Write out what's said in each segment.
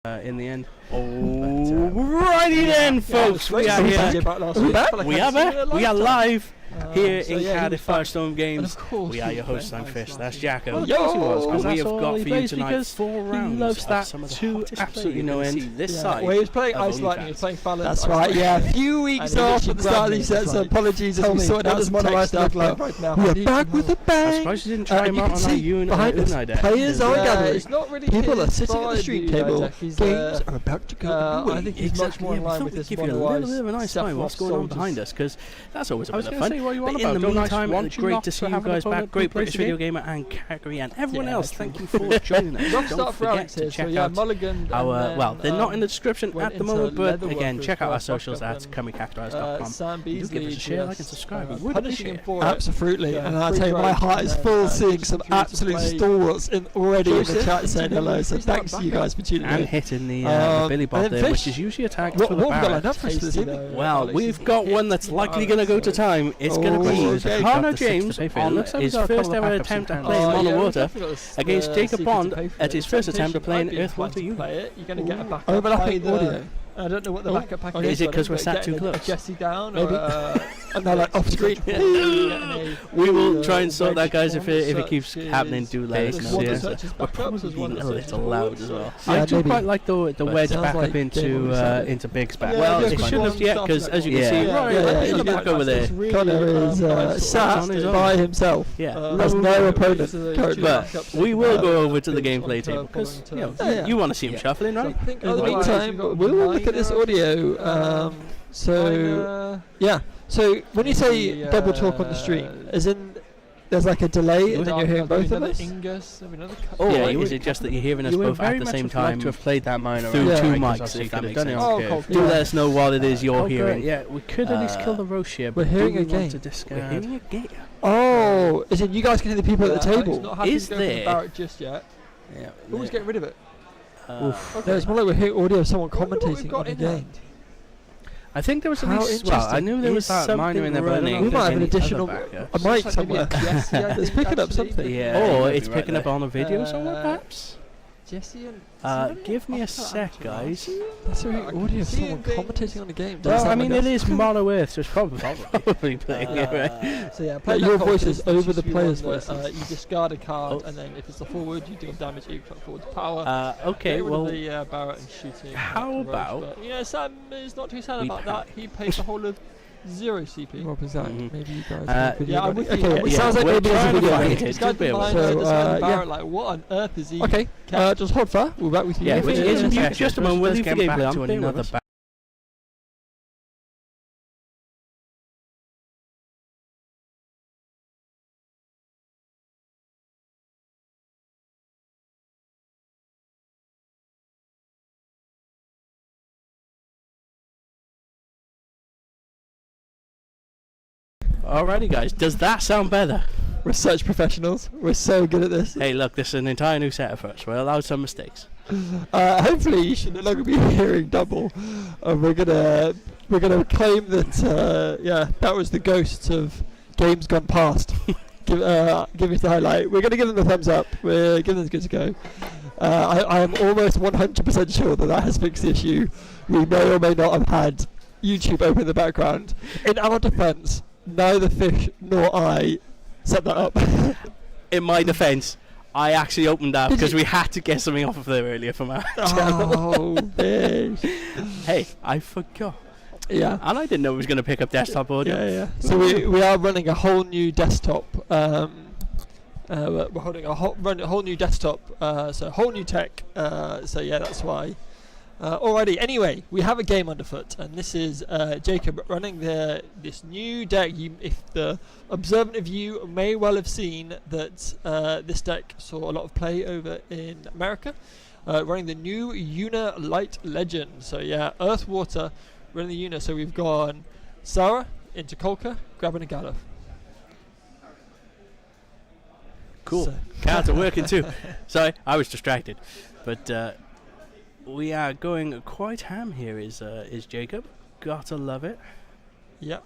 in the end. Alrighty then, folks. We are here. We are back. We are live here in Cardiff Firestorm Games. We are your hosts. I'm Fish. That's Jacko. And we have got for you tonight 4 rounds. He loves that to absolutely no end. This side. Well, he was playing Ice Lightning. He was playing Fallon. That's right. Yeah, a few weeks off at the start of these sets. So apologies as we sorted out some tech stuff. Like we're back with a bang. I'm surprised you didn't try him out on that Unite deck. Players are gathering. Really people are sitting at the stream table. Games are about to go. I think he's much more in line with this give you a little bit of a nice time what's going on behind us, because that's always a bit of fun. But in the meantime, it's great to see you guys back. Great British Video Gamer and Kakari and everyone else. Thank you for joining us. Don't forget to check out our, well, they're not in the description at the moment, but again, check out our socials at cactuars.com. Do give us a share, like and subscribe. We would appreciate it. Absolutely. And I tell you, my heart is full seeing some absolute stalwarts already in the chat saying hello. So thanks to you guys for tuning in. And hitting the Billy Bob there, which is usually a tag for the Barrett. Well, we've got one that's likely going to go to time. It's going to be Connor James on his first ever attempt at playing Mono Water against Jacob Bond at his first attempt at playing Earth Water U. You're going to get a backup. Overlapping audio. I don't know what the backup pack is. Is it because we're sat too close? Jesse down, maybe. No, like off screen. We will try and sort that, guys. If it keeps happening, do let us know. We're probably being a little loud as well. I do quite like the wedge back up into Big's back. Well, it shouldn't have yet, because as you can see, right in the back over there, Connor is sat by himself. Yeah, has no opponent. But we will go over to the gameplay table, because you want to see him shuffling, right? In the meantime, we'll look at this audio. Yeah. So when you say double talk on the stream, as in there's like a delay and then you're hearing both of us? Or is it just that you're hearing us both at the same time to have played that minor through two mics, if that makes sense? Do let us know what it is you're hearing. Yeah, we could at least kill the roast here, but we're hearing a game. We're hearing a game. Oh, is it you guys can hear the people at the table? Is there? Just yet. Yeah. Always getting rid of it. No, it's more like we're hearing audio of someone commentating on the game. I think there was at least, well, I knew there was that minor in there, but we might have an additional a mic somewhere. It's picking up something. Yeah, or it's picking up on a video somewhere, perhaps. Jesse and give me a sec, guys. That's a audio of someone commentating on the game. Well, I mean, it is Mono Earth, so it's probably playing it, right? So yeah, your voice is over the player's voice. You discard a card, and then if it's a forward, you deal damage equal forward to power. Okay, well, the Barrett and shooting. How about? Yeah, Sam is not too sad about that. He pays the whole of 0 CP. What was that? Maybe you guys. Yeah, it sounds like maybe there's a video. This guy's been Barrett, like, what on earth is he? Okay, just hold fire. We're back with you. Yeah, which is just a moment. We'll leave the gameplay on. Another back. Alrighty, guys, does that sound better? We're such professionals. We're so good at this. Hey, look, this is an entire new setup for us. We're allowed some mistakes. Hopefully, you should no longer be hearing double. We're gonna claim that that was the ghosts of games gone past. Give us the highlight. We're gonna give them the thumbs up. We're giving them the good to go. I am almost 100% sure that has fixed the issue. We may or may not have had YouTube open in the background. In our defence, neither Fish nor I set that up. In my defence, I actually opened that because we had to get something off of there earlier from our channel. Fish. Hey, I forgot. Yeah. And I didn't know it was going to pick up desktop audio. Yeah. So we are running a whole new desktop. We're holding a whole new desktop. So whole new tech. So yeah, that's why. Alrighty, anyway, we have a game underfoot, and this is Jacob running this new deck. If the observant of you may well have seen that this deck saw a lot of play over in America, running the new Una Light Legend. So yeah, Earth Water, running the Una. So we've gone Sarah into Kolka, grabbing a Galuf. Cool. Cards are working too. Sorry, I was distracted, but. We are going quite ham here, is Jacob. Gotta love it. Yeah.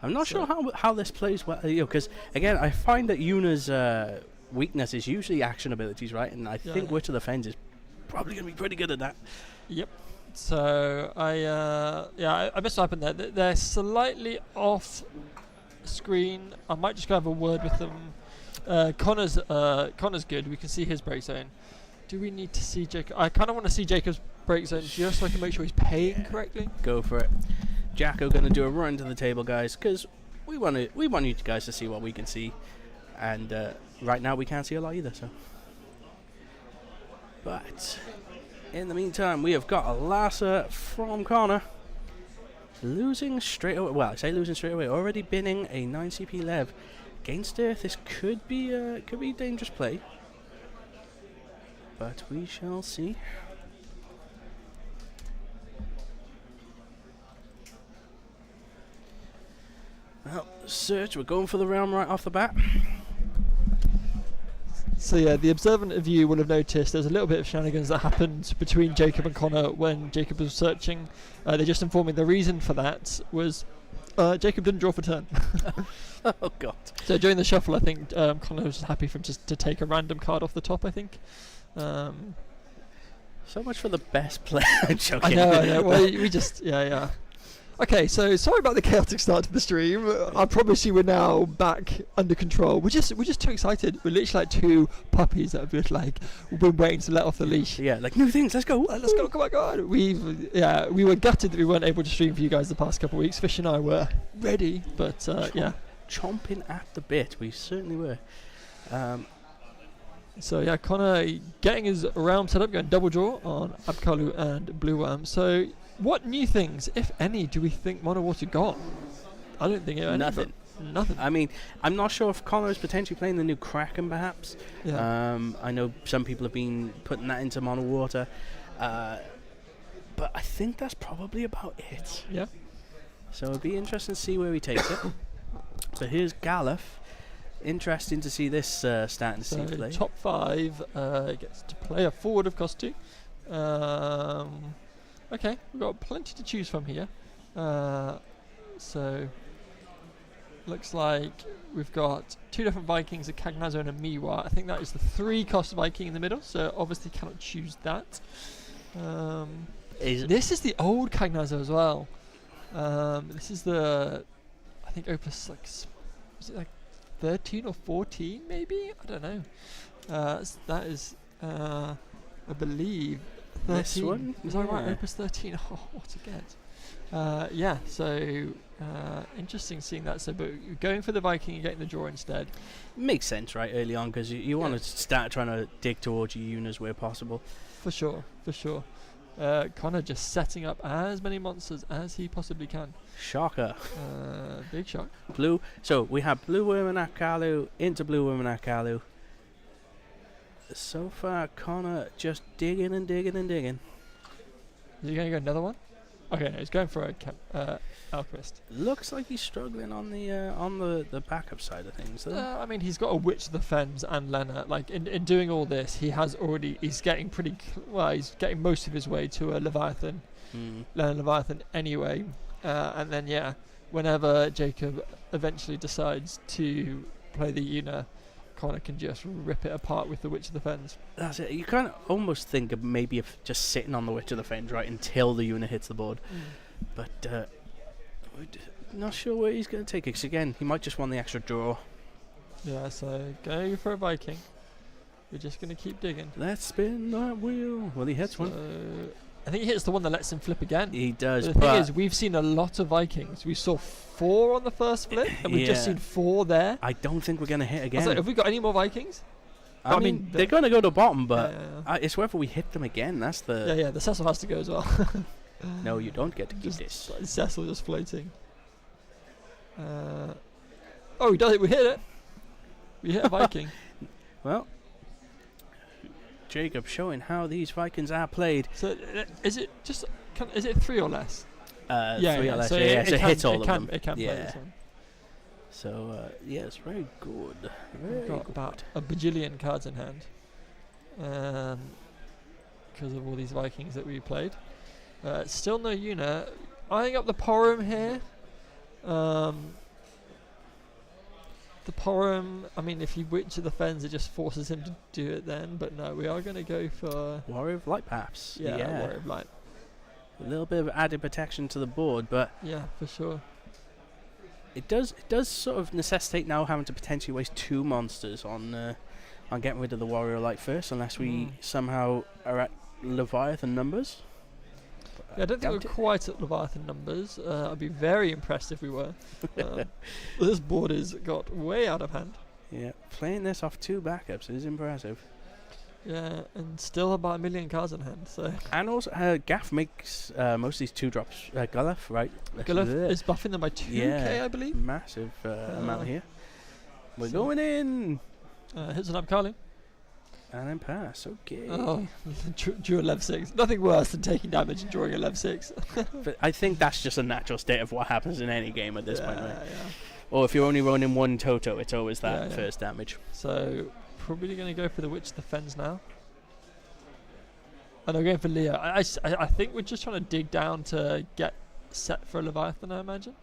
I'm not sure how this plays well, because again, I find that Yuna's weakness is usually action abilities, right? And I think Witch of the Fens is probably going to be pretty good at that. Yep. So I missed what happened there. They're slightly off screen. I might just go have a word with them. Connor's good. We can see his break zone. Do we need to see Jacob? I kind of want to see Jacob's break zone just so I can make sure he's paying correctly. Go for it. Jacko going to do a run to the table, guys, because we want you guys to see what we can see, and right now we can't see a lot either. So, but in the meantime, we have got a lasser from Connor, losing straight away. Well, I say losing straight away. Already binning a 9 CP Lev against Earth. This could be a dangerous play, but we shall see. Well, Search, we're going for the realm right off the bat. So yeah, the observant of you will have noticed there's a little bit of shenanigans that happened between Jacob and Connor when Jacob was searching. They just informed me the reason for that was Jacob didn't draw for turn. Oh god. So during the shuffle, I think Connor was just happy for him just to take a random card off the top, I think. So much for the best player. Joking. I know. Well, we just, yeah. Okay, so sorry about the chaotic start to the stream. I promise you we're now back under control. We're just too excited. We're literally like two puppies that have just like been waiting to let off the leash. Yeah, like new things. Let's go. Let's go. Come on. We were gutted that we weren't able to stream for you guys the past couple of weeks. Fish and I were ready, but chomping at the bit. We certainly were. So yeah, Connor getting his realm set up, going double draw on Abkalu and Blue Worm. So what new things, if any, do we think Mono Water got? I don't think nothing. Nothing. I mean, I'm not sure if Connor is potentially playing the new Kraken, perhaps. Yeah. I know some people have been putting that into Mono Water, but I think that's probably about it. Yeah. So it'll be interesting to see where he takes it. So here's Galef. Interesting to see this starting to see play. Top 5 gets to play a forward of cost 2. Okay, we've got plenty to choose from here. So looks like we've got 2 different Vikings, a Cagnazo and a Miwa. I think that is the 3 cost Viking in the middle, so obviously cannot choose that. This is the old Cagnazo as well. This is the, I think Opus, like, was it like 13 or 14 maybe? I don't know. That is, I believe, 13. This one? Is that right? Opus 13. Oh, what a get. Yeah, so interesting seeing that. So, but you're going for the Viking and getting the draw instead. Makes sense, right, early on, because you want to start trying to dig towards your Unas where possible. For sure. Connor just setting up as many monsters as he possibly can. Shocker. Big shock. Blue. So we have Blue Worm and Akalu into Blue Worm and Akalu. So far, Connor just digging and digging and digging. Is he going to go another one? Okay, no, he's going for a Alchemist. Looks like he's struggling on the backup side of things, though. I mean, he's got a Witch of the Fens and Lena. Like in doing all this, he's getting pretty he's getting most of his way to a Leviathan, Lena Leviathan anyway. And then whenever Jacob eventually decides to play the Una, Connor can just rip it apart with the Witch of the Fens. That's it. You kind of almost think of maybe of just sitting on the Witch of the Fens right until the Una hits the board, but we're not sure where he's going to take it. 'Cause again, he might just want the extra draw. Yeah, so go for a Viking. We're just going to keep digging. Let's spin that wheel. Well, he hits one. I think he hits the one that lets him flip again. He does. But the thing is, we've seen a lot of Vikings. We saw 4 on the first flip, and we've just seen 4 there. I don't think we're going to hit again. I was like, have we got any more Vikings? I mean, they're going to go to the bottom, but it's whether we hit them again. That's the... Yeah, the Cecil has to go as well. No, you don't get to keep this. Cecil just floating. Oh, he does it. We hit it. We hit a Viking. Well... Jacob showing how these Vikings are played. So is it 3 or less? 3 or less. So it hits all of them. It can play this one. So yes, very good. We've got about a bajillion cards in hand, because of all these Vikings that we played. Still no Una. Eyeing up the Porum here. The Porum, I mean, if he Witch of the Fens, it just forces him to do it then. But no, we are going to go for... Warrior of Light, perhaps. Yeah, Warrior of Light. A little bit of added protection to the board, but... Yeah, for sure. It does sort of necessitate now having to potentially waste 2 monsters on getting rid of the Warrior of Light first, unless we somehow are at Leviathan numbers. Yeah, I don't think we're quite at Leviathan numbers. I'd be very impressed if we were. This board has got way out of hand. Yeah, playing this off 2 backups is impressive. Yeah, and still about 1 million cards in hand. So. And also, Gaff makes most of these 2-drops. Gulluf, right? Gulluf is buffing them by 2k, I believe. Massive amount here. We're going in. Hits an Carly. And then pass, okay. Oh, drew a level 6. Nothing worse than taking damage and drawing a level 6. But I think that's just a natural state of what happens in any game at this point, right? Yeah. Or if you're only running 1 Toto, it's always that first damage. So, probably going to go for the Witch of the Fens now. And I'm going for Leo. I think we're just trying to dig down to get set for a Leviathan, I imagine.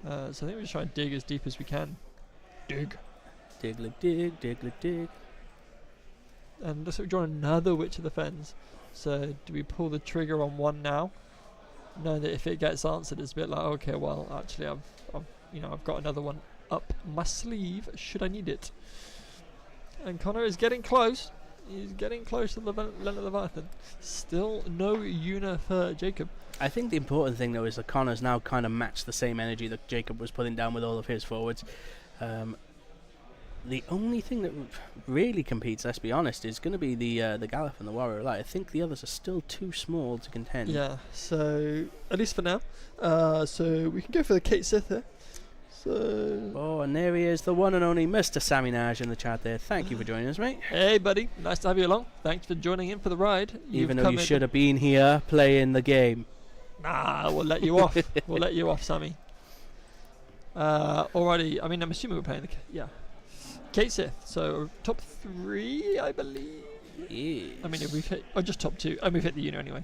So I think we're just trying to dig as deep as we can. Dig. Dig, dig, dig, dig. And looks like we've drawn another Witch of the Fens. So do we pull the trigger on one now? Knowing that if it gets answered, it's a bit like, okay, well, actually, I've got another one up my sleeve should I need it. And Connor is getting close. He's getting close to Leviathan. Still no Una for Jacob. I think the important thing though is that Connor's now kind of matched the same energy that Jacob was putting down with all of his forwards. The only thing that really competes, let's be honest, is going to be the Gulluf and the Warrior of Light. I think the others are still too small to contend. Yeah, so at least for now. So we can go for the Kate Sith here. So. Oh, and there he is, the one and only Mr. Sammy Naj in the chat there. Thank you for joining us, mate. Hey, buddy. Nice to have you along. Thanks for joining in for the ride. Even though you should have been here playing the game. Nah, we'll let you off. We'll let you off, Sammy. Alrighty. I mean, I'm assuming we're playing the... Kate Sith, so top 3, I believe. Yes. I mean, if we've hit, just top 2, and we've hit the Uno anyway.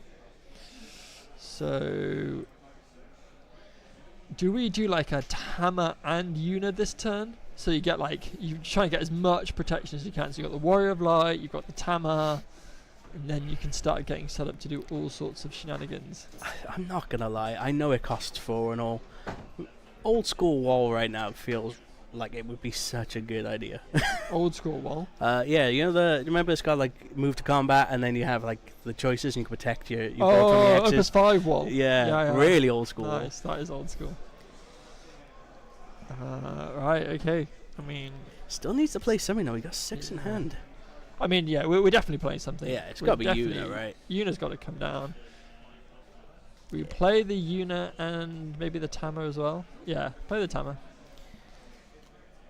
So, do we do like a Tama and Una this turn? So you get you try and get as much protection as you can. So you've got the Warrior of Light, you've got the Tama, and then you can start getting set up to do all sorts of shenanigans. I'm not gonna lie, I know it costs 4 and all. Old school wall right now feels like it would be such a good idea. Old school wall? Yeah, you remember it's got move to combat and then you have the choices and you can protect your board from the X's. Opus 5 wall. Yeah, really old school. Nice, that is old school. Right, okay. I mean... Still needs to play something though, he got 6 in hand. I mean, yeah, we're definitely playing something. Yeah, it's got to be Una, right? Una's got to come down. We play the Una and maybe the Tama as well. Yeah, play the Tama.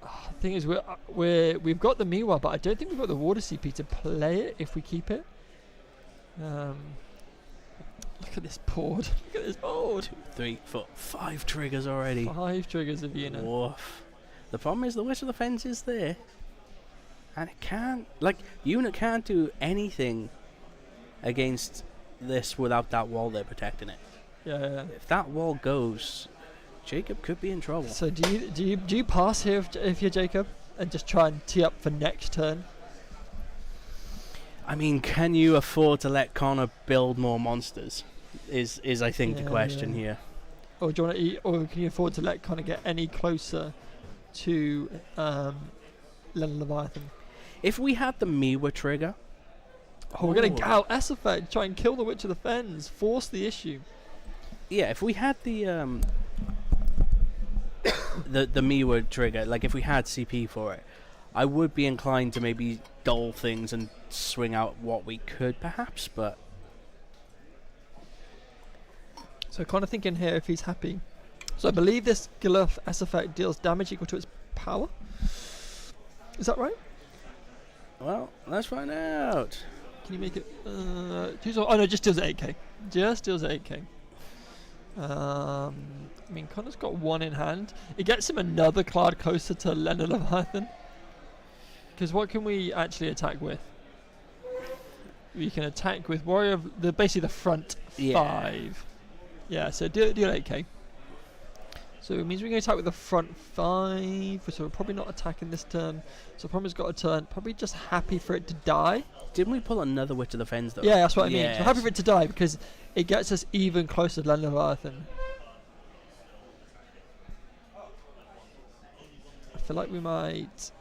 The thing is, we've got the Miwa, but I don't think we've got the Water CP to play it if we keep it. Look at this board. Look at this board. 2, 3, 4, 5 triggers already. 5 triggers of Una. Woof. The problem is the Witch of the Fens is there. And it can't... Una can't do anything against this without that wall there protecting it. Yeah. If that wall goes... Jacob could be in trouble. So do you pass here if you're Jacob and just try and tee up for next turn? I mean, can you afford to let Connor build more monsters? Is I think the question here. Or do you want to eat? Or can you afford to let Connor get any closer to Leviathan? If we had the Miwa trigger, we're gonna get out S effect, try and kill the Witch of the Fens, force the issue. Yeah, if we had the the Miwa trigger, if we had CP for it, I would be inclined to maybe dull things and swing out what we could perhaps, but... So kind of thinking here if he's happy. So I believe this Gulluf S effect deals damage equal to its power. Is that right? Well, let's find out. Can you make it... oh no, just deals at 8k. Just deals at 8k. I mean, Connor's got 1 in hand. It gets him another card closer to Leviathan. Because what can we actually attack with? We can attack with Warrior of... basically the front 5. Yeah, so deal 8k. So it means we're going to attack with the front 5, so we're probably not attacking this turn. So Promise got a turn, probably just happy for it to die. Didn't we pull another Witch of the Fens though? Yeah, that's what I mean. So we're happy for it to die because it gets us even closer to Leviathan. I feel like we might...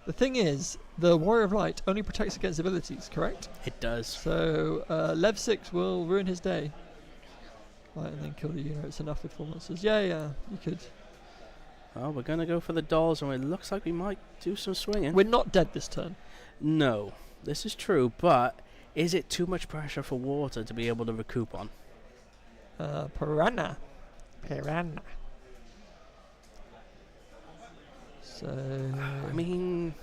The thing is, the Warrior of Light only protects against abilities, correct? It does. So Lev 6 will ruin his day. Right, and then kill the unit. It's enough with 4 monsters. Yeah, you could. Well, we're going to go for the dolls, and it looks like we might do some swinging. We're not dead this turn. No, this is true, but is it too much pressure for water to be able to recoup on? Piranha. So... I mean...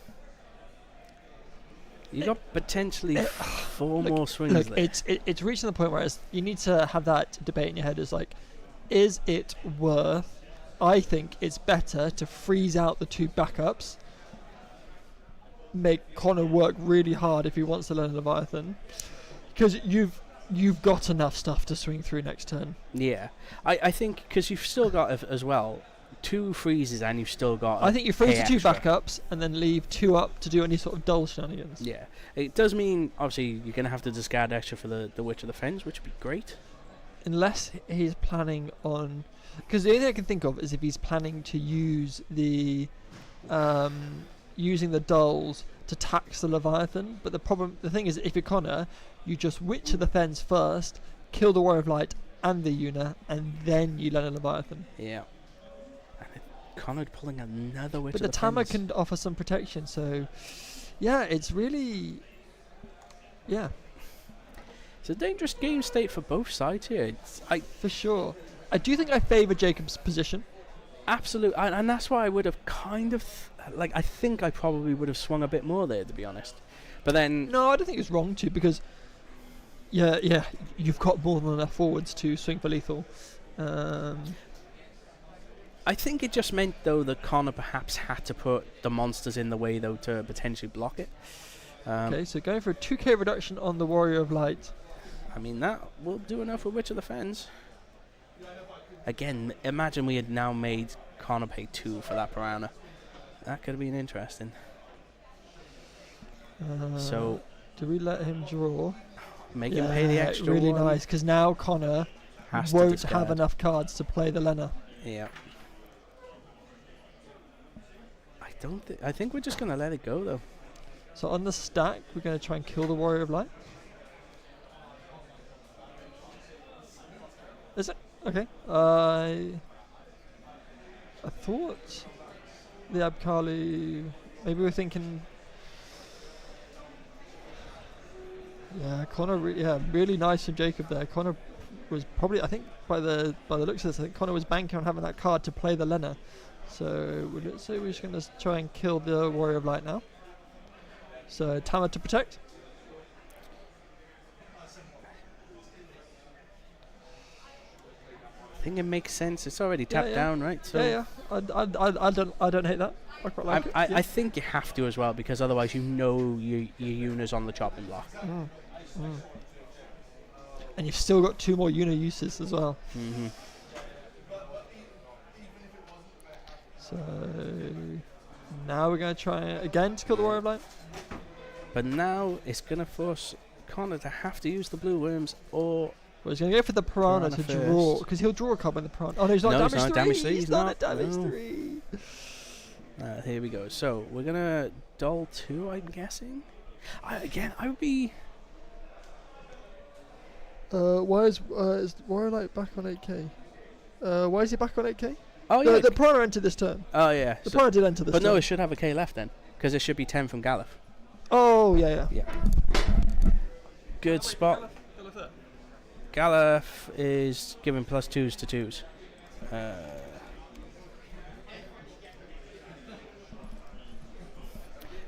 You got potentially 4 more swings look, there. It's reaching the point where you need to have that debate in your head. Is like, is it worth? I think it's better to freeze out the 2 backups. Make Connor work really hard if he wants to learn Leviathan, because you've got enough stuff to swing through next turn. Yeah, I think because you've still got as well 2 freezes and you've still got. I think you freeze the 2 extra backups and then leave 2 up to do any sort of dull shenanigans. Yeah, it does mean obviously you're going to have to discard extra for the Witch of the Fens, which would be great. Unless he's planning on, because the only thing I can think of is if he's planning to use the using the dulls to tax the Leviathan. But the thing is, if you're Connor, you just Witch of the Fens first, kill the Warrior of Light and the Una, and then you learn a Leviathan. Yeah. Connor pulling another Witch of the But the Tama Fens. can offer some protection, so yeah, it's really, yeah. It's a dangerous game state for both sides here. For sure. I do think I favour Jacob's position. Absolutely, and that's why I would have kind of I think I probably would have swung a bit more there, to be honest. But then no, I don't think it's wrong to, because yeah, you've got more than enough forwards to swing for lethal. I think it just meant though that Connor perhaps had to put the monsters in the way though to potentially block it. Okay, so going for a 2k reduction on the Warrior of Light. I mean, that will do enough for Witch of the Fens. Again, imagine we had now made Connor pay 2 for that Piranha. That could have been interesting. So, do we let him draw? Make him pay the extra really one. nice, because now Connor won't have enough cards to play the Lena. Yeah. I think we're just going to let it go, though. So on the stack, we're going to try and kill the Warrior of Light. Is it? Okay. I thought the Abkali... Maybe we're thinking... Yeah, Connor... really nice from Jacob there. Connor was probably... I think by the looks of this, I think Connor was banking on having that card to play the Lena. So let's say we're just going to try and kill the Warrior of Light now. So Tama to protect. I think it makes sense. It's already tapped down, right? So yeah. I don't hate that. I quite like it. I think you have to as well, because otherwise your Una's on the chopping block. And you've still got 2 more Una uses as well. Mm-hmm. So now we're going to try again to kill the Warrior of Light. But now it's going to force Connor to have to use the blue worms, or... Well, he's going to go for the Piranha to draw, because he'll draw a card when the Piranha... Oh no, he's not damage 3! He's not at damage 3! Here we go. So we're going to dull 2, I'm guessing? I would be... Why is Warrior Light back on 8k? Why is he back on 8k? Oh yeah, the Piranha entered this turn. Oh yeah, the Piranha did enter this turn. But no, it should have a K left then, because it should be 10 from Galef. Oh yeah. Good spot. Galef is giving +2s to 2s.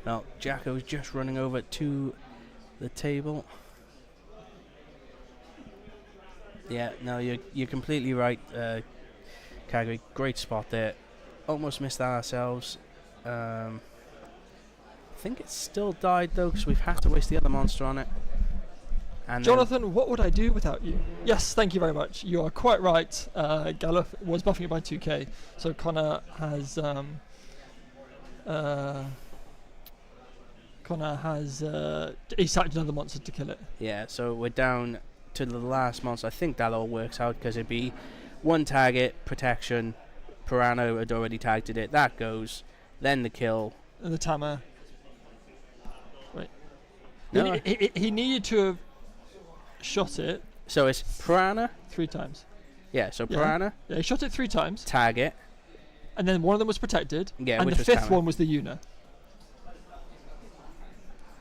Now Jacko's just running over to the table. Yeah, no, you're completely right. Kagri, great spot there. Almost missed that ourselves. I think it's still died though, because we've had to waste the other monster on it. And Jonathan, what would I do without you? Yes, thank you very much. You are quite right. Galuf was buffing it by 2k, so Connor has he sacked another monster to kill it. Yeah, so we're down to the last monster. I think that all works out because it'd be one target, protection. Piranha had already tagged it. That goes. Then the kill. And the Tamer. Wait. No. He needed to have shot it. So it's Piranha. 3 times. Yeah, so Piranha. Yeah, he shot it 3 times. Target. And then one of them was protected. Yeah, and which the was 5th Tamer. one was the Una.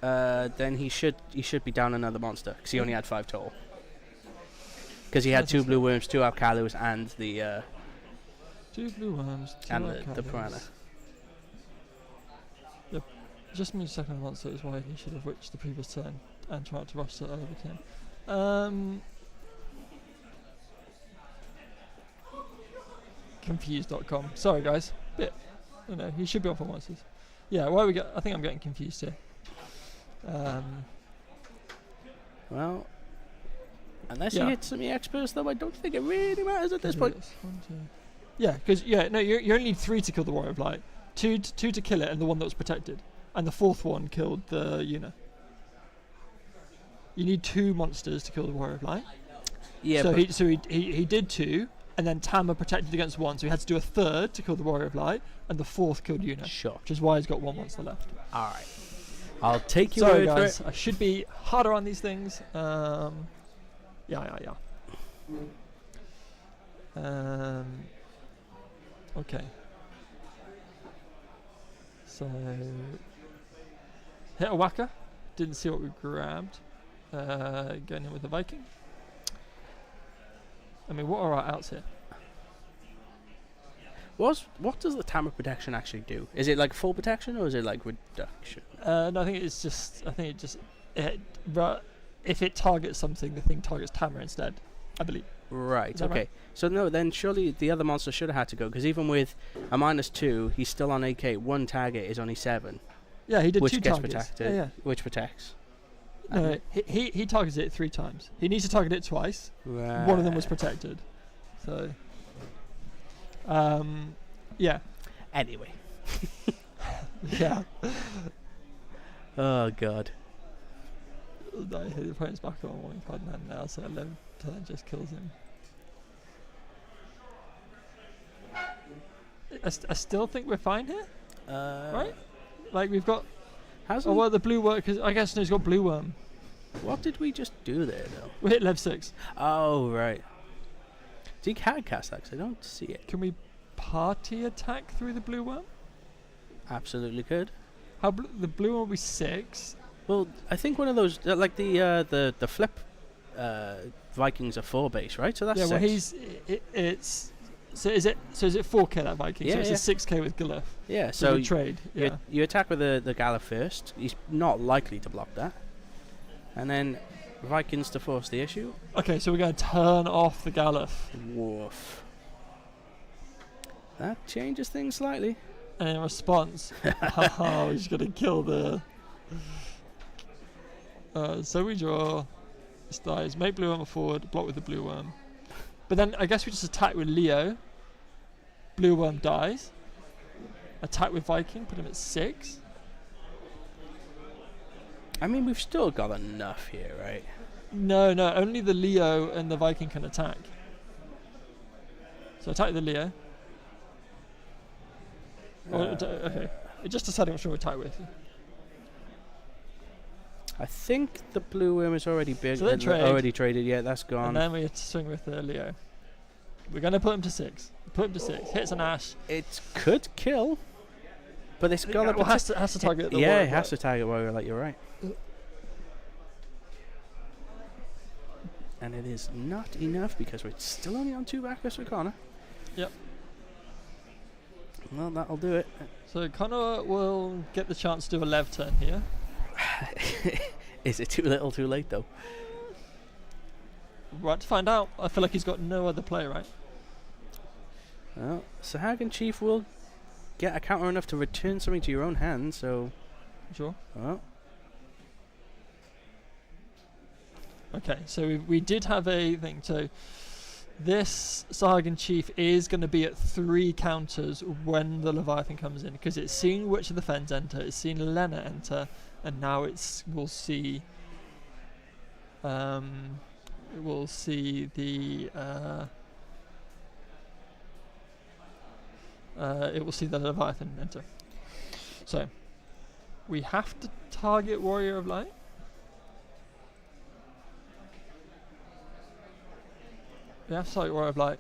Then he should be down another monster because he only had 5 total. Because he had 2 blue worms, 2 Alcalus, and the 2 blue worms, 2 and Alcalus. the Piranha. Yep. Just means second monster is why he should have witched the previous turn and tried to rush the other turn. Confused.com. Sorry guys. Bit. I don't know. He should be on 4 monsters. Yeah. Why we get? I think I'm getting confused here. Well, unless you hit some experts, though, I don't think it really matters at this point. Yeah, because you only need 3 to kill the Warrior of Light, 2 to kill it, and the one that was protected, and the 4th one killed the Una. You need 2 monsters to kill the Warrior of Light. Yeah. So he did 2, and then Tamer protected against 1, so he had to do a 3rd to kill the Warrior of Light, and the 4th killed Una. Sure. Which is why he's got 1 monster left. All right. I'll take your Sorry word guys, for it. I should be harder on these things. Okay. So hit a whacker. Didn't see what we grabbed. Going in with the Viking. I mean, what are our outs here? What does the Tamer protection actually do? Is it like full protection or is it like reduction? No, I think it's just. If it targets something, the thing targets Tamer instead. I believe. Right. Okay. Right? So no, then surely the other monster should have had to go because even with a -2, he's still on AK. 1 target is only 7. Yeah, he did which 2 gets targets. protected. Yeah. Which protects. No, he targets it 3 times. He needs to target it twice. Right. One of them was protected. So. Yeah. Anyway. Yeah. Oh god. No, the opponent's back on 1 card now, so 11 turn just kills him. I still think we're fine here, right? Like we've got. Well, the blue worm, because I guess he's got blue worm. What did we just do there, though? We hit level 6. Oh right. So you can cast that 'cause I don't see it. Can we party attack through the blue worm? Absolutely could. How the blue worm will be 6. Well, I think one of those like the flip Vikings are 4 base, right? So that's 6. Well, it's. So is it 4k that Viking? Yeah, so it's a 6k with Galuf. Yeah, so you trade. Yeah. You attack with the Gala first. He's not likely to block that. And then Vikings to force the issue. Okay, so we're going to turn off the Galuf. Woof. That changes things slightly. And in response, we're just going to kill the... so we draw. This dies. Make blue worm a forward. Block with the blue worm. But then I guess we just attack with Leo. Blue worm dies. Attack with Viking. Put him at 6. I mean, we've still got enough here, right? No. Only the Leo and the Viking can attack. So attack the Leo. Okay. Just deciding what should we attack with. I think the blue worm is already big. So already traded. Yeah, that's gone. And then we have to swing with the Leo. We're going to put him to 6. Put him to 6. Hits an Ash. It could kill, but it's got to. Has to target the Yeah, it has to target Warrior. Like you're right. And it is not enough because we're still only on 2 backers for Connor. Yep. Well, that'll do it. So Connor will get the chance to do a lev turn here. Is it too little, too late though? Right to find out. I feel like he's got no other play, right? Well, Sahag and Chief will get a counter enough to return something to your own hand, so... Sure. Well... Okay, so we did have a thing. So this Sahagin Chief is going to be at 3 counters when the Leviathan comes in, because it's seen Witch of the Fens enter, it's seen Lena enter, and now we'll see the it will see the Leviathan enter. So we have to target Warrior of Light. We have to target Warrior of Light.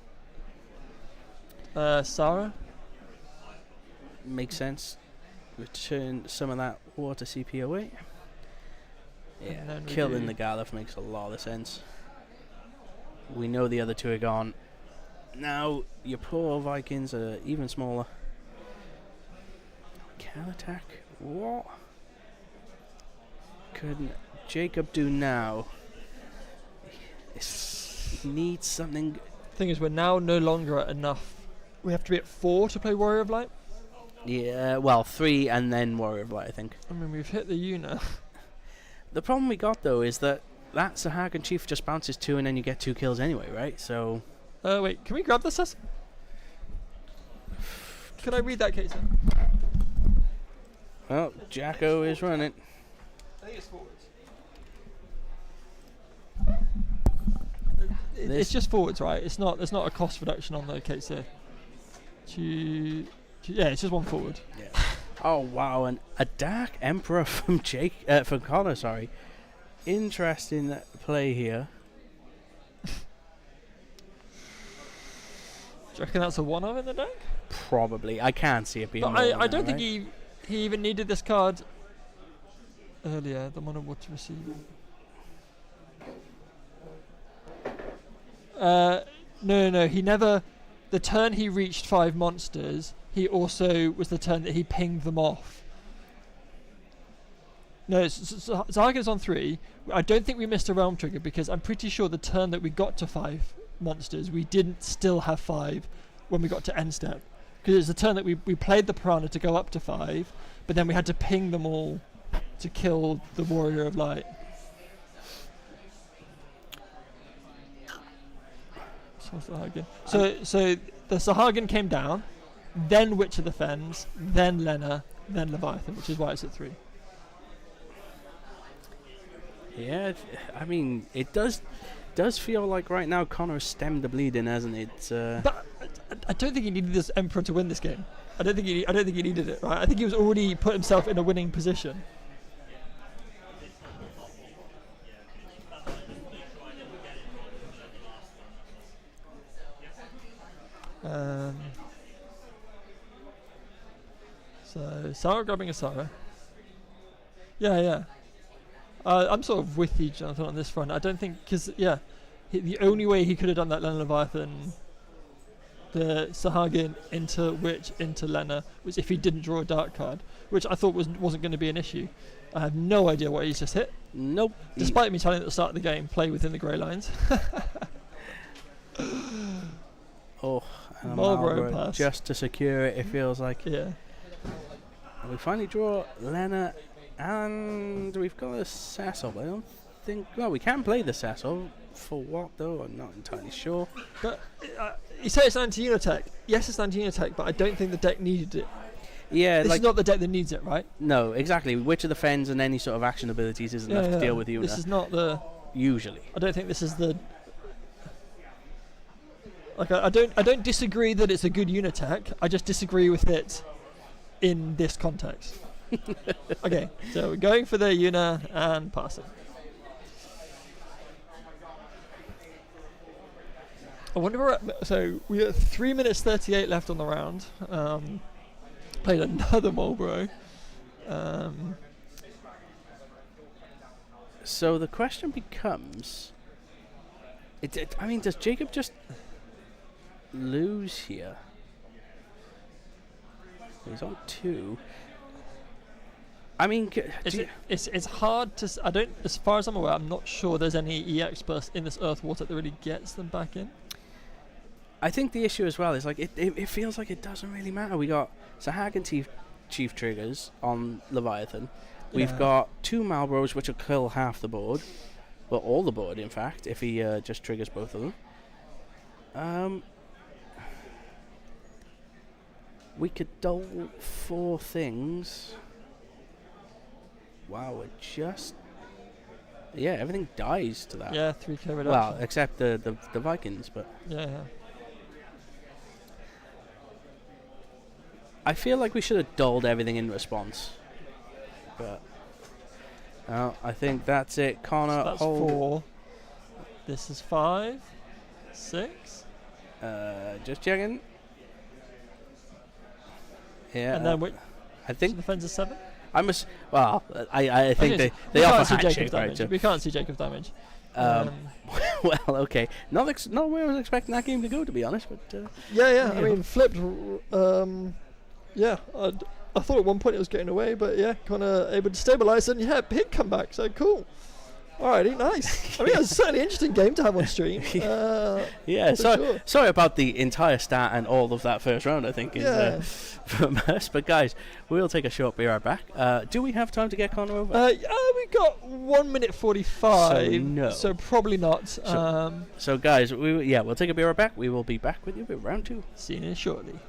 Sarah? Makes sense. Return some of that water CP away. Yeah, killing the Galuf makes a lot of sense. We know the other 2 are gone. Now, your poor Vikings are even smaller. Cal attack? What could Jacob do now? He needs something. Thing is, we're now no longer at enough. We have to be at 4 to play Warrior of Light? Yeah, well, 3 and then Warrior of Light, I think. I mean, we've hit the Una. The problem we got, though, is that Sahagin Chief just bounces 2 and then you get 2 kills anyway, right? So... wait, can we grab this? Can I read that case then? Well, Jacko is running. I think it's forwards. It's just forwards, right? It's not. There's not a cost reduction on the case here. Yeah, it's just 1 forward. Yeah. Oh wow, and a Dark Emperor from from Connor. Sorry, interesting play here. Do you reckon that's a 1-of in the deck? Probably. I can't see it being. But I don't think he even needed this card earlier. The Mono Water Receiver. No. He never. The turn he reached 5 monsters, he also was the turn that he pinged them off. No, Zarga's on 3. I don't think we missed a realm trigger, because I'm pretty sure the turn that we got to 5 monsters, we didn't still have 5 when we got to end step. Because it's the turn that we played the Piranha to go up to 5, but then we had to ping them all to kill the Warrior of Light. So the Sahagin came down, then Witch of the Fens, then Lena, then Leviathan, which is why it's at 3. Yeah, I mean, it does feel like right now Connor's stemmed the bleeding, hasn't it? But I don't think he needed this Emperor to win this game. I don't think he needed it. Right? I think he was already put himself in a winning position. So Sarah grabbing a Sarah. Yeah. I'm sort of with you, Jonathan, on this front. I don't think, because the only way he could have done that Lena Leviathan, the Sahagin into Witch into Lena, was if he didn't draw a dark card, which I thought wasn't going to be an issue. I have no idea what he's just hit. Nope. Despite me telling him at the start of the game, play within the grey lines. Oh, and Marlborough pass. Just to secure it, it feels like. Yeah. And we finally draw Lena, and we've got a Sassov. I don't think. Well, we can play the Sassov. For what, though? I'm not entirely sure. But you say it's anti-Unitech. Yes, it's anti-Unitech, but I don't think the deck needed it. Yeah, this is not the deck that needs it, right? No, exactly. Witch of the Fens and any sort of action abilities isn't enough to deal with Una. This is not the. Usually. I don't think this is the. Like I don't disagree that it's a good Unitech. I just disagree with it in this context. Okay, so we're going for the Una and passing. I wonder where. So we have 3 minutes 38 left on the round. Played another Marlborough. So the question becomes: I mean, does Jacob just lose here? He's on 2. I mean, it's hard to. I don't. As far as I'm aware, I'm not sure there's any EX burst in this Earth Water that really gets them back in. I think the issue as well is like it feels like it doesn't really matter. We got Sahagin Chief triggers on Leviathan. We've got 2 Malboros which will kill half the board. Well, all the board, in fact, if he just triggers both of them. We could dole 4 things. Wow, it just... Yeah, everything dies to that. Yeah, 3k reduction. Well, except the Vikings, but... Yeah. I feel like we should have doled everything in response. But... I think that's it. Connor, so that's hold... 4. This is 5. 6. Just checking. Yeah. And then I think... So the fence is 7? Well, I think they offer hat shape, right? So We can't see Jacob's damage. well, okay. Not where I was expecting that game to go, to be honest. But yeah. I mean, flipped. Yeah, I thought at one point it was getting away, but yeah, kind of able to stabilise and hit come back. So cool. Alrighty, nice. I mean, it was certainly an interesting game to have on stream. Yeah, sorry about the entire stat and all of that first round, I think, is from us. But guys, we'll take a short be right back. Do we have time to get Connor over? We got 1 minute 45. So no. So probably not. So guys, we'll take a be right back. We will be back with you with round 2. See you shortly.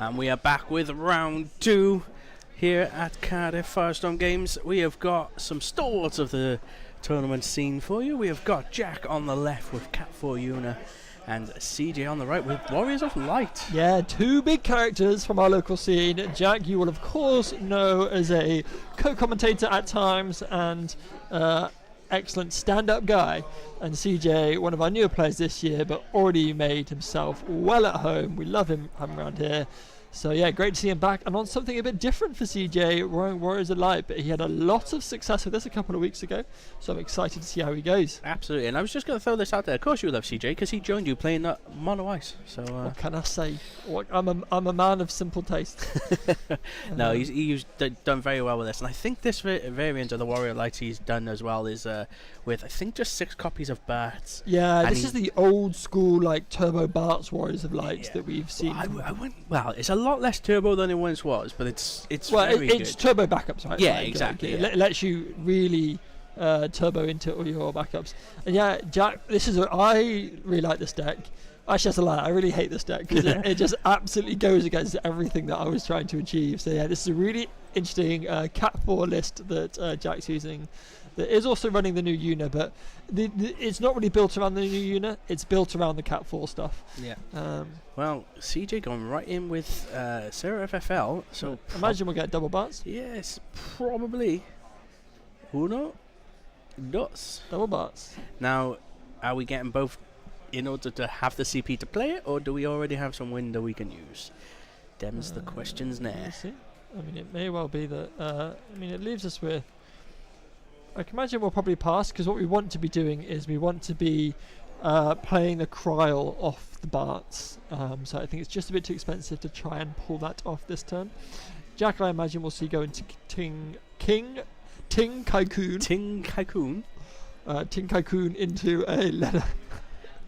And we are back with round 2 here at Cardiff Firestorm Games. We have got some stalwarts of the tournament scene for you. We have got Jack on the left with Cat 4 Una and CJ on the right with Warriors of Light. Yeah, 2 big characters from our local scene. Jack, you will of course know as a co-commentator at times and excellent stand-up guy. And CJ, one of our newer players this year, but already made himself well at home. We love him having around here. So yeah, great to see him back, and on something a bit different for CJ, Warriors of Light, but he had a lot of success with this a couple of weeks ago, so I'm excited to see how he goes. Absolutely, and I was just going to throw this out there. Of course you love CJ, because he joined you playing Mono Ice. So what can I say? I'm a man of simple taste. No, he's done very well with this, and I think this variant of the Warrior Light he's done as well is with, I think, just 6 copies of Bats. Yeah, and this is the old school, like, Turbo Bart's Warriors of Light that we've seen. Well, it's a lot less turbo than it once was, but it's very it's good. turbo backups, right? Yeah, like, exactly. It lets you really turbo into all your backups. And yeah, Jack, I really like this deck. Actually, that's a lie. I really hate this deck because it just absolutely goes against everything that I was trying to achieve. So yeah, this is a really interesting Cat 4 list that Jack's using. That is also running the new Una, but it's not really built around the new Una. It's built around the Cat 4 stuff. Yeah. Well, CJ going right in with Sarah FFL. So imagine we'll get double bats. Yes, probably. Uno, dos. Double bats. Now, are we getting both in order to have the CP to play it, or do we already have some window we can use? Them's the questions now. We'll see. I mean, it may well be that. It leaves us with. I can imagine we'll probably pass, because what we want to be doing is we want to be playing the Kryl off the Barts. So I think it's just a bit too expensive to try and pull that off this turn. Jack, I imagine we'll see go into Ting Kaikun. Ting Kaikun. Ting Kaikun into a letter.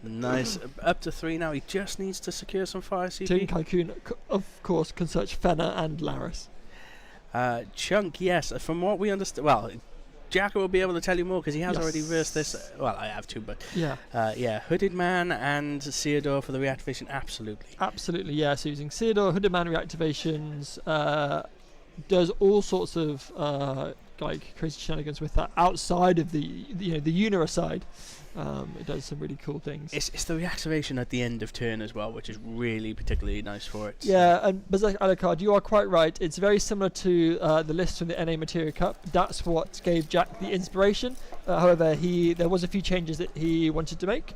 Nice. Up to 3 now. He just needs to secure some fire CP. Ting Kaikun, of course, can search Fenner and Laris. Chunk, yes. From what we understand, well, Jack will be able to tell you more because he has already versed this. Well, I have too, but yeah. Hooded Man and Seodor for the reactivation, absolutely. Absolutely, yeah. So using Seodor, Hooded Man reactivations, does all sorts of like crazy shenanigans with that outside of the Una side. It does some really cool things. It's the reactivation at the end of turn as well, which is really particularly nice for it. Yeah, and Berserk Alucard, you are quite right. It's very similar to the list from the NA Materia Cup. That's what gave Jack the inspiration. However, there was a few changes that he wanted to make,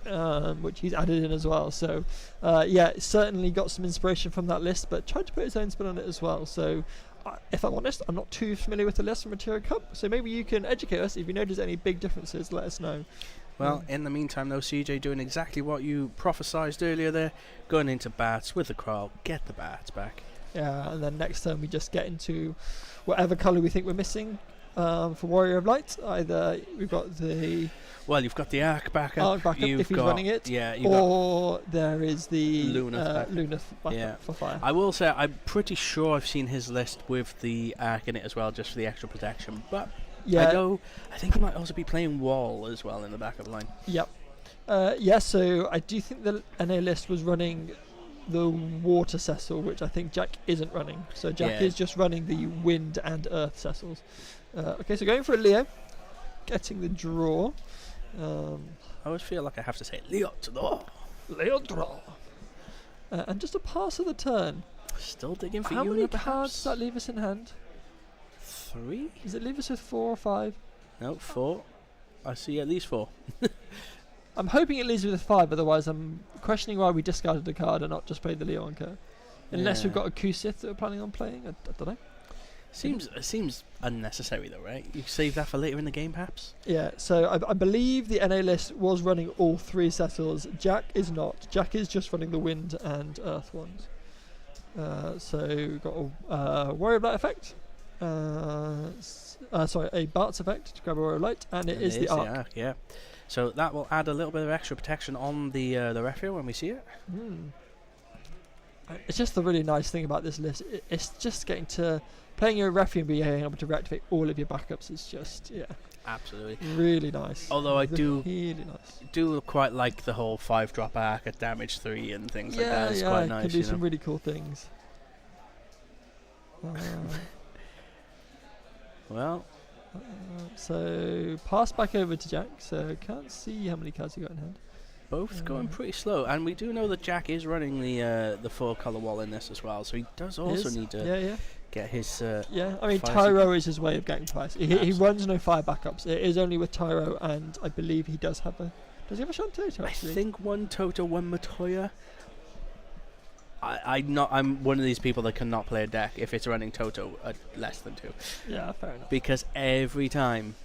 which he's added in as well. So, certainly got some inspiration from that list, but tried to put his own spin on it as well. So, if I'm honest, I'm not too familiar with the list from Materia Cup. So maybe you can educate us. If you notice any big differences, let us know. Well, in the meantime, though, CJ doing exactly what you prophesized earlier there, going into Bats with the Kryl, get the Bats back. Yeah, and then next turn we just get into whatever colour we think we're missing for Warrior of Light. Either we've got the... Well, you've got the Arc back up. If he's running it. Yeah, or there is the Luna backup for fire. I will say, I'm pretty sure I've seen his list with the Arc in it as well, just for the extra protection, but... Yeah, I think he might also be playing Wall as well in the backup line. Yep. So I do think the NA list was running the Water Cecil, which I think Jack isn't running. So Jack is just running the Wind and Earth Cecils. Okay, so going for a Leo, getting the draw. I always feel like I have to say Leo draw. Leo draw. And just a pass of the turn. Still digging for How you. many cards does that leave us in hand? 3? Does it leave us with 4 or 5? No, 4. I see at least 4. I'm hoping it leaves us with 5, otherwise I'm questioning why we discarded a card and not just played the Leon card. Unless we've got a Kusith that we're planning on playing, I don't know. Seems unnecessary though, right? You save that for later in the game, perhaps? Yeah, so I believe the NA list was running all 3 Cecils. Jack is not. Jack is just running the Wind and Earth ones. So we've got a Warrior of Light effect. A Bart's effect to grab a Warrior of Light, and it is the Arc. Yeah. So that will add a little bit of extra protection on the Refio when we see it. It's just the really nice thing about this list. It's just getting to playing your Refio and being able to reactivate all of your backups is just absolutely really nice. Although I really do quite like the whole 5-drop Arc at damage 3 and things like that. It's quite nice. Can do some really cool things. Well. So pass back over to Jack. So can't see how many cards you got in hand. Both going pretty slow, and we do know that Jack is running the 4-color wall in this as well, so he does also need to get his. I mean Tyro is his way of getting twice. He runs no fire backups. It is only with Tyro, and I believe he does have a. Does he have a Shantoto? Actually, I think one Toto, one Matoya. I'm one of these people that cannot play a deck if it's running Toto at less than 2. Yeah, fair enough. Because every time,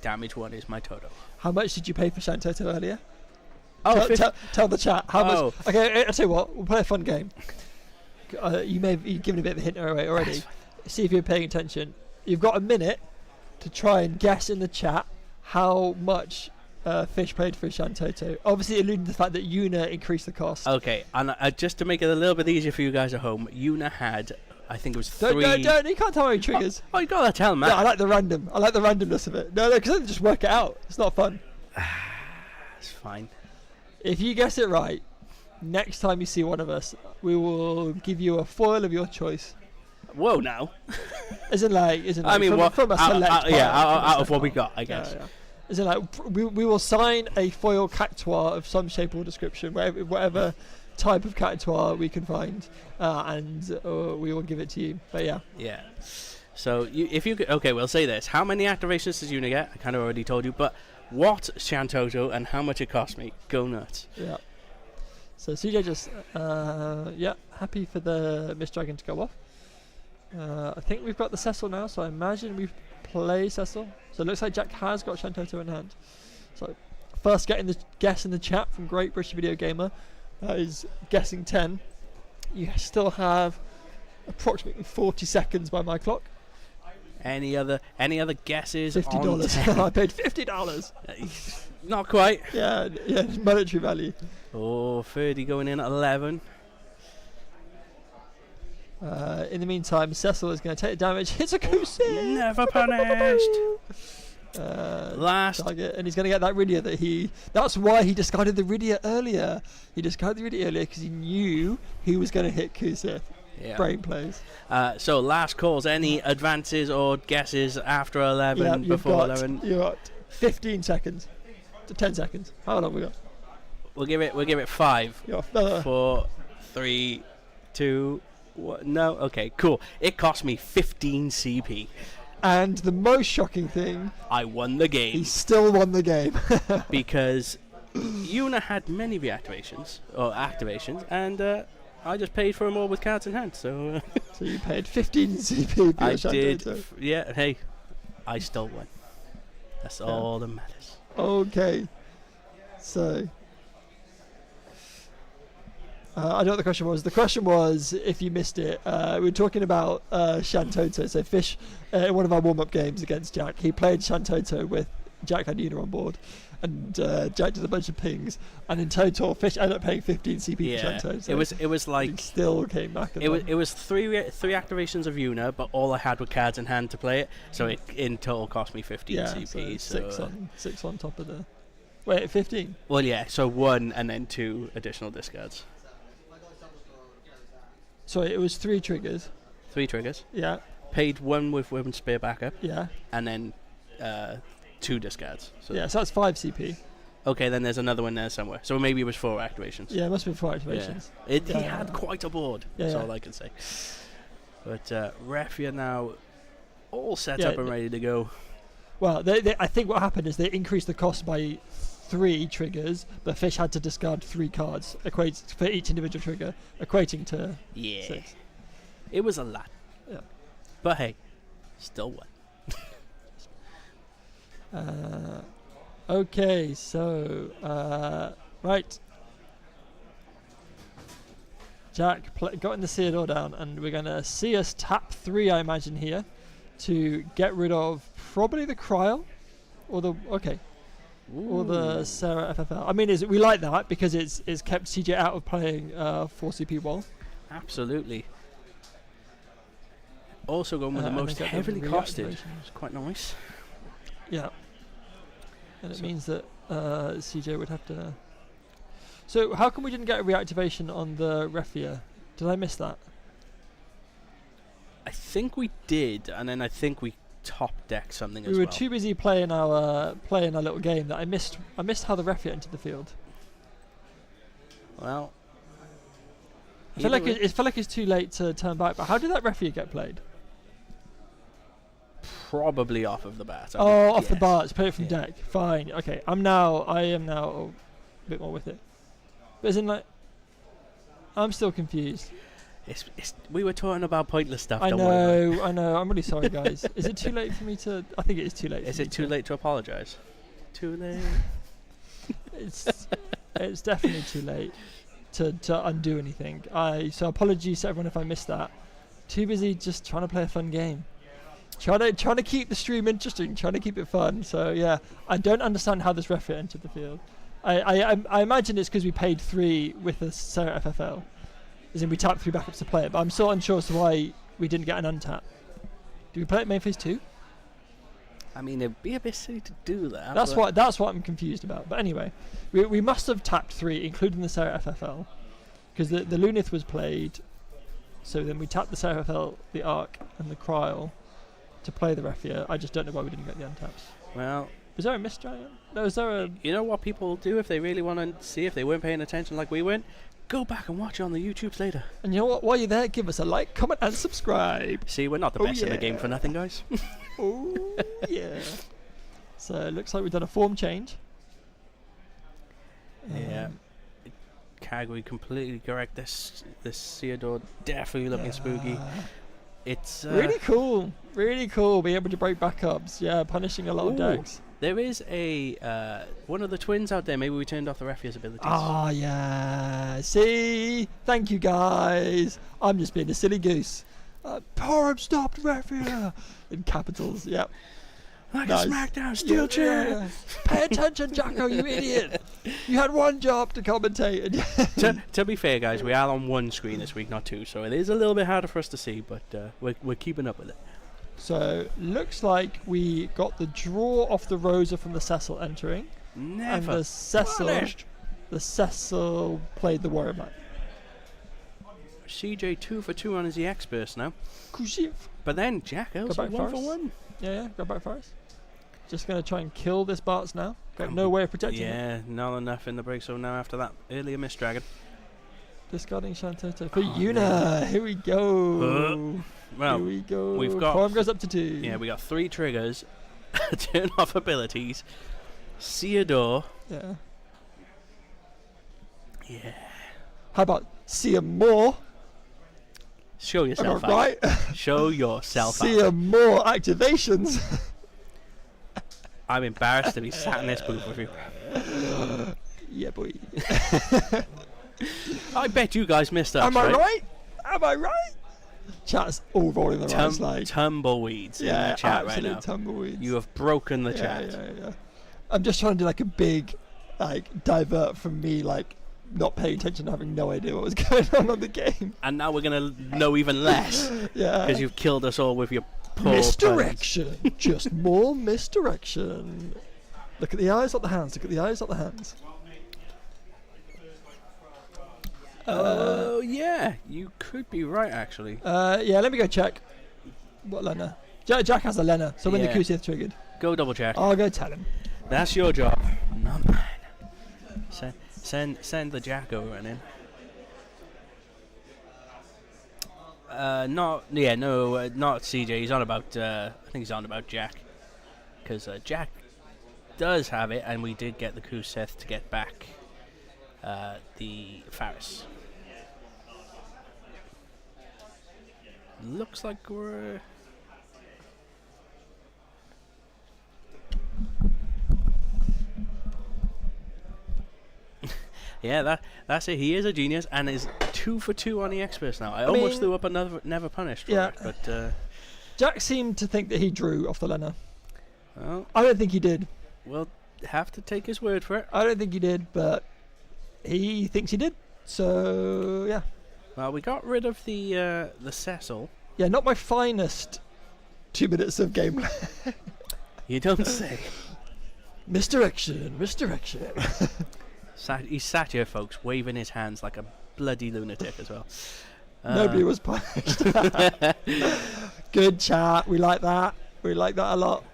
damage 1 is my Toto. How much did you pay for Shantoto earlier? Oh, tell the chat how much. Okay, I'll tell you what. We'll play a fun game. You may have given a bit of a hint away already. See if you're paying attention. You've got a minute to try and guess in the chat how much Fish paid for Shantoto. Obviously, alluding to the fact that Yuna increased the cost. Okay, and just to make it a little bit easier for you guys at home, Yuna had, I think it was 3. Don't. You can't tell me triggers. Oh, you gotta tell, man. No, I like the random. I like the randomness of it. No, because then just work it out. It's not fun. It's fine. If you guess it right, next time you see one of us, we will give you a foil of your choice. Whoa, now. Isn't like I mean, from a select out of what we got, I guess. Yeah. Isn't like we will sign a foil Cactuar of some shape or description, whatever type of Cactuar we can find, and we will give it to you. But yeah. Yeah. So we'll say this: how many activations does Yuna get? I kind of already told you, but what Shantoto and how much it cost me? Go nuts. Yeah. So CJ just happy for the Mist Dragon to go off. I think we've got the Cecil now, so I imagine we play Cecil. So it looks like Jack has got Shantoto in hand. So first getting the guess in the chat from Great British Video Gamer. That is guessing 10. You still have approximately 40 seconds by my clock. Any other guesses? $50. I paid $50. Not quite. Yeah, monetary value. Oh, 30 going in at 11. In the meantime, Cecil is going to take the damage. Hits a Kusik! Never punished! Last target, and he's going to get that Rydia that's why he discarded the Rydia earlier. He discarded the Rydia earlier because he knew he was going to hit Kusik. Yeah. Brain plays. So last calls, any advances or guesses after 11, before 11? You've got 15 seconds to 10 seconds. How long we got? We'll give it 5. 4, 3, 2, 1. No, okay, cool. It cost me 15 CP. And the most shocking thing, I won the game. He still won the game. Because Yuna had many reactivations, or activations, and I just paid for them all with cards in hand, so... So you paid 15 CP for I did, yeah, hey, I still won. That's all that matters. Okay. So... I know what the question was. The question was, if you missed it, we were talking about Shantoto. So Fish, in one of our warm-up games against Jack, he played Shantoto with Jack and Yuna on board, and Jack did a bunch of pings, and in total, Fish ended up paying 15 CP for Shantoto. So it was like he still came back. It was three activations of Yuna, but all I had were cards in hand to play it, so it in total cost me 15 CP. So six on top of the. Wait, 15. Well, yeah. So 1 and then 2 additional discards. So it was 3 triggers. 3 triggers. Yeah. Paid 1 with Women's Spear backup. Yeah. And then 2 discards. So that's 5 CP. Okay, then there's another one there somewhere. So maybe it was 4 activations. Yeah, it must have been 4 activations. Yeah. He had quite a board. That's all I can say. But Refia now all set up and ready to go. Well, I think what happened is they increased the cost by 3 triggers, but Fish had to discard 3 cards for each individual trigger, equating to 6. It was a lot. Yeah. But hey, still won. Okay, so right. Jack got in the Theodore down, and we're going to see us tap 3, I imagine, here to get rid of probably the Cryo or the or the Sarah FFL. I mean, we like that because it's kept CJ out of playing 4 CP wall. Absolutely. Also going with the most heavily costed. It's quite nice. Yeah. And it means that CJ would have to... So how come we didn't get a reactivation on the Refia? Did I miss that? I think we did, and then I think we top decked something as well. We were too busy playing our little game that I missed how the referee entered the field. Well, I feel like it felt like it's too late to turn back. But how did that referee get played? Probably off of the bat. Off the bat. It's played from deck. Fine. Okay. I am now a bit more with it. But isn't like I'm still confused. We were talking about pointless stuff. I know. I'm really sorry, guys. Is it too late for me to? I think it is too late. Is it too late to apologise? Too late. It's definitely too late to undo anything. So apologies to everyone if I missed that. Too busy just trying to play a fun game. Trying to keep the stream interesting. Trying to keep it fun. So yeah, I don't understand how this referee entered the field. I imagine it's because we paid 3 with the Sarah FFL. As in we tapped 3 backups to play it, but I'm still unsure as to why we didn't get an untap. Do we play it main phase 2? I mean, it'd be a bit silly to do that. That's what I'm confused about. But anyway, we must have tapped 3, including the Sarah FFL, because the Lunith was played. So then we tapped the Sarah FFL, the Arc, and the Cryol to play the Refia. I just don't know why we didn't get the untaps. Well, was there a misdragon? No, is there a? You know what people do if they really want to see if they weren't paying attention like we weren't? Go back and watch it on the YouTubes later. And you know what? While you're there, give us a like, comment, and subscribe. See, we're not the best in the game for nothing, guys. Oh yeah. So it looks like we've done a form change. Yeah. Kagui completely correct. This Theodore definitely looking spooky. It's really cool. Really cool. Be able to break backups. Yeah, punishing a lot of decks. There is a one of the twins out there. Maybe we turned off the Refia's abilities. Ah, yeah. See? Thank you, guys. I'm just being a silly goose. Power stopped Refia in capitals. Yep. Like a SmackDown steel chair. Yeah. Pay attention, Jacko, you idiot. You had one job to commentate. to be fair, guys, we are on one screen this week, not 2, so it is a little bit harder for us to see, but we're keeping up with it. So, looks like we got the draw off the Rosa from the Cecil entering. Never. And the Cecil played the Warrior Man. CJ 2 for 2 on his EX burst now. But then Jack also 1 for 1. Yeah, go back for us. Just going to try and kill this Bart's now. Got no way of protecting it. Yeah, not enough in the break, so now after that earlier missed dragon. Discarding Shantoto for Yuna. Here we go. Well, here we go. We've got form goes up to 2. Yeah, we got 3 triggers. Turn off abilities. Theodore. Yeah. Yeah. How about see him more? Show yourself out. Right? Show yourself see out. him more activations. I'm embarrassed to be sat in this booth with you. Yeah, boy. I bet you guys missed us. Am I right? Am I right? Chat's all rolling their eyes like tumbleweeds in the chat right now. Tumbleweeds. You have broken the chat. Yeah. I'm just trying to do like a big, like divert from me, like not paying attention, having no idea what was going on the game. And now we're gonna know even less. Yeah. Because you've killed us all with your poor misdirection. Just more misdirection. Look at the eyes, not the hands. Look at the eyes, not the hands. Oh yeah, you could be right actually. Yeah, let me go check. What Lena? Jack has a Lena, so when the Kusith triggered. Go double check. I'll go tell him. That's your job, not mine. Send the Jack over and in. Not CJ. He's on about. I think he's on about Jack, because Jack does have it, and we did get the Kusith to get back the Faris. Looks like we're. Yeah, that's it. He is a genius and is 2 for 2 on the experts now. I almost threw up another never punished for it, but Jack seemed to think that he drew off the Lena. Well, I don't think he did. We'll have to take his word for it. I don't think he did, but he thinks he did. So yeah. Well, we got rid of the Cecil. Yeah, not my finest 2 minutes of gameplay. You don't say. Misdirection. He's sat here, folks, waving his hands like a bloody lunatic as well. Nobody was punished. Good chat. We like that. We like that a lot.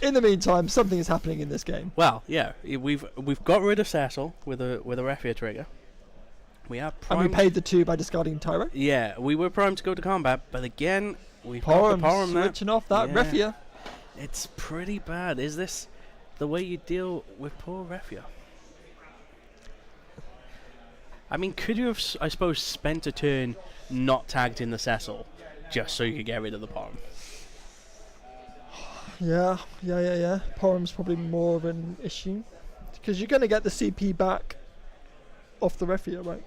In the meantime, something is happening in this game. Well, yeah, we've got rid of Cecil with a Refia trigger. We are primed. And we paid the 2 by discarding Tyro. Yeah, we were primed to go to combat, but again, we've got the Porum switching off that Refia. It's pretty bad. Is this the way you deal with poor Refia? I mean, could you have, I suppose, spent a turn not tagged in the Cecil just so you could get rid of the Porum? Yeah. Porum's probably more of an issue. Because you're going to get the CP back off the Refia, right?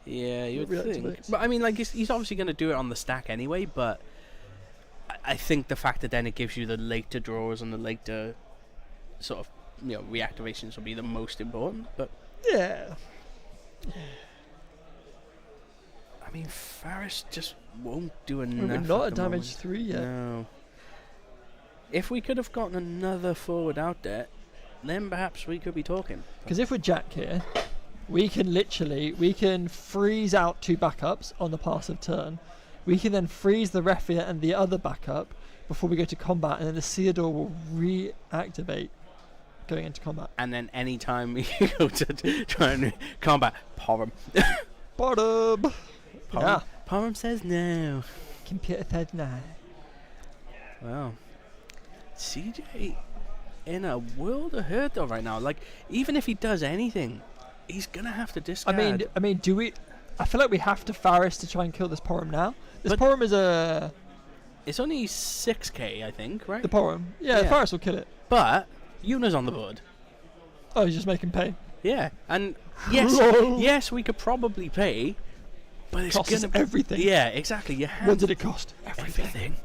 Yeah, you would think. But I mean, like, he's obviously going to do it on the stack anyway, but I think the fact that then it gives you the later draws and the later sort of, reactivations will be the most important. But yeah. I mean, Faris just won't do enough. We're not at damage 3 yet. No. If we could have gotten another forward out there, then perhaps we could be talking. Because if we're Jack here, we can freeze out 2 backups on the passive turn. We can then freeze the Refia and the other backup before we go to combat, and then the Theodore will reactivate going into combat. And then any time we go to try and combat, Porum. Porum. Yeah. Porum says no. Computer said no. Wow. CJ in a world of hurt though right now. Like, even if he does anything, he's gonna have to discard. I mean, do we? I feel like we have to Faris to try and kill this Porum now. This Porum is a. It's only 6k, I think, right? The Porum. Yeah, Faris will kill it. But Yuna's on the board. Oh, he's just making pay. Yeah, and yes, we could probably pay, but it's costs gonna everything. Yeah, exactly. What did it cost? Everything.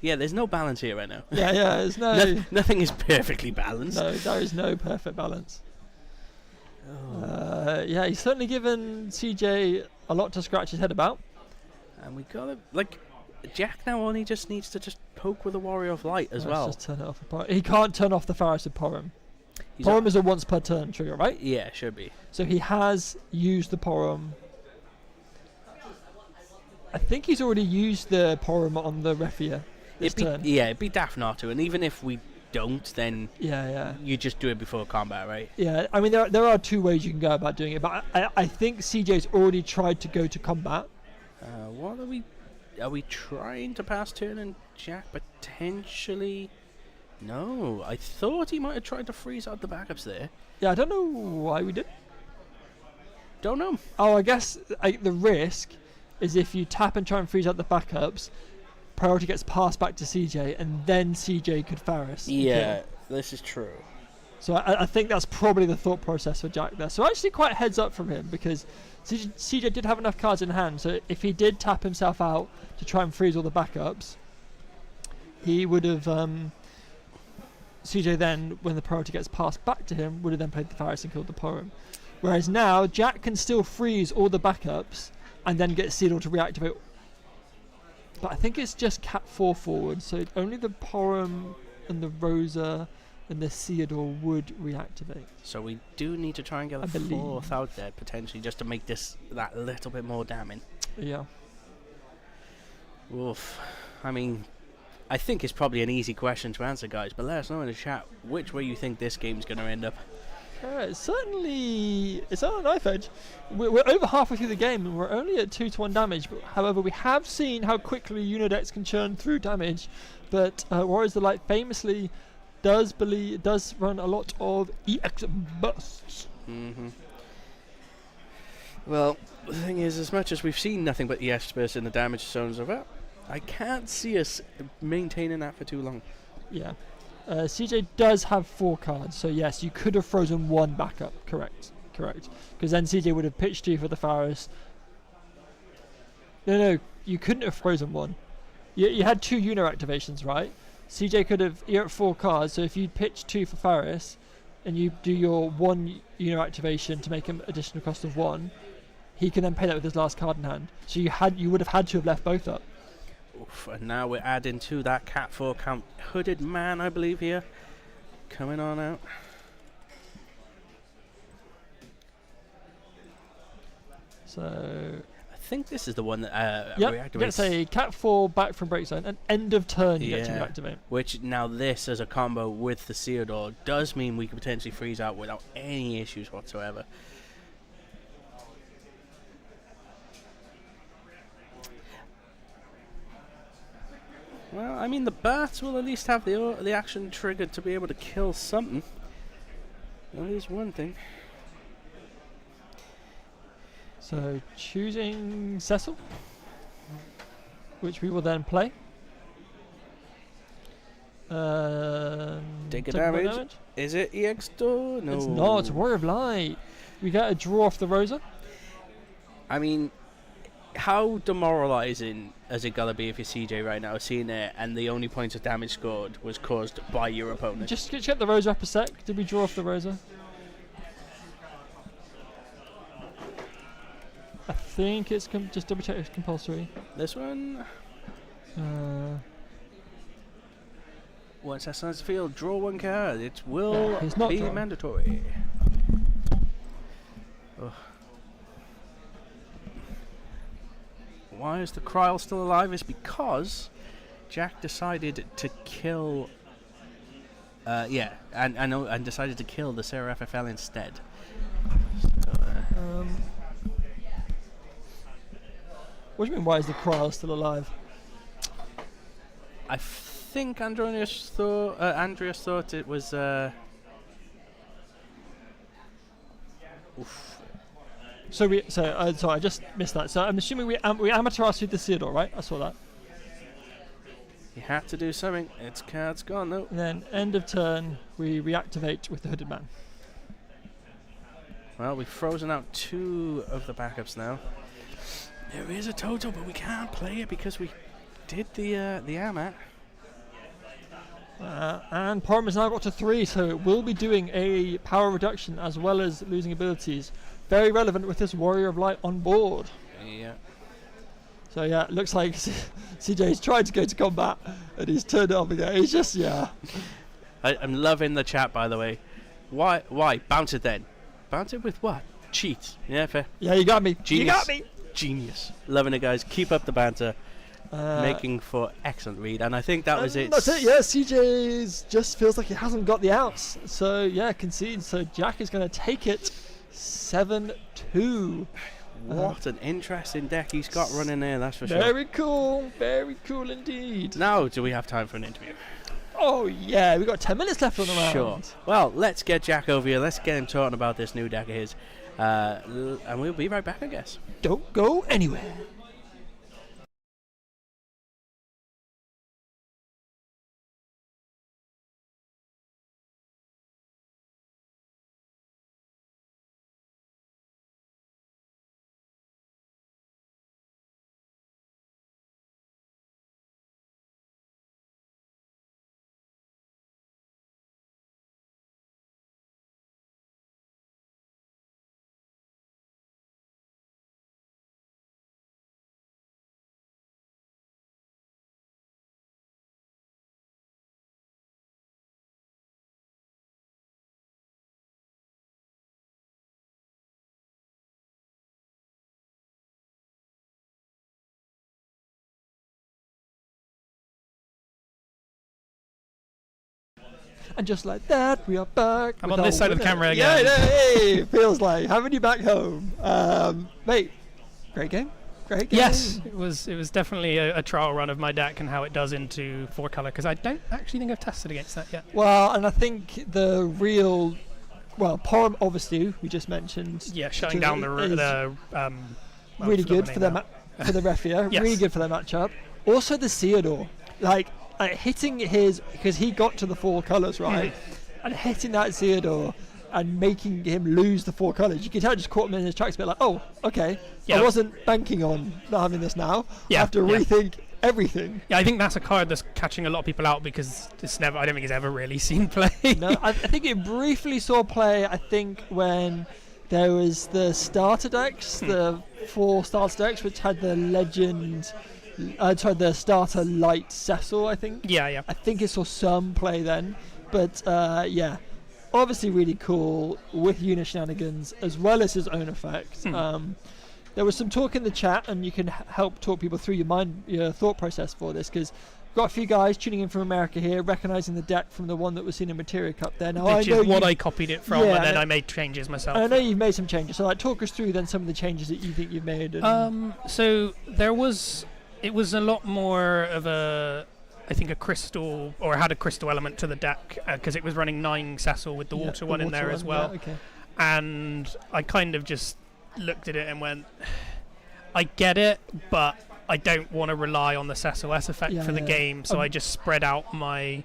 Yeah, there's no balance here right now. Yeah, there's no. Nothing is perfectly balanced. No, there is no perfect balance. Yeah, he's certainly given CJ a lot to scratch his head about. And we gotta, Jack now only just needs to just poke with a Warrior of Light as well. Just turn it off. He can't turn off the Faris with Porum. Porum is a once per turn trigger, right? Yeah, should be. So he has used the Porum. I think he's already used the Porum on the Refia this turn. Yeah, it'd be daft not to. And even if we don't, then yeah, you just do it before combat, right? Yeah, I mean there are 2 ways you can go about doing it, but I think CJ's already tried to go to combat. What are we trying to pass turn and Jack potentially? No, I thought he might have tried to freeze out the backups there. Yeah, I don't know why we did. Don't know. Oh, I guess the risk is if you tap and try and freeze out the backups, priority gets passed back to CJ, and then CJ could Faris. Yeah, this is true. So I think that's probably the thought process for Jack there. So actually quite heads up from him, because CJ did have enough cards in hand, so if he did tap himself out to try and freeze all the backups, he would have... CJ then, when the priority gets passed back to him, would have then played the Faris and killed the Porum. Whereas now, Jack can still freeze all the backups and then get Theodore to reactivate. But I think it's just Cat 4 forward, so only the Porum and the Rosa and the Theodore would reactivate. So we do need to try and get a 4th out there, potentially, just to make this that little bit more damning. Yeah. Oof. I mean... I think it's probably an easy question to answer, guys, but let us know in the chat which way you think this game's going to end up. It's on a knife edge. We're over halfway through the game, and we're only at 2-1 damage. But, however, we have seen how quickly Unidex can churn through damage. But Warriors of the Light famously does run a lot of EX bursts. Well, the thing is, as much as we've seen nothing but EX bursts in the damage zones of it, I can't see us maintaining that for too long. Yeah. CJ does have 4 cards, so yes, you could have frozen 1 backup. Correct. Because then CJ would have pitched 2 for the Faris. No, you couldn't have frozen 1. You had 2 Uno activations, right? CJ could have... You're at 4 cards, so if you pitch 2 for Faris, and you do your 1 Uno activation to make him additional cost of 1, he can then pay that with his last card in hand. So you would have had to have left both up. Oof, and now we're adding to that Cat 4 count Hooded Man, I believe, here. Coming on out. So... I think this is the one that reactivates. You get to say Cat 4 back from break zone, and end of turn you get to reactivate. Which now this as a combo with the Theodore does mean we could potentially freeze out without any issues whatsoever. Well, I mean, the bats will at least have the action triggered to be able to kill something. At least one thing. So, choosing Cecil, which we will then play. Take a damage. Is it EX door? No. It's not. Warrior of Light. We get a draw off the Rosa. I mean, how demoralizing is it gonna be if you're CJ right now, seeing it and the only points of damage scored was caused by your opponent? Just check the Rosa up a sec. Did we draw off the Rosa? I think it's just double check it's compulsory. This one? Once that starts to field, draw one card. It will be drawn. Mandatory. Ugh. Why is the Kryl still alive? It's because Jack decided to kill. And decided to kill the Sarah FFL instead. So, what do you mean? Why is the Kryl still alive? I think Andreas thought it was. Oof. So sorry, I just missed that. So I'm assuming we Amaterasu the Theodore, right? I saw that. You had to do something. Its card's gone though. And then end of turn, we reactivate with the Hooded Man. Well, we've frozen out 2 of the backups now. There is a total, but we can't play it because we did the Amat. And Porum has now got to 3, so it will be doing a power reduction as well as losing abilities. Very relevant with this Warrior of Light on board. Yeah. So yeah, it looks like CJ's tried to go to combat and he's turned it off again. He's just, I'm loving the chat, by the way. Why? Bounce it then. Bounce it with what? Cheat. Yeah, fair. Yeah, you got me. Genius. You got me. Genius. Loving it, guys. Keep up the banter. Making for excellent read, and I think that was it. That's it. Yeah, CJ just feels like he hasn't got the outs. So yeah, concede. So Jack is going to take it 7-2. What an interesting deck he's got running there. That's for sure. Very cool. Very cool indeed. Now, do we have time for an interview? Oh yeah, we've got 10 minutes left on the round. Sure. Well, let's get Jack over here. Let's get him talking about this new deck of his, and we'll be right back, I guess. Don't go anywhere. And just like that, we are back. I'm on this side of the camera again. Yeah, hey, feels like having you back home. Mate, great game. Great game. Yes, it was definitely a trial run of my deck and how it does into 4-color, because I don't actually think I've tested against that yet. Well, and I think the real, Porum obviously we just mentioned. Yeah, shutting down the really good for the for the ref here. Yes. Really good for their matchup. Also the Theodore, like hitting his, because he got to the 4 colors, right, and hitting that Theodore and making him lose the 4 colors. You can tell it just caught him in his tracks, a bit like, oh, okay, I wasn't banking on not having this now. I have to rethink everything. Yeah, I think that's a card that's catching a lot of people out because I don't think it's ever really seen play. No, I think it briefly saw play, I think, when there was the starter decks, the 4 starter decks, which had the legend, the starter light Cecil, I think. Yeah. I think it saw some play then, but obviously really cool with unit shenanigans as well as his own effect. there was some talk in the chat, and you can help talk people through your thought process for this, because got a few guys tuning in from America here, recognising the deck from the one that was seen in Materia Cup there. Now, which is what I copied it from, and then I made changes myself. I know you've made some changes, so talk us through then some of the changes that you think you've made. So it was a lot more of a crystal, or had a crystal element to the deck, because it was running 9 Cecil with the water one in there as well. Yeah, okay. And I kind of just looked at it and went, I get it, but I don't want to rely on the Cecil S effect for the game, so I just spread out my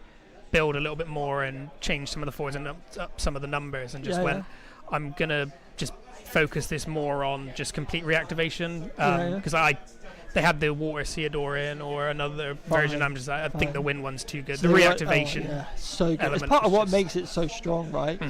build a little bit more and changed some of the forwards and up some of the numbers, and just went, I'm going to just focus this more on just complete reactivation, because they had the Water Theodore in, or another version. I'm just I think the Wind one's too good. So the reactivation so good. It's part of what makes it so strong, right?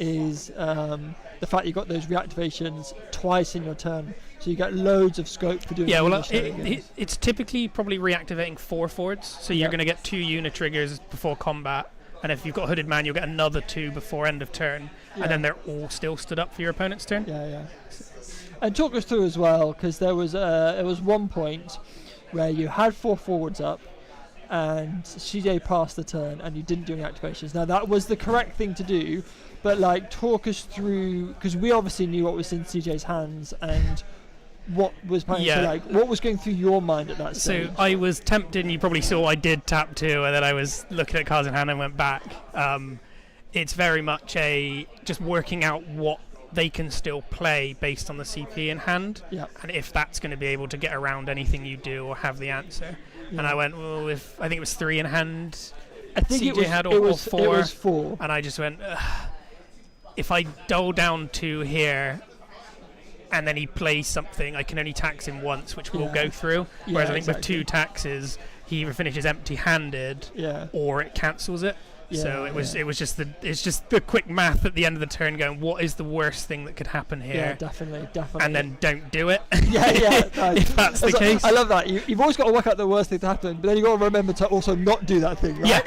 Is the fact you got those reactivations twice in your turn, so you get loads of scope for doing. Yeah, well, it's typically probably reactivating 4 forwards, so you're going to get 2 unit triggers before combat, and if you've got Hooded Man, you'll get another 2 before end of turn, and then they're all still stood up for your opponent's turn. Yeah. And talk us through as well, because there was one point where you had 4 forwards up, and CJ passed the turn, and you didn't do any activations. Now that was the correct thing to do, but talk us through, because we obviously knew what was in CJ's hands and what was planning. So what was going through your mind at that stage? So I was tempted, and you probably saw I did tap 2, and then I was looking at cards in hand and went back. It's very much just working out what they can still play based on the CP in hand, and if that's going to be able to get around anything you do or have the answer. And I went, well, I think it was 3 in hand. I think CJ had all 4. It was 4. And I just went, if I dole down 2 here, and then he plays something, I can only tax him once, which will go through. Whereas I think with 2 taxes, he either finishes empty-handed, or it cancels it. So it's just the quick math at the end of the turn, going, what is the worst thing that could happen here? Yeah, definitely. And then don't do it. If that's the case. I love that. You've always got to work out the worst thing to happen, but then you've got to remember to also not do that thing, right?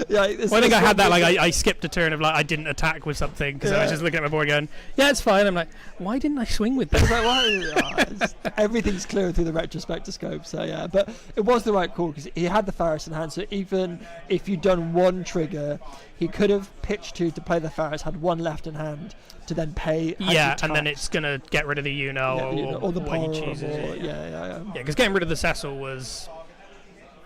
Well, I think I had that, I skipped a turn of I didn't attack with something, because I was just looking at my board going, it's fine. I'm like, why didn't I swing with that? Everything's clear through the retrospectoscope, so but it was the right call, because he had the Faris in hand, so even if you'd done 1 trigger, he could have pitched 2 to play the Faris, had 1 left in hand to then pay. And then it's gonna get rid of the Uno or the what he chooses. Because getting rid of the Cecil was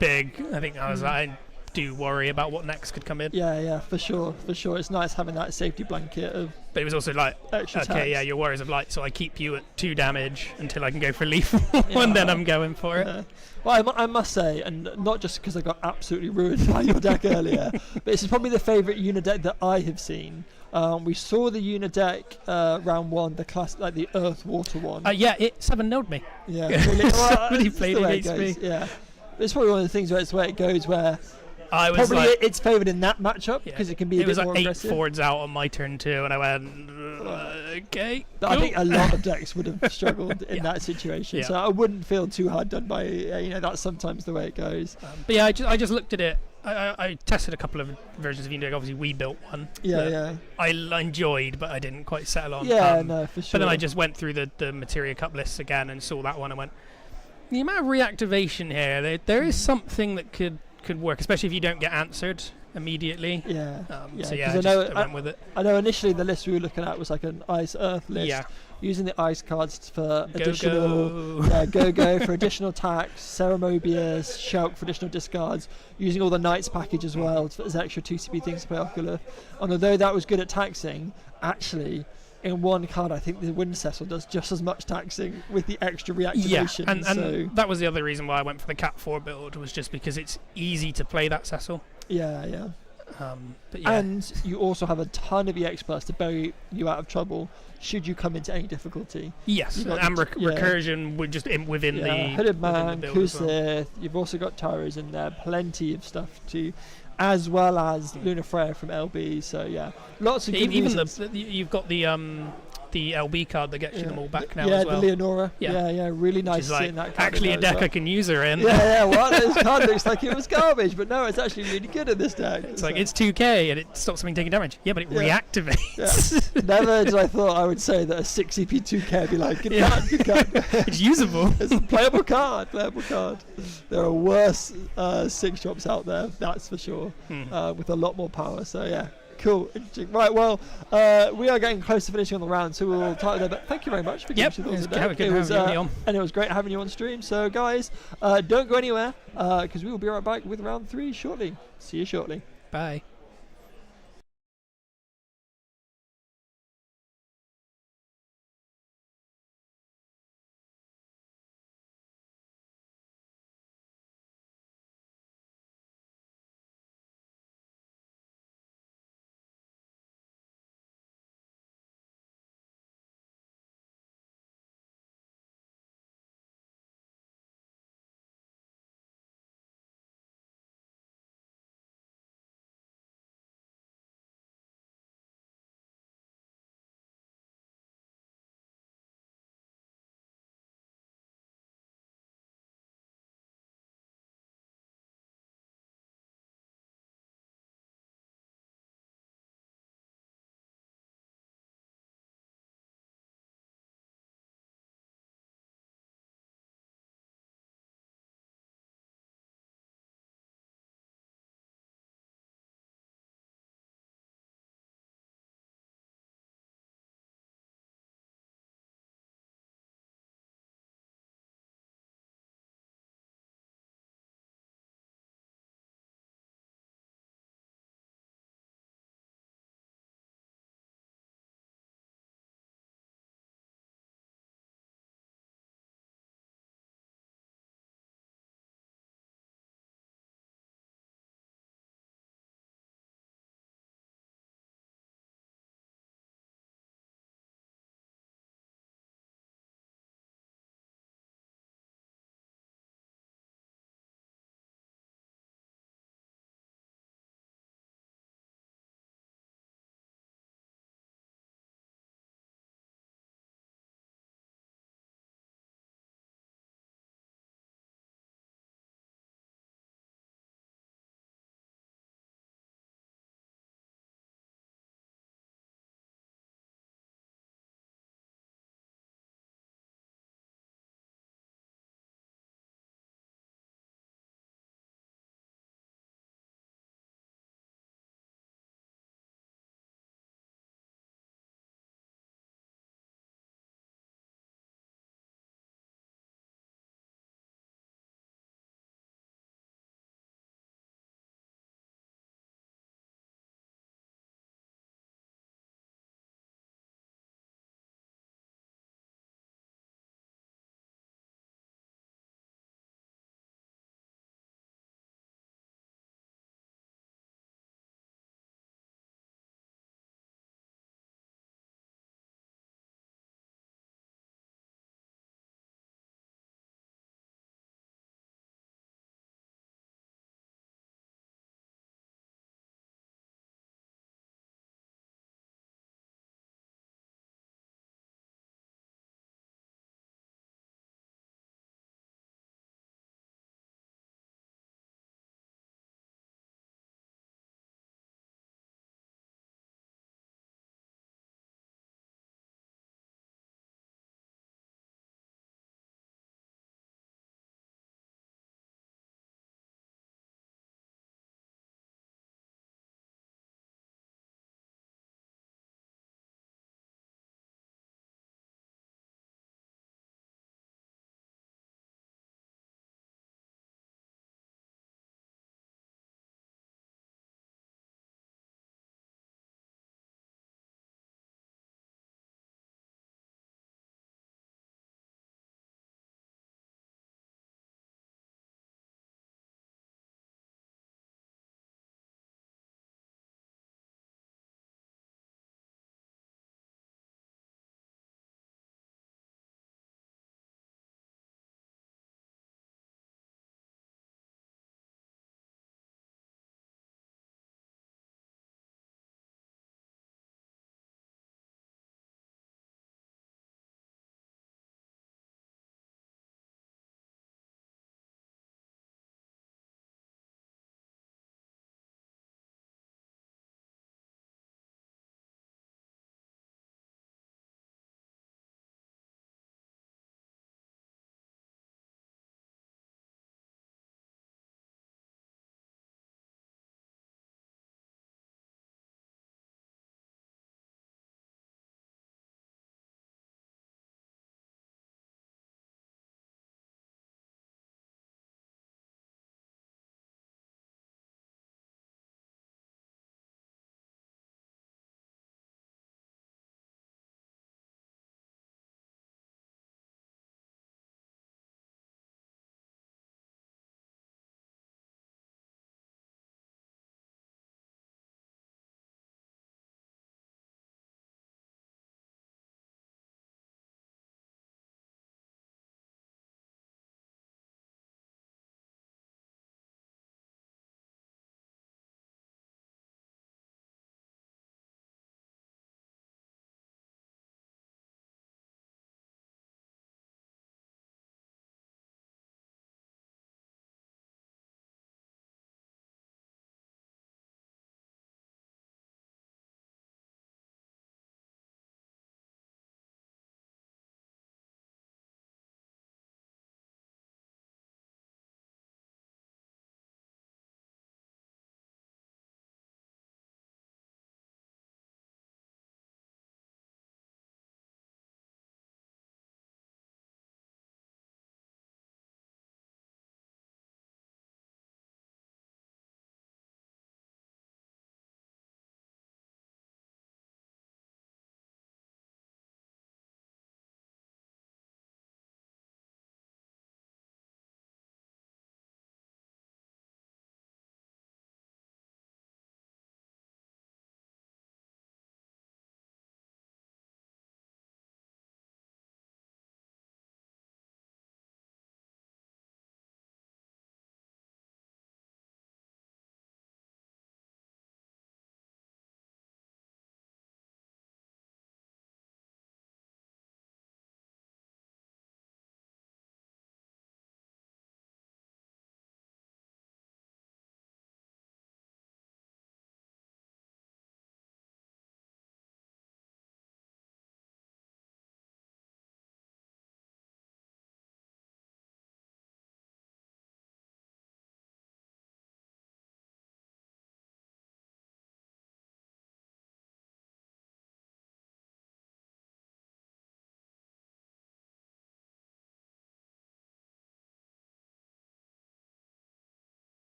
big. I think I do worry about what next could come in. For sure. It's nice having that safety blanket of. But it was also your worries of light, so I keep you at 2 damage until I can go for lethal, and then I'm going for it. Well, I must say, and not just because I got absolutely ruined by your deck earlier, but this is probably the favourite unit deck that I have seen. We saw the unit deck round 1, the class, the Earth Water one. It 7-0'd me. Somebody played against me. Yeah, it's probably one of the things where it's the way it goes, where I was probably it's favoured in that matchup because it can be a bit more aggressive. It was 8 forwards out on my turn 2, and I went, okay. But I think a lot of decks would have struggled in that situation, so I wouldn't feel too hard done by that's sometimes the way it goes. But I just looked at it. I tested a couple of versions of Unidec. Obviously, we built one. I enjoyed, but I didn't quite settle on. No, for sure. But then I just went through the Materia Cup lists again and saw that one and went, the amount of reactivation here, there is something that could work, especially if you don't get answered immediately. I went with it. I know initially the list we were looking at was like an Ice Earth list, using the ice cards for additional go for additional tax, Ceremobius, Shulk for additional discards, using all the Knights package as well as extra 2 CP things to play off Gulith. And although that was good at taxing, actually in 1 card I think the Wind Cecil does just as much taxing with the extra reactivation. And that was the other reason why I went for the Cat 4 build, was just because it's easy to play that Cecil. And you also have a ton of EX plus to bury you out of trouble should you come into any difficulty. Recursion would just within the Hooded Man, the Kusith. You've also got Tyrus in there, plenty of stuff to, as well as Luna Freya from LB. So lots of good even you've got the the LB card that gets you them all back now yeah, as well. the Leonora. Yeah. Yeah, really nice seeing that card. Actually, a deck I can use her in. Yeah, well, this card looks like it was garbage, but no, it's actually really good in this deck. It's like, it's 2k and it stops me taking damage. Yeah, but it reactivates. Yeah. Never did I thought I would say that a 6 EP 2k would be like, good card. It's usable. It's a playable card. There are worse 6-drops out there, that's for sure, with a lot more power. So yeah, cool, interesting. Right, well, we are getting close to finishing on the round, so we'll tie it there. But thank you very much for giving us your thoughts today. And it was great having you on stream. So guys, don't go anywhere, because we will be right back with round 3 shortly. See you shortly. Bye.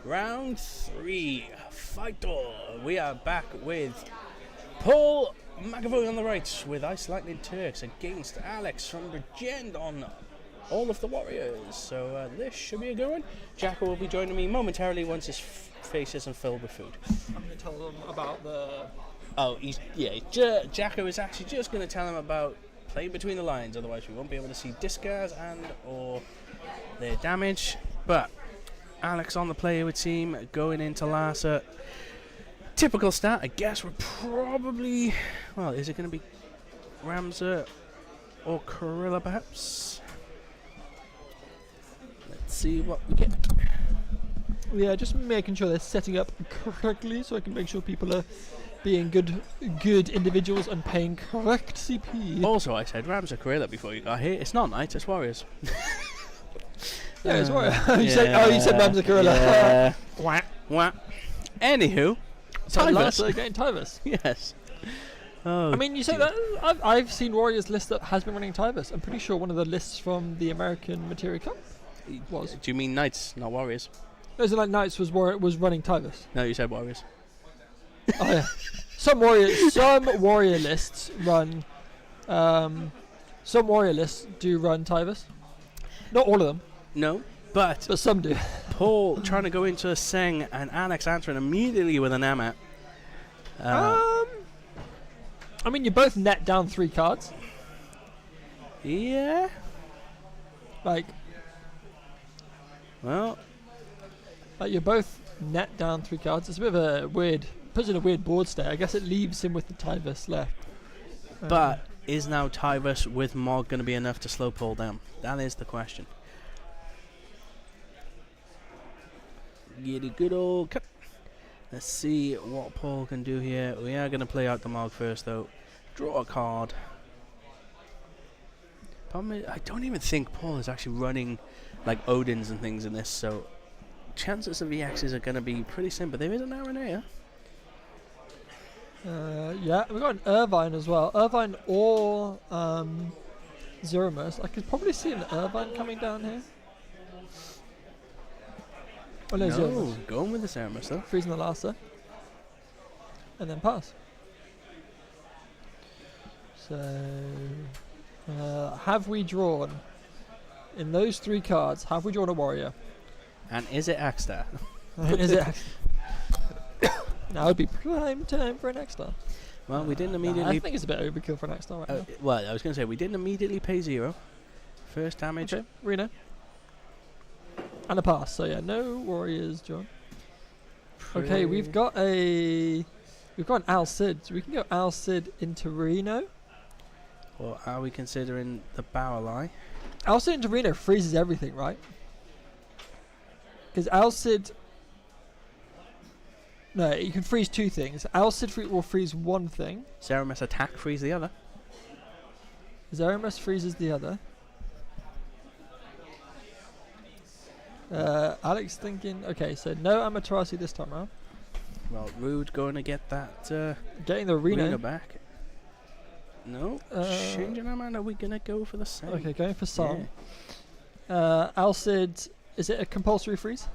Round 3, Fighter. We are back with Paul McAvoy on the right with Ice Lightning Turks against Alex from Bridgend on all of the Warriors. So this should be a good one. Jacko will be joining me momentarily once his face isn't filled with food. I'm going to tell them about the... Oh, Jacko is actually just going to tell him about playing between the lines, otherwise we won't be able to see discards and or their damage. But Alex on the play, it would seem, going into Larsa. Typical stat, I guess we're probably... Well, is it going to be Ramza or Corilla perhaps? Let's see what we get. Yeah, just making sure they're setting up correctly so I can make sure people are being good individuals and paying correct CP. Also, I said Ramza Corilla before you got here. It's not Knights, it's Warriors. Yeah, it's Warriors. You said Ramza Corilla. Yeah. Wah. Anywho, Tyvus. Getting Tyvus. Yes. Oh, I mean, you say that I've seen Warriors list that has been running Tyvus. I'm pretty sure one of the lists from the American Materia Cup was. Do you mean Knights, not Warriors? No, so like Knights was running Tyvus. No, you said Warriors. Oh yeah. Some warrior lists run. Some warrior lists do run Tyvus. Not all of them. No, but some do. Paul trying to go into a Seng and Alex answering immediately with an Amat. I mean, you both net down 3 cards. Yeah. Like you're both net down 3 cards. It's a bit of a weird. Puts in a weird board state. I guess it leaves him with the Tyvus left. But is now Tyvus with Mog going to be enough to slow Paul down? That is the question. Get a good old cut. Let's see what Paul can do here. We are going to play out the Mog first, though. Draw a card. Problem is, I don't even think Paul is actually running like Odins and things in this, so chances of EXs are going to be pretty slim. But there is an Aranea. Yeah, we've got an Irvine as well. Irvine or Zeromus. I could probably see an Irvine coming down here. Oh, no, Zeromus. Going with the Zeromus though. Freezing the Larsa. And then pass. So, have we drawn, in those 3 cards, have we drawn a warrior? And is it Axstar? Is it Now would be prime time for an X-Star. Well, we didn't immediately... I think it's a bit overkill for an X-Star right now. Well, I was going to say, we didn't immediately pay 0. First damage. Okay, Reno. And a pass, so yeah, no warriors, John. Okay, we've got an Al Cid. So we can go Al Cid into Reno. Or are we considering the Bowlai? Al Cid into Reno freezes everything, right? Because Al Cid... No, you can freeze 2 things. Al Cid will freeze 1 thing. Zeromus attack freeze the other. Zeromus freezes the other. Alex thinking... Okay, so no Amaterasu this time around. Well, Rude going to get that... Getting the Reno back. No. Changing our mind. Are we going to go for the same? Okay, going for some. Yeah. Al Cid... Is it a compulsory freeze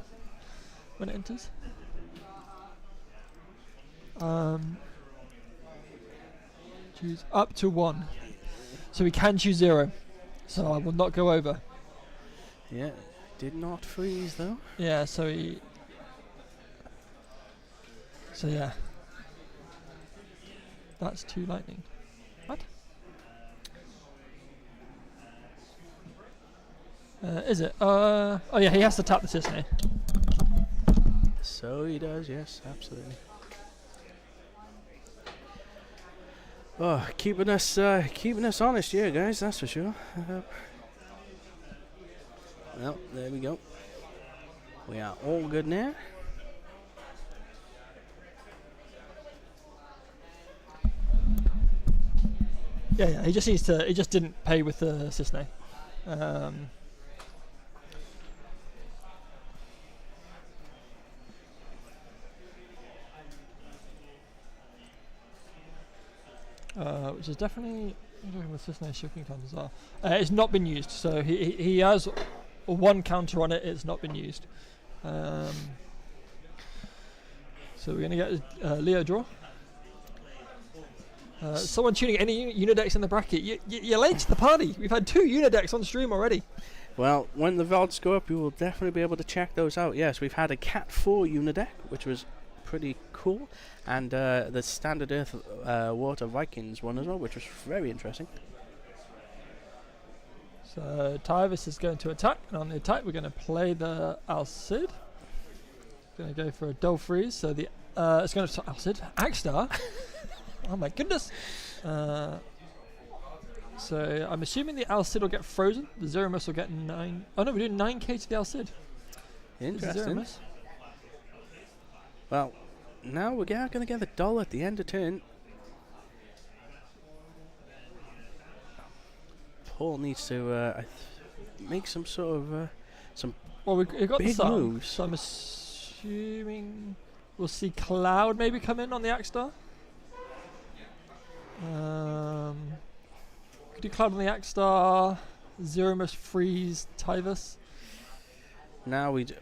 when it enters? Choose up to 1. So we can choose 0. So I will not go over. Yeah. Did not freeze though. Yeah, so he... So yeah. That's 2 lightning. What? Is it? Oh yeah, he has to tap the Cissnei. So he does, yes, absolutely. Oh, keeping us honest here, guys. That's for sure. Well, there we go. We are all good now. Yeah. He just needs to. He just didn't pay with the Cissnei. Which is definitely with Cissnei shifting counters as well. It's not been used, so he has 1 counter on it. It's not been used. So we're going to get Leo draw. Someone tuning any Unidecks in the bracket. You're late to the party. We've had 2 Unidecks on stream already. Well, when the VODs go up, you will definitely be able to check those out. Yes, we've had a Cat 4 Unideck, which was pretty cool, and the Standard Earth Water Vikings one as well, which was very interesting. So Tyvis is going to attack, and on the attack we're going to play the Alcid. Going to go for a dull freeze, so the it's going to Alcid, Axstar. Oh my goodness. So I'm assuming the Alcid will get frozen. The Zeromus will get 9. Oh no, we're doing 9k to the Alcid. Interesting. Well, now we're going to get the doll at the end of turn. Paul needs to make some sort of well, we've got big the sun, moves. so I'm assuming we'll see Cloud maybe come in on the Axstar. Could do Cloud on the Axstar, Zeromus, Freeze, Tyvis. Now we do.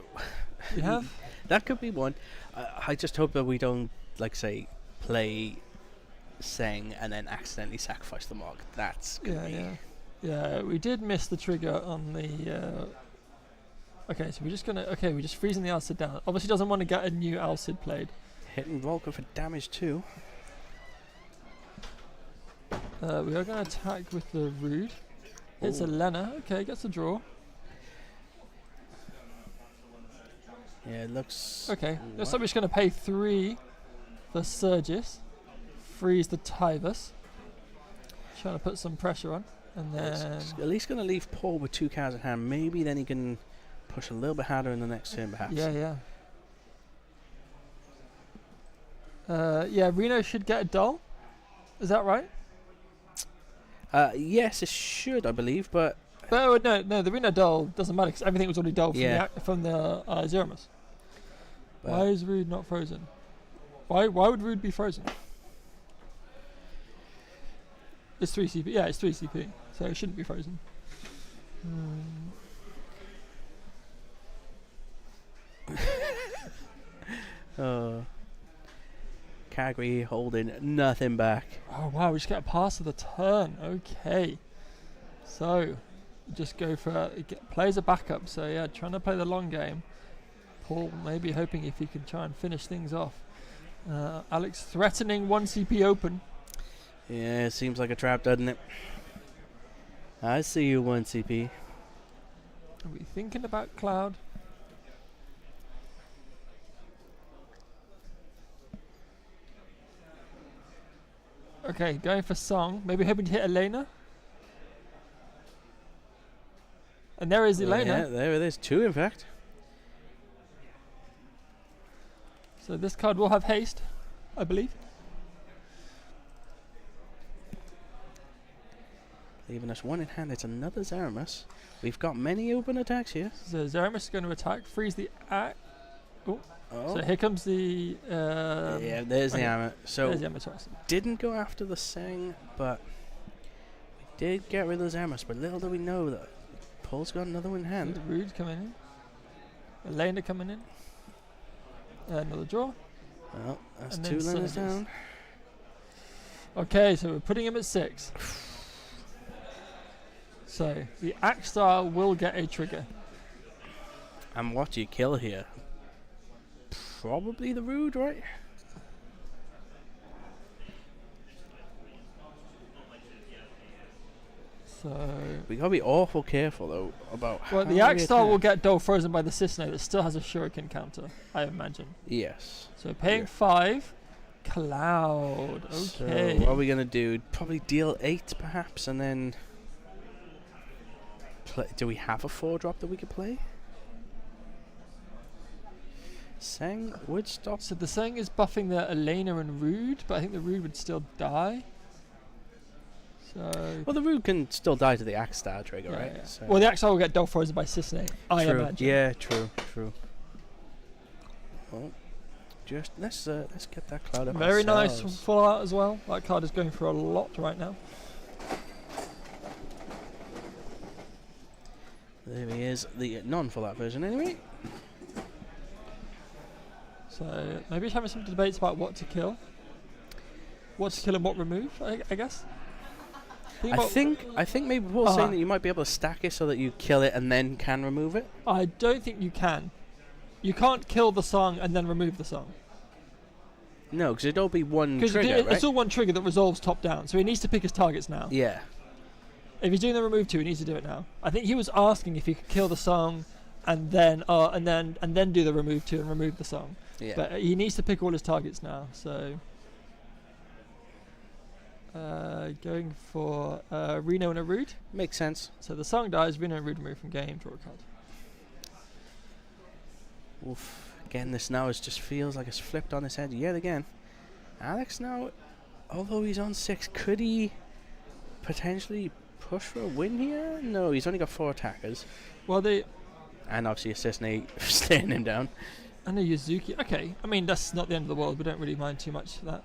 We have? That could be one. I just hope that we don't, like, say, play Seng and then accidentally sacrifice the Mog. That's gonna be... Yeah, we did miss the trigger on the... Okay, so we're just gonna... Okay, we're just freezing the Alcid down. Obviously doesn't want to get a new Alcid played. Hitting Volker for damage too. We are going to attack with the Rude. It's a Lena. Okay, gets a draw. Yeah, it looks... Okay, looks like we're just going to pay 3 for Surgis. Freeze the Tyvis. Trying to put some pressure on. And then... It's at least going to leave Paul with 2 cards in hand. Maybe then he can push a little bit harder in the next turn, perhaps. Yeah. Yeah, Reno should get a doll. Is that right? Yes, it should, I believe, but... No, the Reno doll doesn't matter because everything was already doll from the Zeromus. Why is Rude not frozen? Why would Rude be frozen? It's 3 CP. Yeah, it's 3 CP, so it shouldn't be frozen. Kagri holding nothing back. Oh wow, we just get a pass of the turn. Okay, so just go for play as a backup. So yeah, trying to play the long game. Paul maybe hoping if he can try and finish things off. Alex threatening 1 CP open. Yeah, it seems like a trap, doesn't it? I see you, 1 CP. Are we thinking about Cloud? Okay, going for Song. Maybe hoping to hit Elena. And there is Elena. Yeah, there it is. 2, in fact. So this card will have haste, I believe. Leaving us 1 in hand. It's another Zeromus. We've got many open attacks here. So Zeromus is going to attack. Freeze the act. Oh. So here comes the... yeah, there's the Amet. So, there's the Amet, didn't go after the Seng, but we did get rid of the Zeromus. But little do we know that Paul's got another one in hand. Rude coming in. Elena coming in. Another draw. Well, that's 2 Lenas down. Okay, so we're putting him at 6. So the Axstar will get a trigger. And what do you kill here? Probably the Rude, right? So we gotta be awful careful though about. Well, the Axstar will get Doll frozen by the Cisne that still has a Shuriken counter, I imagine. Yes. So paying 5, Cloud. Okay. So what are we gonna do? Probably deal 8 perhaps, and then. Do we have a 4-drop that we could play? Seng would stop. So the Seng is buffing the Elena and Rude, but I think the Rude would still die. So well, the Rude can still die to the Axstar trigger, right? Yeah. So well, the Axstar will get Doll frozen by Cisne, I imagine. Yeah, true. Well, just let's get that Cloud up. Very nice full art as well. That card is going for a lot right now. There he is, the non-full art version anyway. So maybe he's having some debates about what to kill. What to kill and what remove, I guess. I think maybe Paul's saying that you might be able to stack it so that you kill it and then can remove it. I don't think you can. You can't kill the song and then remove the song. No, because it'll be one trigger, right? It's all one trigger that resolves top down. So he needs to pick his targets now. Yeah. If he's doing the remove 2, he needs to do it now. I think he was asking if he could kill the song and then do the remove 2 and remove the song. Yeah. But he needs to pick all his targets now. So going for Reno and a Rude. Makes sense. So the song dies, Reno and Rude remove from game, draw a card. Oof. Again, this now just feels like it's flipped on his head yet again. Alex now, although he's on 6, could he potentially push for a win here? No, he's only got 4 attackers. Well, and obviously Assassinate slaying him down. And a Yuzuki. Okay, I mean, that's not the end of the world. We don't really mind too much of that.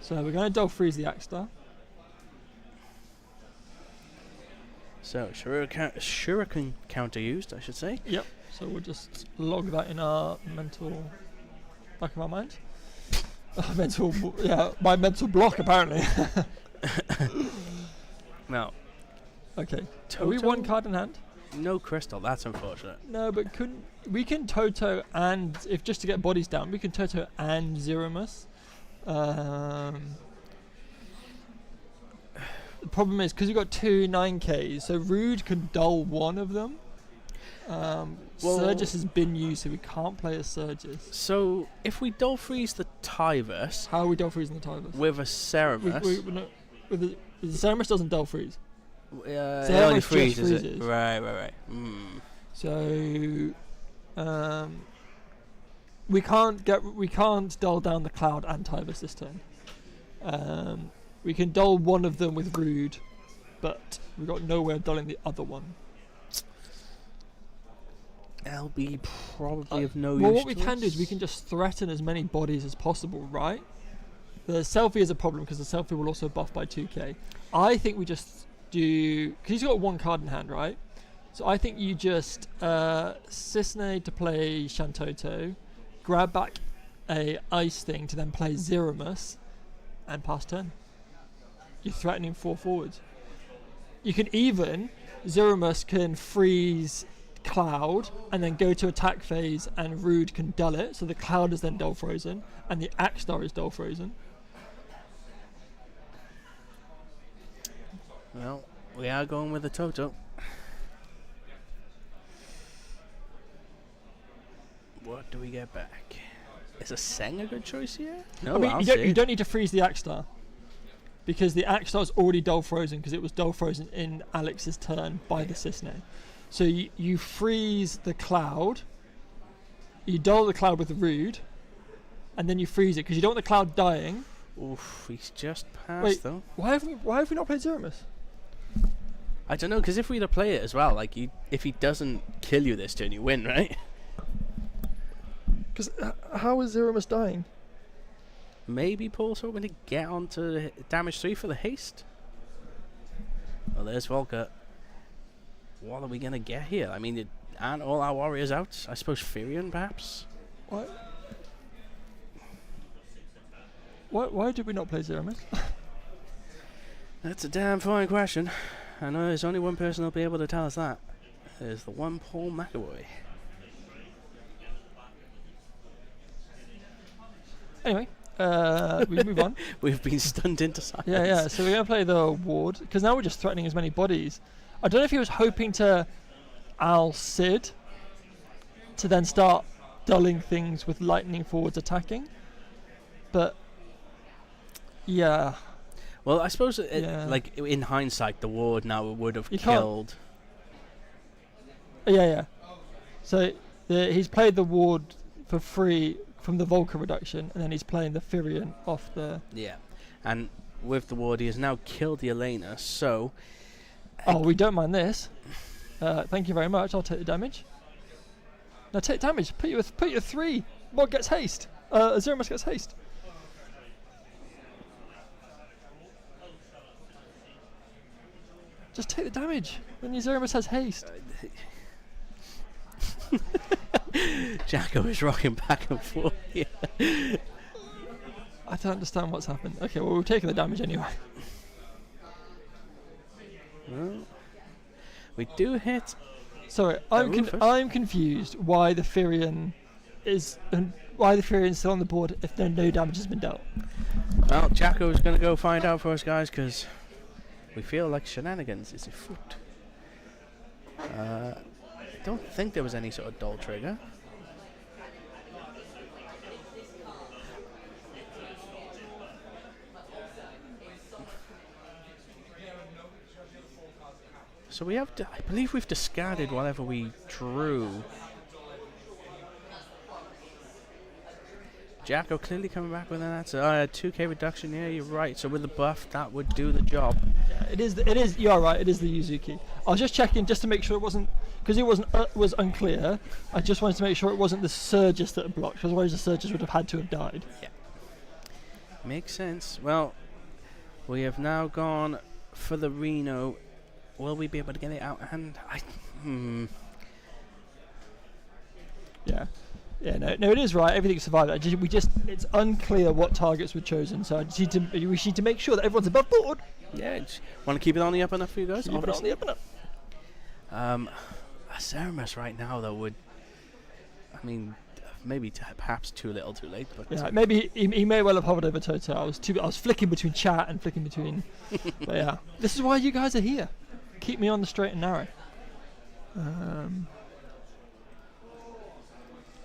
So we're going to Dull Freeze the Axstar. So, Shuriken counter used, I should say. Yep. So we'll just log that in our mental back of our mind. My mental block apparently. Now, okay. Toto? Are we one card in hand? No crystal. That's unfortunate. No, but we can Toto and if just to get bodies down, we can Toto and Zeromus. The problem is because you've got 2 9Ks, so Rude can dull one of them. Surgis has been used, so we can't play a Surgis. So if we Dull Freeze the Tyvus, how are we Dull Freezing the Tyvus? with a Ceremus. The Ceremus doesn't Dull Freeze. It only freezes it. Right. So we can't dull down the Cloud and Tyvus this turn. We can dull one of them with Rude, but we've got no way of dulling the other one. LB probably of no use. Well, what we can do is we can just threaten as many bodies as possible, right? The selfie is a problem because the selfie will also buff by 2k. I think we just do, because he's got 1 card in hand, right? So I think you just Cisne to play Shantoto, grab back a ice thing to then play Zeromus, and pass turn. You're threatening 4 forwards. You can even, Zeromus can freeze Cloud and then go to attack phase and Rude can dull it, so the Cloud is then dull frozen and the Axstar is dull frozen. Well, we are going with the Toto. What do we get back? Is a Seng a good choice here? No, I mean, you don't need to freeze the Axstar because the Axstar is already dull frozen because it was dull frozen in Alex's turn by the Cisne. So you freeze the Cloud, you dull the Cloud with the Rude, and then you freeze it because you don't want the Cloud dying. Oof, he's just passed. Wait, though. Why have we not played Zeromus? I don't know, because if we were to play it as well, like if he doesn't kill you this turn, you win, right? Because how is Zeromus dying? Maybe Paul's hoping to get onto damage 3 for the haste. Well, there's Volker. What are we going to get here? I mean, aren't all our warriors out? I suppose Firion, perhaps? Why did we not play Zeromus? That's a damn fine question. I know there's only one person who'll be able to tell us that. There's the one Paul McAvoy. Anyway, we move on. We've been stunned into silence. Yeah. So we're going to play the ward because now we're just threatening as many bodies. I don't know if he was hoping to Al Cid to then start dulling things with lightning forwards attacking, but yeah. Well, I suppose like in hindsight, the ward now would have killed. Yeah. So he's played the ward for free from the Volker reduction, and then he's playing the Firion off the. Yeah, and with the ward, he has now killed the Elena. So. Oh, we don't mind this. Thank you very much. I'll take the damage. Now take damage. Put you 3. Mod gets haste. Zeromus gets haste. Just take the damage when your Zeromus has haste. Jacko is rocking back and forth here. I don't understand what's happened. Okay, well, we're taking the damage anyway. Well, we do hit. Sorry, I'm confused why the Firion is still on the board if no damage has been dealt. Well, Jacko's going to go find out for us, guys, because we feel like shenanigans is afoot. I don't think there was any sort of dull trigger. So we have, I believe we've discarded whatever we drew. Jacko clearly coming back with an answer. 2k reduction, yeah, you're right. So with the buff, that would do the job. Yeah, it is, you're right, it is the Yuzuki. I was just checking just to make sure it wasn't, because it was unclear. I just wanted to make sure it wasn't the Surges that had blocked, because otherwise the Surges would have had to have died. Yeah. Makes sense. Well, we have now gone for the Reno. Will we be able to get it out? And Yeah. Yeah, no, it is right. Everything survived. It's unclear what targets were chosen. So we need to make sure that everyone's above board. Yeah, want to keep it on the up and up for you guys? Keep it on the up and up. A Ceramus right now, though, would, I mean, maybe perhaps too little, too late. But yeah, maybe he may well have hovered over Toto. I was flicking between chat and flicking between. But yeah, this is why you guys are here. Keep me on the straight and narrow.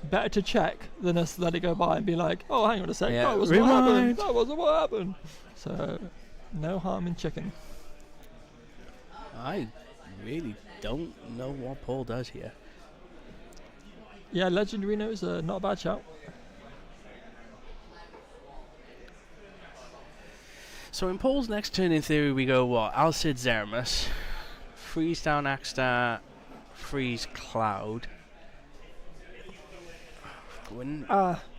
Better to check than us let it go by and be like, oh, hang on a sec, that wasn't what happened. That wasn't what happened. So, no harm in checking. I really don't know what Paul does here. Yeah, Legend Reno is not a bad shout. So in Paul's next turn, in theory, we go what? Alcid Zeramus, freeze down Axstar, freeze Cloud. When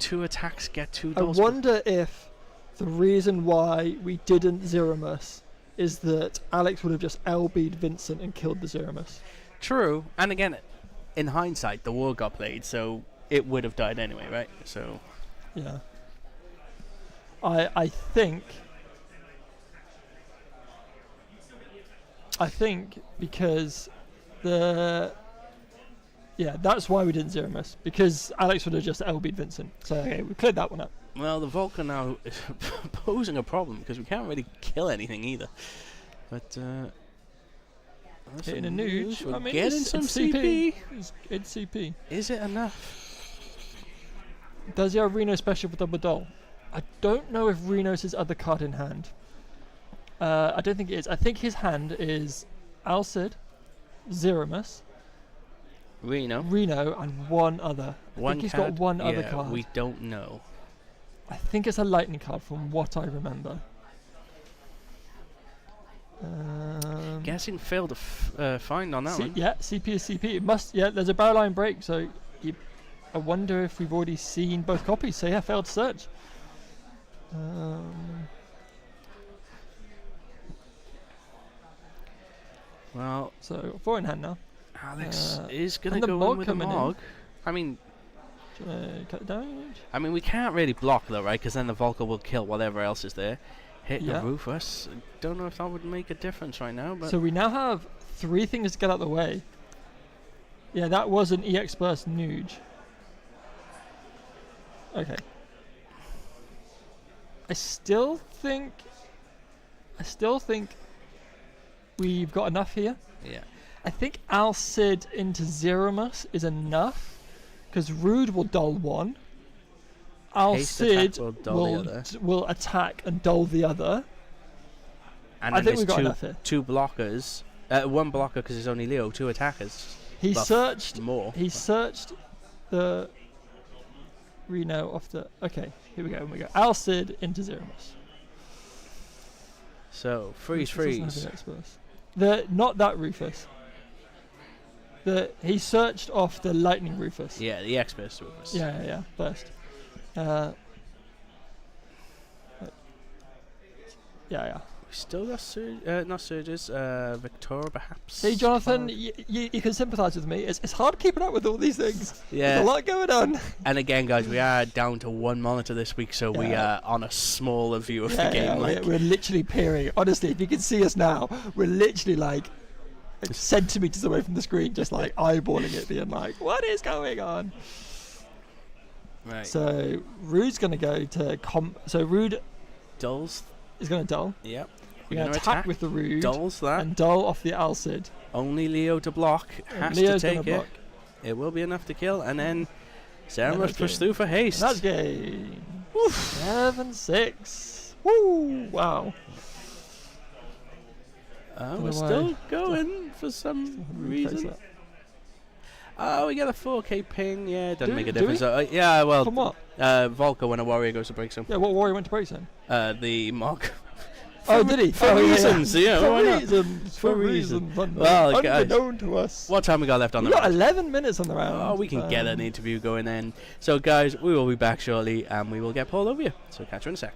2 attacks get 2 dolls. I wonder if the reason why we didn't Zeramus is that Alex would have just LB'd Vincent and killed the Zeramus. True, and again, in hindsight, the war got played, so it would have died anyway, right? So, yeah. I think because that's why we didn't Zeramus, because Alex would have just LB'd Vincent. So okay, we cleared that one up. Well, the Vulcan now is posing a problem because we can't really kill anything either. But hitting a Nuge, we're getting some CP. It's CP. Is it enough? Does he have Reno special for double doll? I don't know if Reno's his other card in hand. I don't think it is. I think his hand is Alcid, Zeramus, Reno, and one other. I think he's got one other card. We don't know. I think it's a lightning card from what I remember. Guessing failed to find on that one. Yeah, CP is CP. It must. Yeah, there's a barrel line break, so I wonder if we've already seen both copies. So yeah, failed search. Well, so 4 in hand now. Alex is going to go in with a Mog. I mean, cut the damage. I mean, we can't really block though, right? Because then the Volker will kill whatever else is there. Hit the Rufus. Don't know if that would make a difference right now. But so we now have 3 things to get out of the way. Yeah, that was an EX Burst Nuge. Okay. I still think we've got enough here. Yeah. I think Alcid into Zeramus is enough, because Rude will dull 1. Alcid will attack and dull the other. And I think we've got enough here. 2 blockers. 1 blocker because it's only Leo. 2 attackers. He searched more. He searched the Reno off the. Okay, here we go. Alcid into Zeramus. So freeze. Not that Rufus. He searched off the lightning Rufus. Yeah, the X-Burst Rufus. Yeah. First. Yeah. still got not Surges, Victoria perhaps. See, Jonathan, you can sympathise with me. It's hard keeping up with all these things. Yeah. There's a lot going on. And again, guys, we are down to one monitor this week, so we are on a smaller view of the game. We're literally peering. Honestly, if you can see us now, we're literally like centimetres away from the screen, just like eyeballing it, being like, what is going on? Right. So Rude's going to go to So Rude dulls is going to dull. Yep. We're going to attack with the Rude. Dulls that. And dull off the Alcid. Only Leo to block. Has Leo's to take it. Block. It will be enough to kill, and then Sarah must push through for haste. That's game. 7-6. Woo! Wow. We're still going for some reason. Oh, we get a 4K ping. Yeah, it doesn't make a difference. Yeah, well, from what? Volker when a warrior goes to break some. Yeah, what warrior went to break some? The Mog. Did he? For reasons, yeah. For reasons. Well, unknown to us. What time we got left on the round? round? We got 11 minutes on the round. Oh, we can get an interview going then. So, guys, we will be back shortly, and we will get Paul over you. So, catch you in a sec.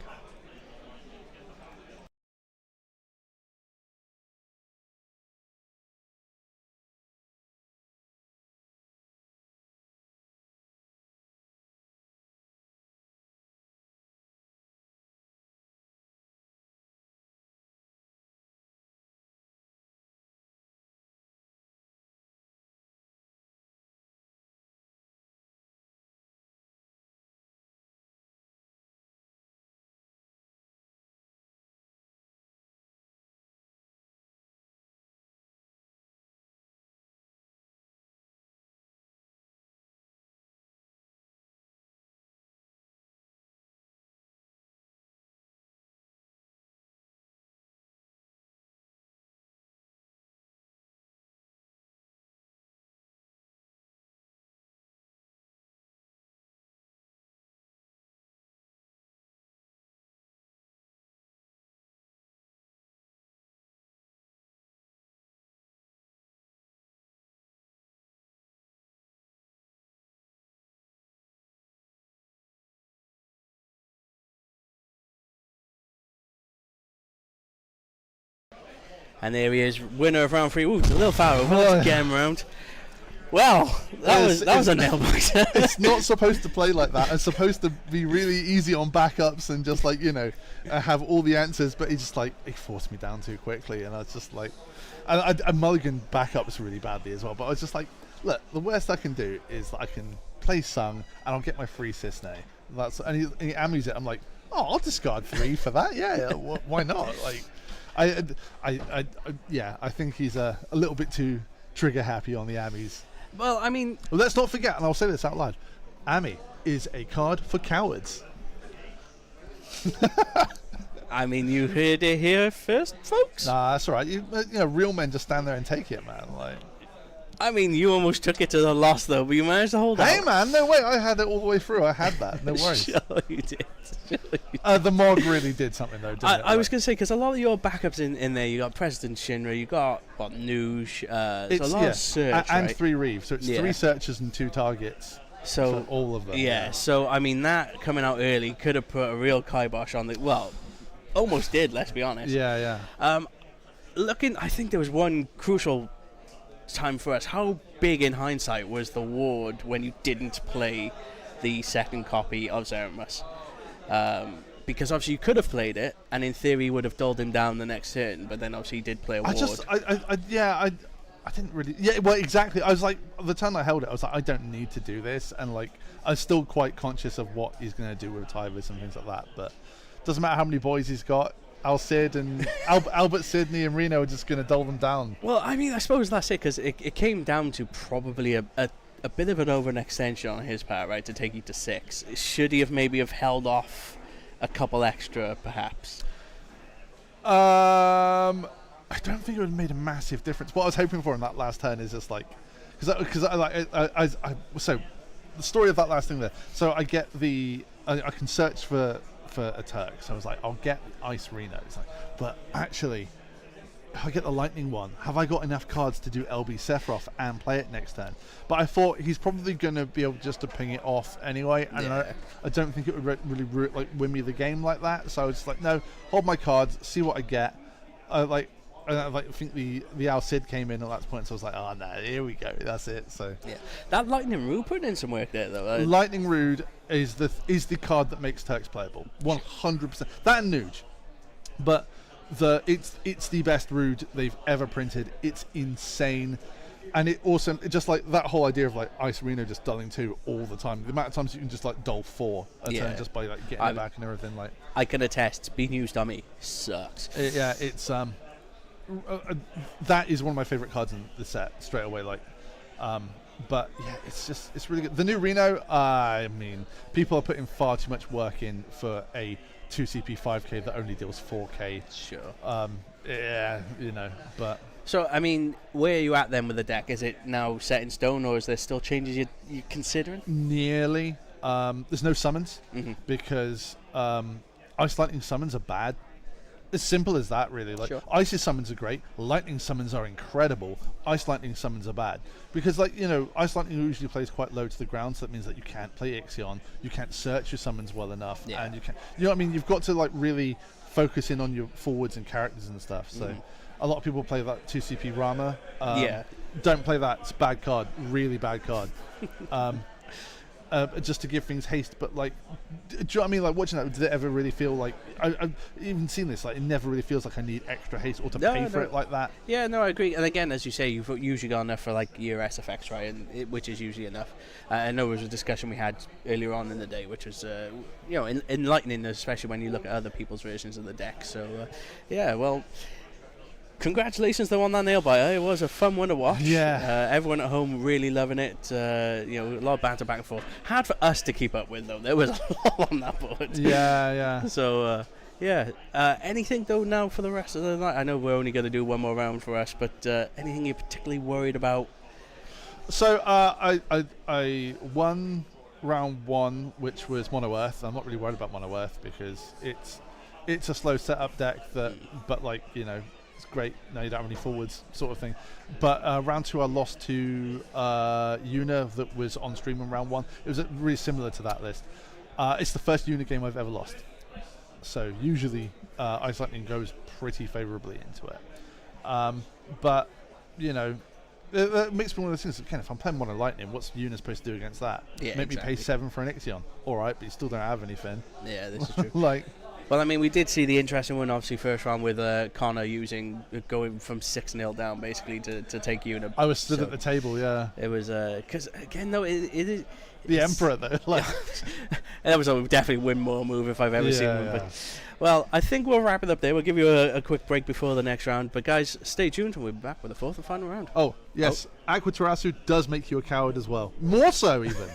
And there he is, winner of round 3. Ooh, it's a little far over. Let's get him round. Well, that was a nail biter. It's not supposed to play like that. It's supposed to be really easy on backups and just like, have all the answers. But he forced me down too quickly. And I was just like, I mulliganed backups really badly as well. But I was just like, look, the worst I can do is I can play Sung and I'll get my free Cisne. And he ammies it. I'm like, I'll discard 3 for that. Yeah, why not? Like, I think he's a little bit too trigger happy on the Ammies. Well, I mean, let's not forget, and I'll say this out loud: Ami is a card for cowards. I mean, you heard it here first, folks. Nah, that's all right. Real men just stand there and take it, man. Like, I mean, you almost took it to the loss, though, but you managed to hold out. Hey, man, no way. I had it all the way through. I had that. No worries. Sure you did. The mod really did something, though, didn't it? I was going to say, because a lot of your backups in there, you got President Shinra, you got, Noosh, it's a lot of search, and right? 3 Reeve. So it's 3 searches and 2 targets. So all of them. Yeah, so, I mean, that coming out early could have put a real kibosh on the... Well, almost did, let's be honest. Yeah. I think there was one crucial time for us. How big in hindsight was the ward when you didn't play the second copy of Zeramus? Because obviously you could have played it, and in theory would have dulled him down the next turn, but then obviously you did play a ward. I didn't really... Yeah, well, exactly. I was like, the time I held it, I was like, I don't need to do this, and like, I was still quite conscious of what he's going to do with Tyvis and things like that, but doesn't matter how many boys he's got. Al-Cid and Albert Sidney and Reno are just going to dull them down. Well, I mean, I suppose that's it, because it came down to probably a bit of an overextension on his part, right, to take you to 6. Should he have maybe held off a couple extra, perhaps? I don't think it would have made a massive difference. What I was hoping for in that last turn is just like... So, the story of that last thing there. So I get I can search for a Turk, so I was like, I'll get Ice Reno. It's like, but actually, if I get the Lightning one, have I got enough cards to do LB Sephiroth and play it next turn? But I thought he's probably going to be able just to ping it off anyway, and I don't think it would really win me the game like that. So I was just like, no, hold my cards, see what I get. I think the Al Cid came in at that point, so I was like, oh no, here we go, that's it. So yeah, that Lightning Rude put in some work there though. Lightning Rude is the card that makes Turks playable, 100%. That and Nuge, but it's the best Rude they've ever printed. It's insane, and it also just like that whole idea of like Ice Reno just dulling 2 all the time. The amount of times you can just like dull 4 a turn just by like getting it back and everything. Like I can attest, being used on me sucks. It's that is one of my favorite cards in the set straight away. Like, but yeah, it's really good. The new Reno, I mean, people are putting far too much work in for a 2 CP 5k that only deals 4k. Sure. Yeah, but. So, I mean, where are you at then with the deck? Is it now set in stone, or is there still changes you're considering? Nearly. There's no summons because Ice Lightning summons are bad. As simple as that, really. Like, sure. Ice's summons are great. Lightning summons are incredible. Ice Lightning summons are bad because, like, Ice Lightning usually plays quite low to the ground, so that means that you can't play Ixion, you can't search your summons well enough, and you can't. You know what I mean? You've got to like really focus in on your forwards and characters and stuff. So, a lot of people play that 2 CP Rama. Don't play that. It's a bad card. Really bad card. Just to give things haste, but like, do you know what I mean? Like watching that, did it ever really feel like I've even seen this? Like, it never really feels like I need extra haste or to pay for it like that. Yeah, no, I agree. And again, as you say, you've usually got enough for like your SFX, right? And which is usually enough. I know it was a discussion we had earlier on in the day, which was enlightening, especially when you look at other people's versions of the deck. So yeah, well. Congratulations though on that nail biter. It was a fun one to watch. Yeah. Everyone at home really loving it. A lot of banter back and forth. Hard for us to keep up with though. There was a lot on that board. Yeah. So anything though now for the rest of the night? I know we're only going to do one more round for us, but anything you're particularly worried about? So I won round 1, which was Mono Earth. I'm not really worried about Mono Earth because it's a slow setup deck that, but like it's great. No, you don't have any forwards, sort of thing. But round 2, I lost to Una that was on stream in round 1. It was really similar to that list. It's the first Una game I've ever lost. So usually Ice Lightning goes pretty favourably into it. But it makes me one of those things. Again, if I'm playing Mono Lightning, what's Una supposed to do against that? Yeah, Make me pay 7 for an Ixion. All right, but you still don't have anything. Yeah, this is true. Well, I mean, we did see the interesting one, obviously, first round with Connor going from 6-0 down, basically, to take Una. I was stood at the table, yeah. It was, because, again, though, it is... The Emperor, though. That was a definitely win more move if I've ever seen one. Yeah. But, well, I think we'll wrap it up there. We'll give you a quick break before the next round. But, guys, stay tuned, and we'll be back with the 4th and final round. Oh, yes. Aqua Tarasu does make you a coward as well. More so, even.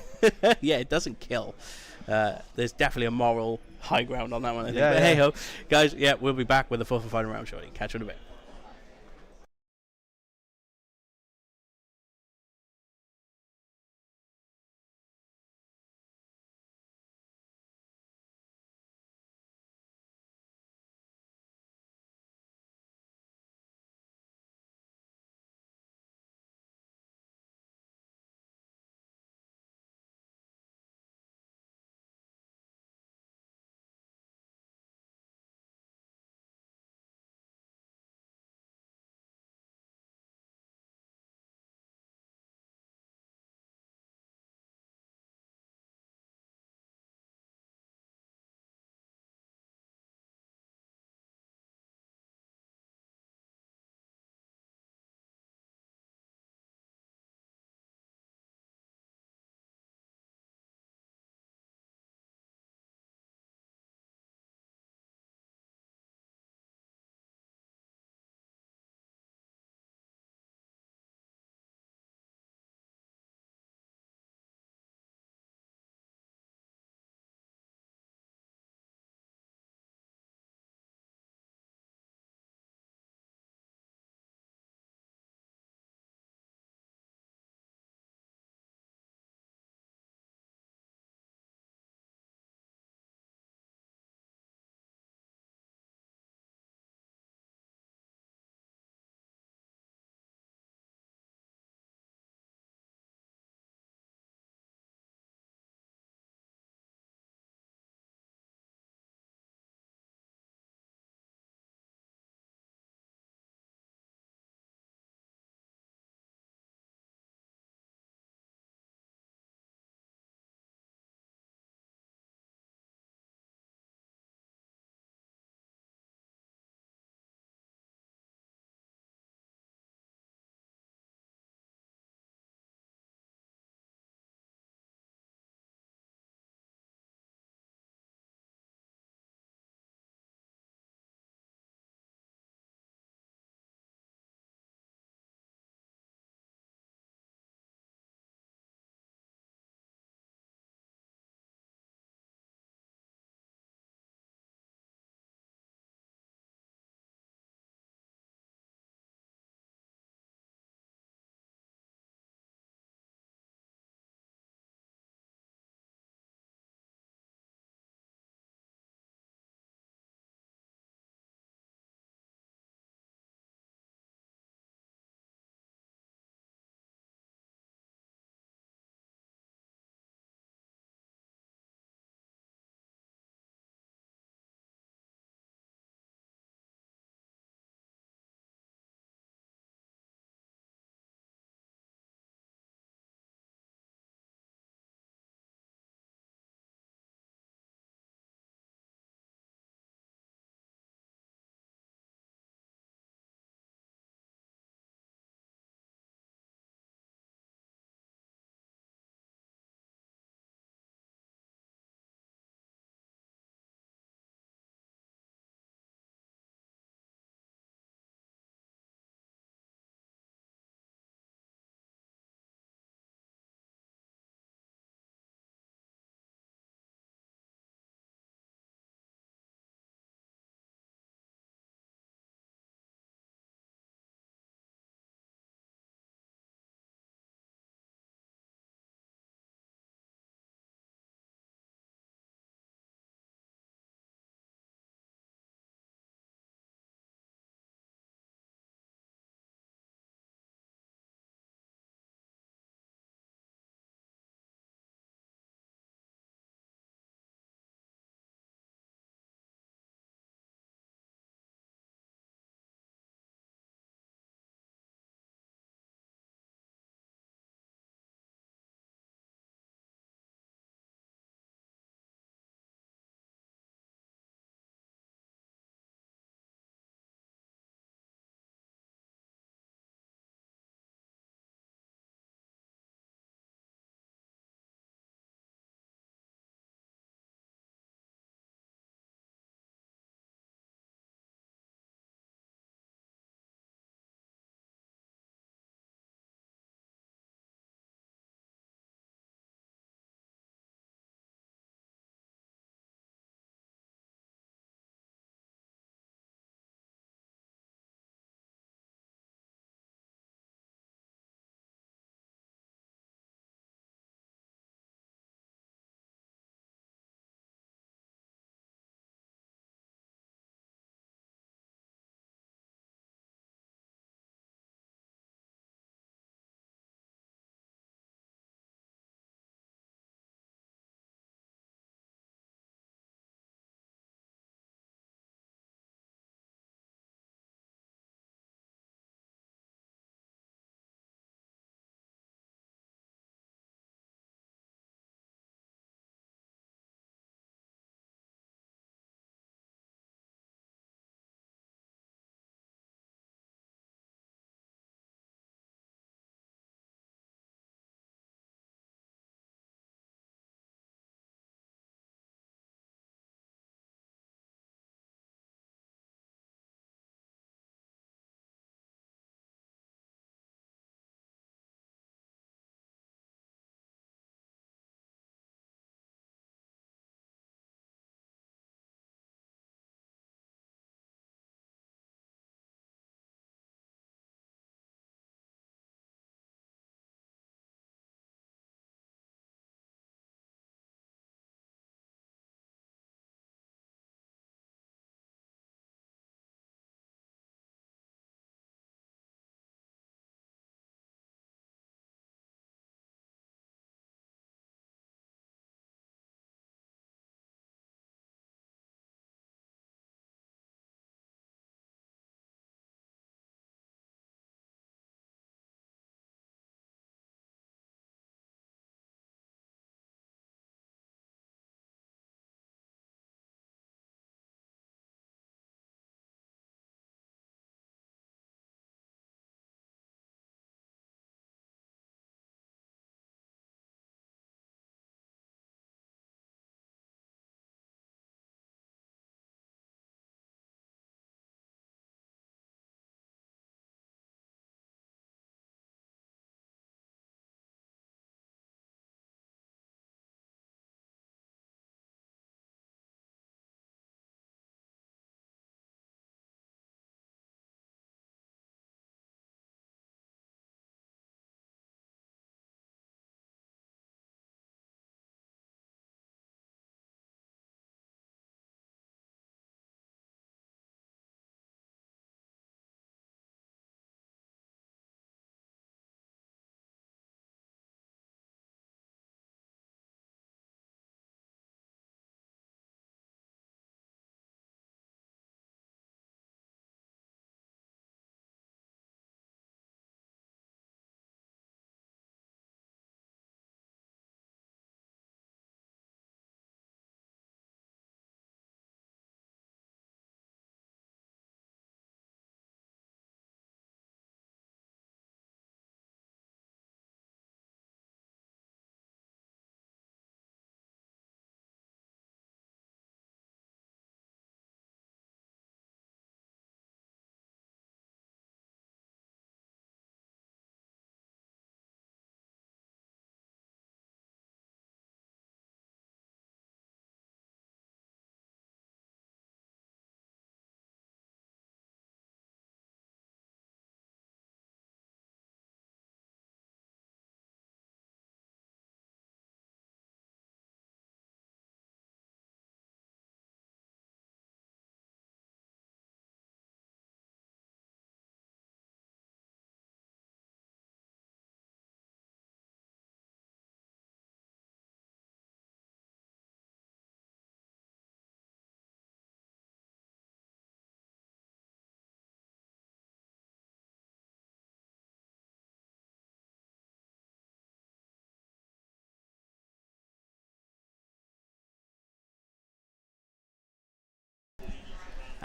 Yeah, it doesn't kill. There's definitely a moral high ground on that one, I think. Yeah, but hey-ho. Guys, we'll be back with the 4th and final round shortly. Catch you in a bit.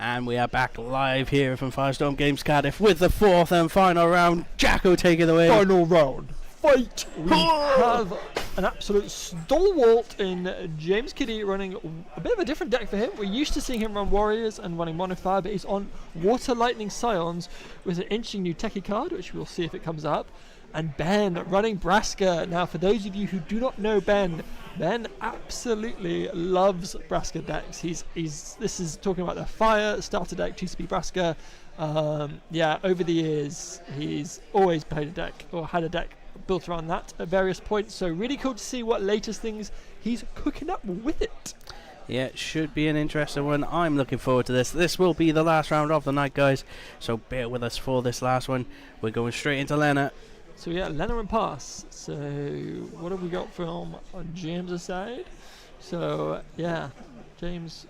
And we are back live here from Firestorm Games Cardiff with the 4th and final round. Jacko take it away. Final round. Fight! We have an absolute stalwart in James Kiddie running a bit of a different deck for him. We're used to seeing him run Warriors and running Mono Fire, but he's on Water Lightning Scions with an interesting new techie card, which we'll see if it comes up. And Ben running Braska. Now, for those of you who do not know Ben absolutely loves Braska decks. This is talking about the Fire starter deck, 2CP Braska. Over the years, he's always played a deck or had a deck built around that at various points. So really cool to see what latest things he's cooking up with it. Yeah, it should be an interesting one. I'm looking forward to this. This will be the last round of the night, guys. So bear with us for this last one. We're going straight into Lena. So yeah, Lena and Pass. So what have we got from on James' side? So yeah, James.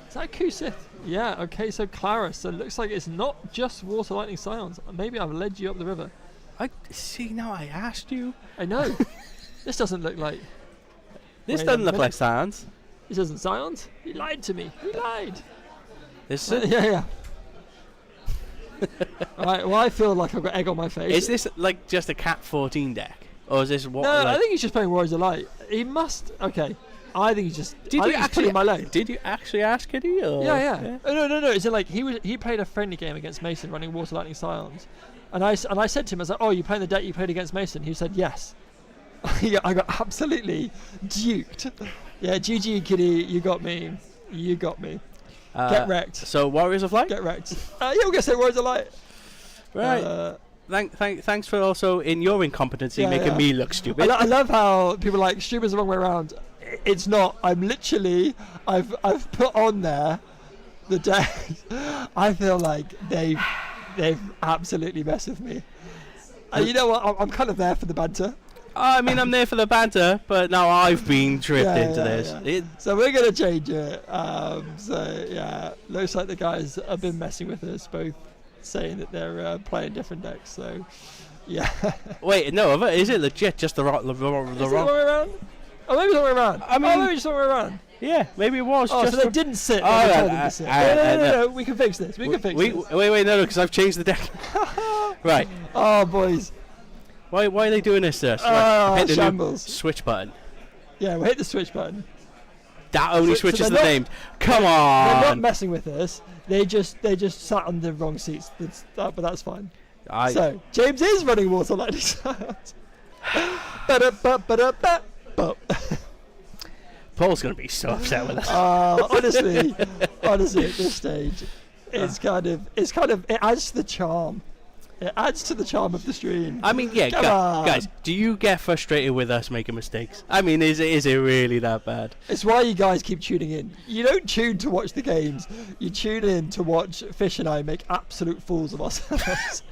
Is that Kusith? Yeah, okay, so Claris. So it looks like it's not just Water Lightning Scions. Maybe I've led you up the river. I see now. I asked you. I know. This doesn't look like. This doesn't look like Scions. This isn't Scions. He lied to me. He lied. This yeah. Alright, well I feel like I've got egg on my face. Is this like just a Cat 14 deck? Or is this what? No, like I think he's just playing Warriors of Light. He must. Okay. I think he's just. Did you actually my leg? Did you actually ask it? Yeah. Oh, no. It's like he played a friendly game against Mason running Water Lightning Scions. And I said to him, I was like, oh, you playing the deck you played against Mason? He said, yes. Yeah, I got absolutely duked. Yeah, GG, Kitty, you got me. Get wrecked. So, Warriors of Light? Get wrecked. Yeah, we're going to say Warriors of Light. Right. Thanks for also, in your incompetency, making me look stupid. I love how people are like, stupid's the wrong way around. It's not. I'm literally, I've put on there the deck. I feel like they've absolutely messed with me. You know what? I'm kind of there for the banter. I mean, I'm there for the banter, but now I've been tripped into this. Yeah. So we're going to change it. Looks like the guys have been messing with us, both saying that they're playing different decks. So, yeah. Wait, no, is it legit just the wrong? Is it the wrong way around? Oh, maybe it's the wrong way around. I mean, maybe it's the wrong way around. Yeah, maybe it was. Oh, just so they didn't sit. Oh, no. We can fix this. Wait, no, because I've changed the deck. Right. Oh, boys. Why are they doing this to us? Right, hit the shambles. Switch button. Yeah, we'll hit the switch button. That only switches the name. Come on. They're not messing with us. They just sat on the wrong seats. But that's fine. So James is running Water Lightning Scions. Paul's gonna be so upset with us. Honestly, at this stage, it adds to the charm. It adds to the charm of the stream. I mean, yeah, guys, do you get frustrated with us making mistakes? I mean, is it really that bad? It's why you guys keep tuning in. You don't tune to watch the games. You tune in to watch Fish and I make absolute fools of ourselves.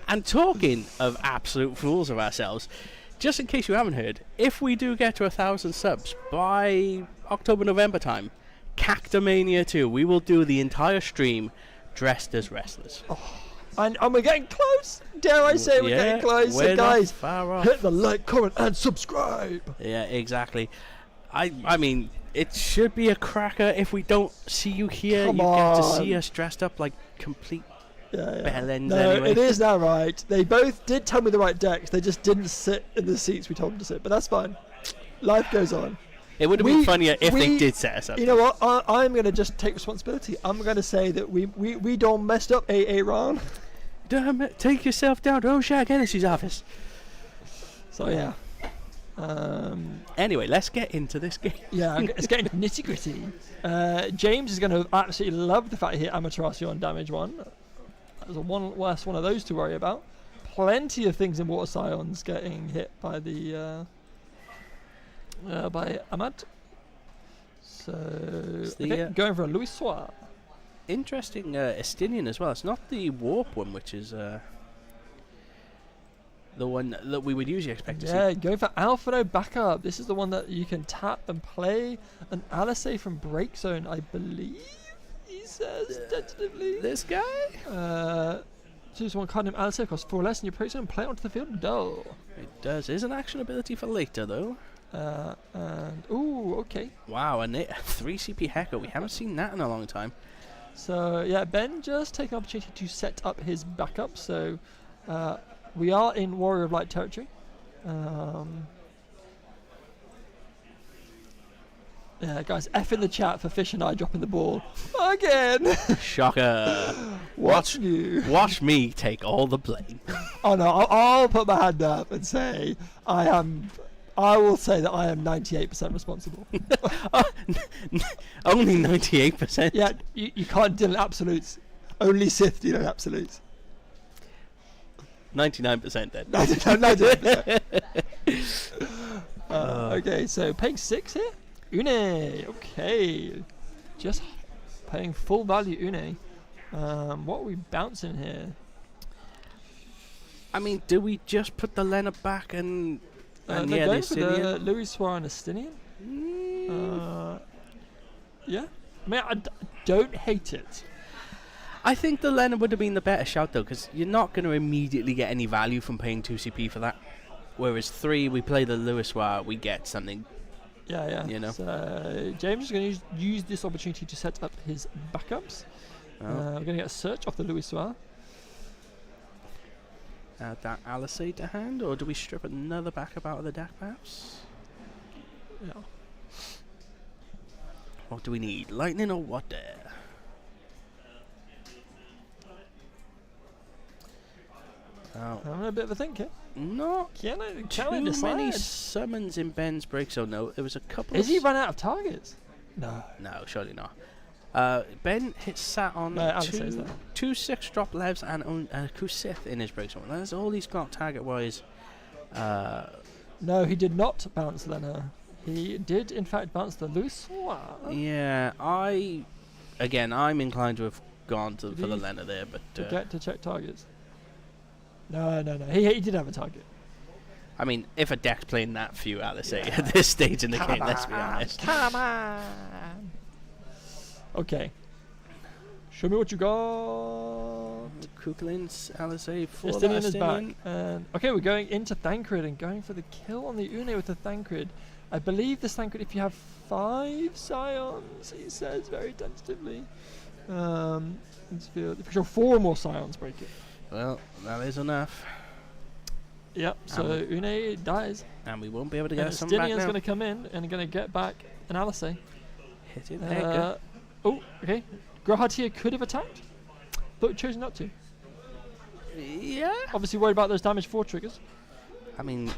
And talking of absolute fools of ourselves, just in case you haven't heard, if we do get to 1,000 subs by October, November time, Cactamania 2, we will do the entire stream dressed as wrestlers. And we're getting close. Dare I say we're getting close. So guys, hit the like, comment, and subscribe. Yeah, exactly. I mean, it should be a cracker. If we don't see you here, you get to see us dressed up like complete bellends anyway. It is now right. They both did tell me the right decks. They just didn't sit in the seats we told them to sit. But that's fine. Life goes on. It would have been funnier if they did set us up. You know what? I'm going to just take responsibility. I'm going to say that we don't messed up AA Ron. Damn it, take yourself down to Oshag Hennessy's office. So yeah. Anyway, let's get into this game. Yeah, it's getting nitty gritty. James is going to absolutely love the fact he hit Amaterasu on damage 1. There's one of those to worry about. Plenty of things in Water Scions getting hit by the by Ahmad. So going for a Louis Soir. Interesting Estinian as well. It's not the Warp one, which is the one that we would usually expect to see. Yeah, going for Alfredo backup. This is the one that you can tap and play an Alice from Break Zone, I believe. He says tentatively. This guy? Choose one card named Alice, costs 4 less, and you break zone and play it onto the field. Dull. It does. Is an action ability for later though. And ooh, okay. Wow, and 3 CP Hecker. We haven't seen that in a long time. So yeah, Ben just taking an opportunity to set up his backup. So we are in Warrior of Light territory. Yeah, guys, F in the chat for Fish and I dropping the ball again. Shocker. Watch me take all the blame. Oh no, I'll put my hand up and say I will say that I am 98% responsible. Only 98%? Yeah, you can't deal in absolutes. Only Sith deal in absolutes. 99% then. 99%. Okay, so paying 6 here. Une, okay. Just paying full value Une. What are we bouncing here? I mean, do we just put the Lena back and they're yeah, going the for the Louis Soir and Astinian? Yeah. I mean, I don't hate it. I think the Lena would have been the better shout though, because you're not going to immediately get any value from paying 2 CP for that. Whereas 3, we play the Louis Soir, we get something. Yeah. You know. So James is going to use this opportunity to set up his backups. We're going to get a search off the Louis Soir. Add that Alisade to hand, or do we strip another backup out of the deck perhaps? Yeah. What do we need? Lightning or water? Oh. Having a bit of a think here. Not Can I too decide? many summons in Ben's break zone. No, there was a couple. Is he run out of targets? No. No, surely not. Ben sat on two 6-drop Levs and a Kusith in his break zone. That's all he's got target-wise. No, he did not bounce Lena. He did, in fact, bounce the Louis. Yeah, I'm inclined to have gone for the Lena there, but forget to check targets. No. He did have a target. I mean, if a deck's playing that few Alisade at this stage in the game, let's be honest. Come on. Okay. Show me what you got. Kukelin's Alisade for Estinian is back. And okay, we're going into Thancred and going for the kill on the Une with the Thancred. I believe this Thancred, if you have 5 Scions, he says very tentatively. If you show 4 more Scions, break it. Well, that is enough. Yep, so Une dies. And we won't be able to get some back now. Estinian's going to come in and going to get back an Alisade. Hit it there. Oh, okay. Grohad here could have attacked, but chose not to. Yeah. Obviously worried about those damage 4 triggers. I mean...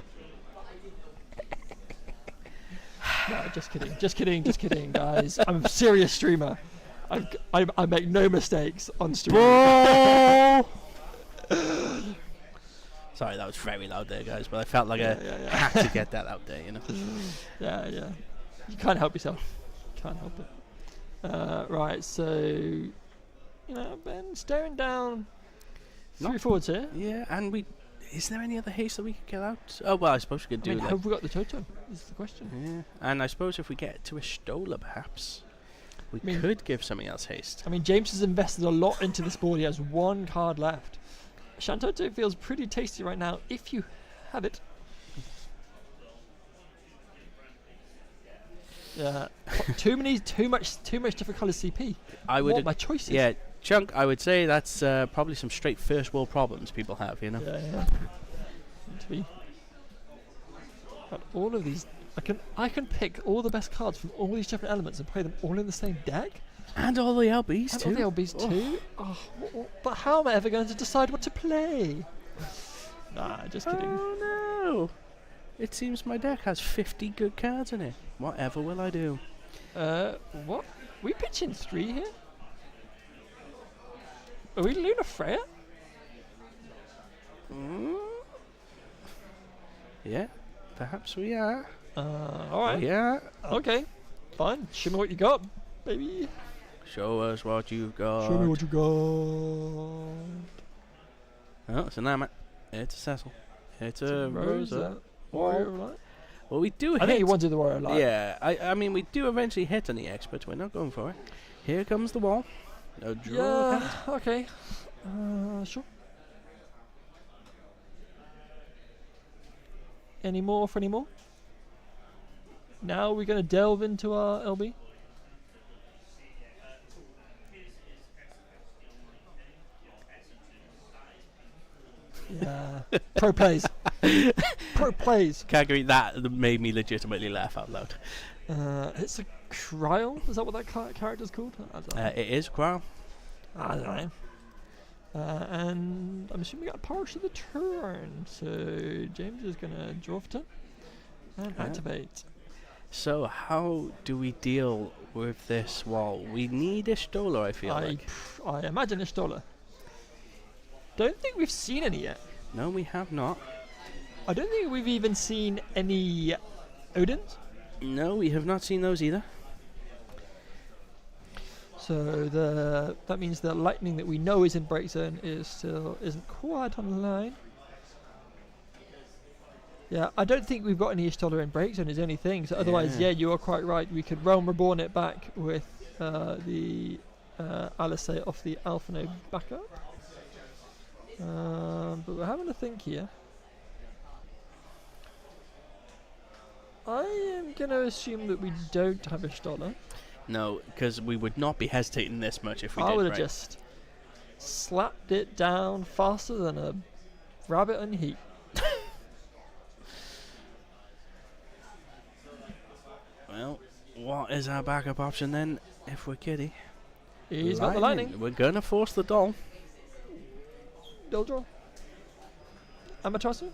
No, just kidding, guys. I'm a serious streamer. I make no mistakes on stream. Sorry, that was very loud there, guys, but I felt like I had to get that out there, you know. Yeah. You can't help yourself. Can't help it. Right, so Ben staring down 3 forwards here. Yeah, and is there any other haste that we could get out? Oh well, I suppose we could do. Have we got the Toto? Is the question. Yeah, and I suppose if we get to a Stola, perhaps we could give something else haste. I mean, James has invested a lot into this board. He has 1 card left. Shantoto feels pretty tasty right now if you have it. Yeah, too much different colour CP. What my choices? Yeah, Chunk. I would say that's probably some straight first world problems people have. You know. Yeah. But all of these, I can pick all the best cards from all these different elements and play them all in the same deck. And all the LBs too. And all the LBs too. Oh, but how am I ever going to decide what to play? Nah, just kidding. Oh no. It seems my deck has 50 good cards in it. Whatever will I do? What? We pitching 3 here? Are we Luna Freya? Yeah, perhaps we are. Alright. Yeah. Okay. Fine. Show me what you got, baby. Show us what you got. Show me what you got. Oh, it's an Amat. It's a Cecil. It's a Rosa. Warrior of Light? Well, we do hit. I think you want to do the Warrior of Light. Yeah, I mean, we do eventually hit on the X, but we're not going for it. Here comes the wall. No draw. Yeah, okay. Sure. Any more for any more? now we're going to delve into our LB. Yeah. Pro plays. Pro plays. Kagri, that made me legitimately laugh out loud. It's a Cryle? Is that what that character's called? I don't know. It is Cryle. I don't know. And I'm assuming we got a power to the turn. So James is going to draw for turn and activate. So how do we deal with this wall? We need Ishtola, I feel like. I imagine Ishtola. Don't think we've seen any yet. No, we have not. I don't think we've even seen any Odins. No, we have not seen those either. So that means the lightning that we know is in break zone isn't quite online. Yeah, I don't think we've got any Ishtola in break zone is the only thing. So otherwise, yeah, you are quite right. We could Realm Reborn it back with the Alisei off the Alphino backup. But we're having a think here. I am going to assume that we don't have Ishtola. No, because we would not be hesitating this much if we did. I would have just slapped it down faster than a rabbit on heat. Well, what is our backup option then if we're kiddie? He's got the lightning. We're going to force the doll. Doll draw. Amaterasu.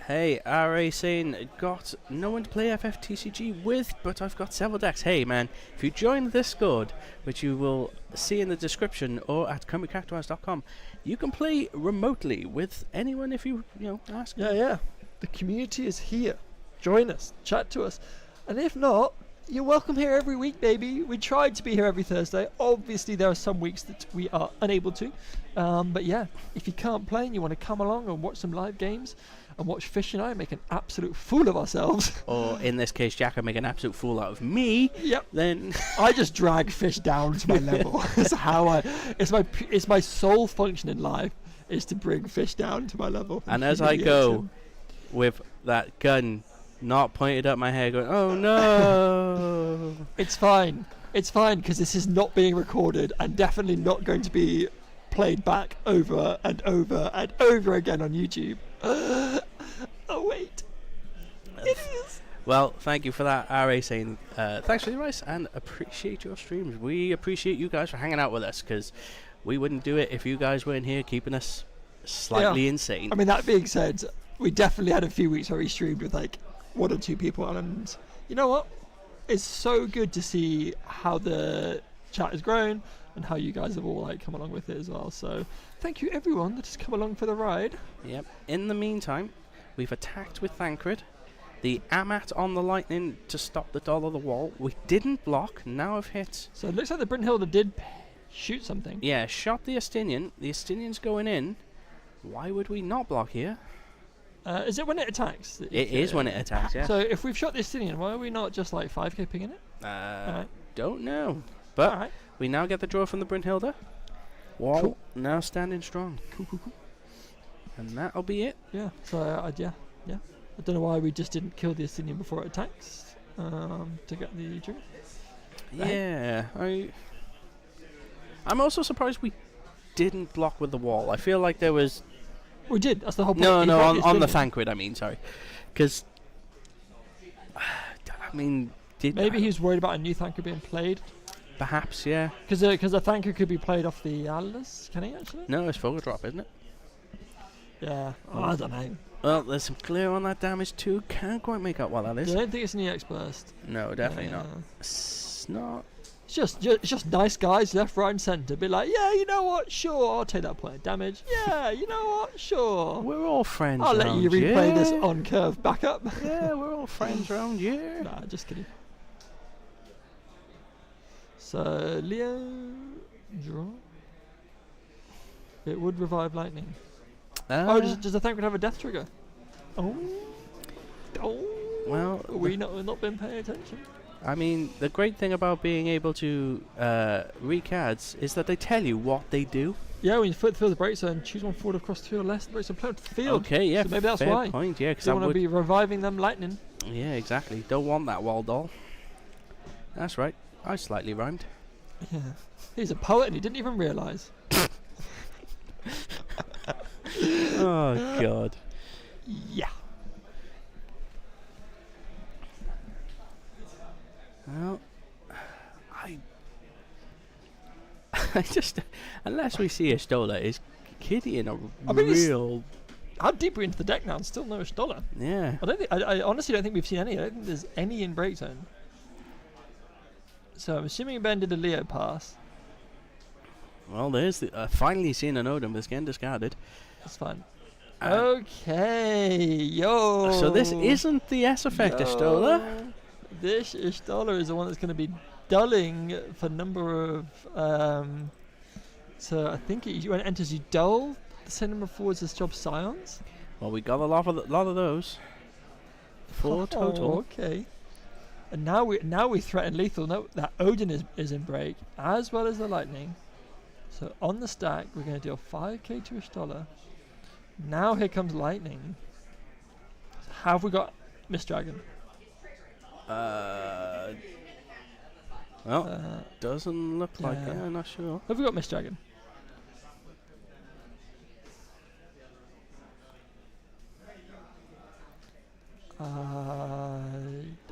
Hey, RA saying, got no one to play FFTCG with, but I've got several decks. Hey man, if you join the Discord, which you will see in the description or at cactuars.com, you can play remotely with anyone if you ask. Yeah. The community is here. Join us, chat to us. And if not, you're welcome here every week, baby. We tried to be here every Thursday. Obviously, there are some weeks that we are unable to. But yeah, if you can't play and you want to come along and watch some live games and watch Fish and I make an absolute fool of ourselves. Or in this case, Jack will make an absolute fool out of me. Yep. Then I just drag Fish down to my level. It's how it's my sole function in life is to bring Fish down to my level. And as I go with that gun not pointed at my head going, oh no. It's fine because this is not being recorded and definitely not going to be played back over and over and over again on YouTube. Oh wait, it is. Well, thank you for that, RA saying thanks for the advice and appreciate your streams. We appreciate you guys for hanging out with us because we wouldn't do it if you guys weren't here keeping us slightly insane. I mean, that being said, we definitely had a few weeks where we streamed with like 1 or 2 people, and you know what? It's so good to see how the chat has grown and how you guys have all like come along with it as well. So thank you everyone that has come along for the ride. Yep. In the meantime, we've attacked with Thancred. The Amat on the lightning to stop the doll of the wall. We didn't block. Now I've hit. So it looks like the Brynhilda did shoot something. Yeah, shot the Astinian. The Astinian's going in. Why would we not block here? Is it when it attacks? It is when it attacks, yeah. So if we've shot the Astinian, why are we not just like 5k pinging it? Don't know. But we now get the draw from the Brynhilda. Wall now standing strong. Cool. And that'll be it. Yeah. So yeah. I don't know why we just didn't kill the Astinian before it attacks to get the trigger. Yeah. I'm also surprised we didn't block with the wall. I feel like there was. We did. That's the whole point. No, on the Thancred, I mean, sorry. Because, I mean... Maybe he was worried about a new Thancred being played. Perhaps, yeah. Because the Thancred could be played off the Atlas, can he actually? No, it's Focal Drop, isn't it? Yeah. I don't know. Well, there's some clear on that damage too. Can't quite make out what that is. I don't think it's an EX burst. No, definitely not. It's not... It's just nice guys left, right and centre be like, yeah, you know what, sure, I'll take that point of damage. Yeah, you know what, sure. We're all friends. I'll let you replay this on curve backup. Yeah, we're all friends around here. Nah, just kidding. So, Leo, draw. It would revive lightning. Does the Thancred have a death trigger? Oh. Well, we've not been paying attention. I mean, the great thing about being able to read cards is that they tell you what they do. Yeah, when you fill the break zone, choose one forward across 2 or less. The break zone play to the field. Okay, yeah. So maybe that's fair why. point, yeah. Because you want to be reviving them lightning. Yeah, exactly. Don't want that wall doll. That's right. I slightly rhymed. Yeah. He's a poet and he didn't even realise. Oh, God. Yeah. Well, I just, unless we see a Stola, is Kitty in a real... How deep are we into the deck now and still no Stola? Yeah. I honestly don't think we've seen any. I don't think there's any in break zone. So I'm assuming Ben did a Leo pass. Well, there's the finally seen an Odin, but it's getting discarded. That's fine. Okay, yo. So this isn't the S effect Stola. This Stola is the one that's going to be dulling for number of. So I think when it enters, you dull the same number of forwards as job scions. Well, we got a lot of those. 4 total. Okay. And now we threaten lethal. No, that Odin is in break as well as the lightning. So on the stack, we're going to deal 5k to Stola. Now here comes lightning. So have we got Mist Dragon? Well, doesn't look like it. I'm not sure. Have we got Mist Dragon?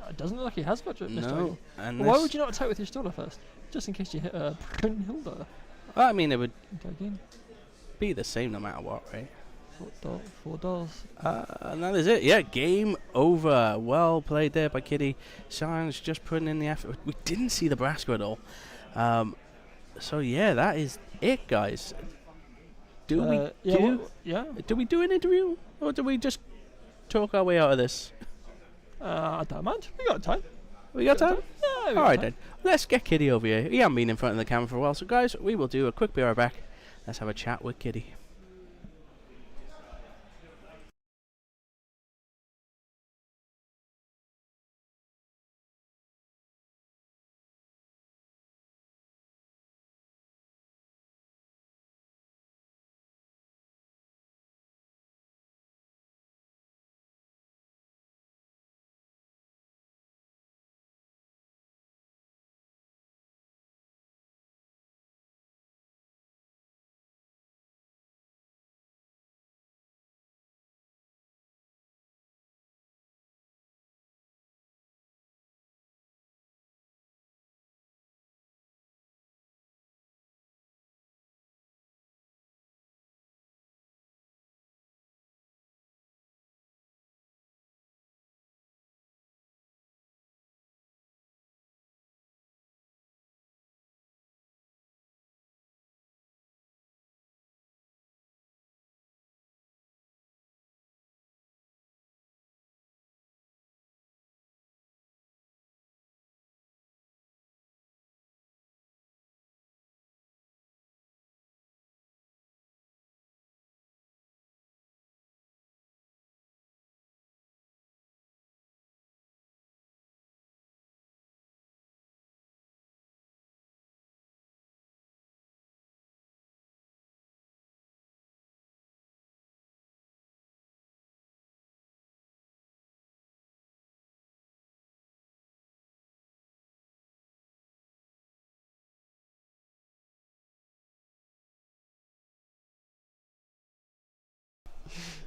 It doesn't look like he has got Mist Dragon. Why would you not attack with your Stola first? Just in case you hit Brunhilde. Well, I mean, it would Dragon. be the same no matter what, right? Four dolls. And that is it. Yeah, game over. Well played there by Kitty. Science just putting in the effort. We didn't see the Brasco at all. So yeah, that is it, guys. Do we do an interview, or do we just talk our way out of this? I don't mind. We got time. We got time? Yeah. All right then. Let's get Kitty over here. He hasn't been in front of the camera for a while, so guys, we will do a quick BR back. Let's have a chat with Kitty.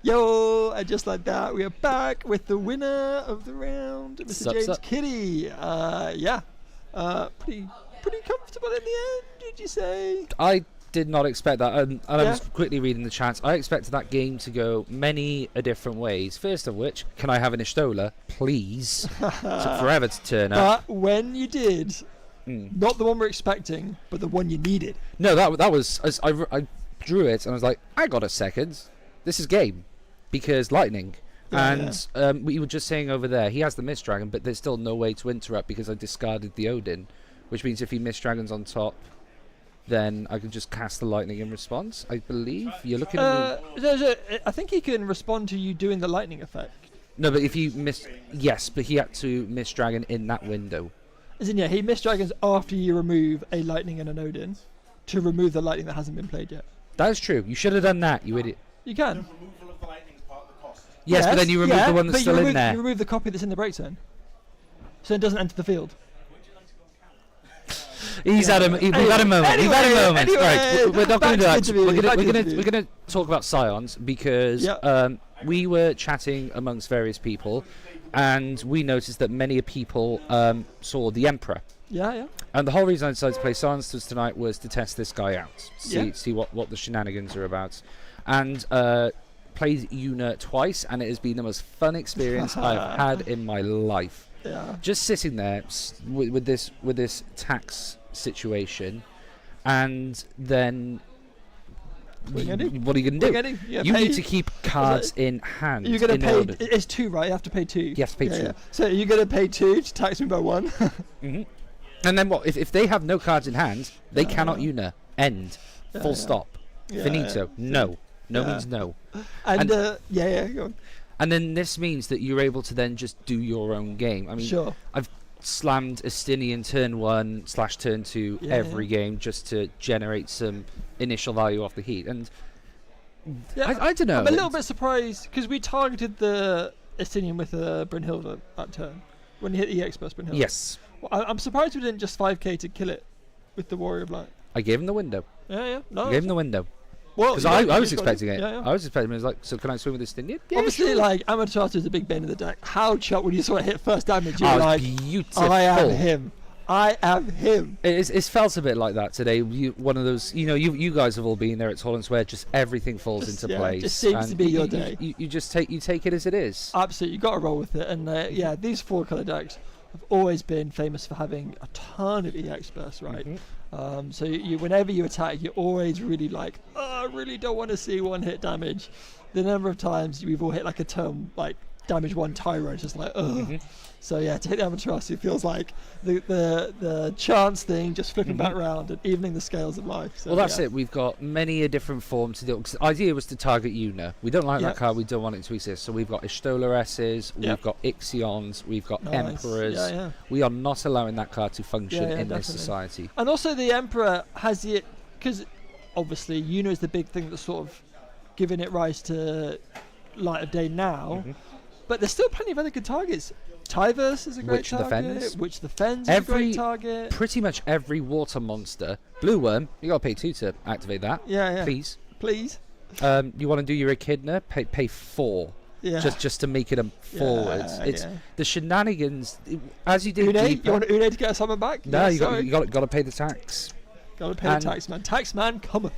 Yo, and just like that, we are back with the winner of the round, Mr. James Kitty. Pretty comfortable in the end, did you say? I did not expect that, and I was quickly reading the chats. I expected that game to go many different ways. First of which, can I have an Ishtola, please? Took forever to turn up. But when you did, not the one we're expecting, but the one you needed. No, that was I drew it and I was like, I got a second. This is game. Because lightning. We were just saying over there, he has the Mist Dragon, but there's still no way to interrupt because I discarded the Odin. Which means if he Mist Dragons on top, then I can just cast the lightning in response, I believe. You're looking at me. I think he can respond to you doing the lightning effect. No, but if you miss... Yes, but he had to Mist Dragon in that window. As in, he Mist Dragons after you remove a lightning and an Odin to remove the lightning that hasn't been played yet. That is true. You should have done that, you idiot. You can. The removal of the lightning is part of the cost. Yes, but then you remove the one that's still in there. You remove the copy that's in the break zone, so it doesn't enter the field. We've had a moment. Anyway, right, we're not going to do that. We're We're going to talk about Scions because we were chatting amongst various people, and we noticed that many people saw the Emperor. Yeah. And the whole reason I decided to play Scions tonight was to test this guy out, see what the shenanigans are about, and played Una twice, and it has been the most fun experience I've had in my life. Yeah. Just sitting there with this tax situation, and then what are you going to do? You need to keep cards in hand. You're going to pay. It's 2, right? You have to pay 2. You have to pay 2. Yeah. So you're going to pay 2 to tax me by 1. Mm-hmm. And then what? If they have no cards in hand, they cannot Una. End. Full stop. Finito. No. No means no. And go on. And then this means that you're able to then just do your own game. I mean, I've slammed Estinian turn 1 / turn 2 every game just to generate some initial value off the heat. And I don't know. I'm a little bit surprised because we targeted the Estinian with Brynhilde that turn when he hit the EX burst Brynhilde. Yes. Well, I'm surprised we didn't just 5k to kill it with the Warrior of Light. I gave him the window. Yeah. No. I gave him the window. Well, because I was expecting it. Yeah. I was expecting it. I was like, so can I swing with this thing? Yeah, obviously, sure. like, Amaterasu is a big bane of the deck. How chuck when you saw it hit first damage, you're like, beautiful. I am him. It's felt a bit like that today. One of those, you guys have all been there at Hollands where just everything falls into place. It just seems to be your day. You just take it as it is. Absolutely, you got to roll with it. And these 4 color decks have always been famous for having a ton of EX bursts, right? Mm-hmm. So whenever you attack, you're always really like, I really don't want to see 1-hit damage. The number of times we've all hit like a turn, like damage 1 Tyro, it's just like, ugh. Mm-hmm. So to hit the Amaterasu feels like the chance thing just flipping back around and evening the scales of life. So, well, that's it. We've got many a different form to do. Cause the idea was to target Una. We don't like that card. We don't want it to exist. So we've got Ishtola S's, we've got Ixions, we've got Emperors. We are not allowing that card to function in this society. And also the Emperor has because obviously Una is the big thing that's sort of giving it rise to light of day now. But there's still plenty of other good targets. Tyverse is a great target. Witch the Fens is a great target. Pretty much every water monster. Blue Worm, you got to pay 2 to activate that. Yeah. Please. You want to do your Echidna? Pay 4. Yeah. Just to make it forwards. It's the shenanigans. As you do. You want Une to get a summon back? No, you got to pay the tax. Got to pay the tax, man. Tax man cometh.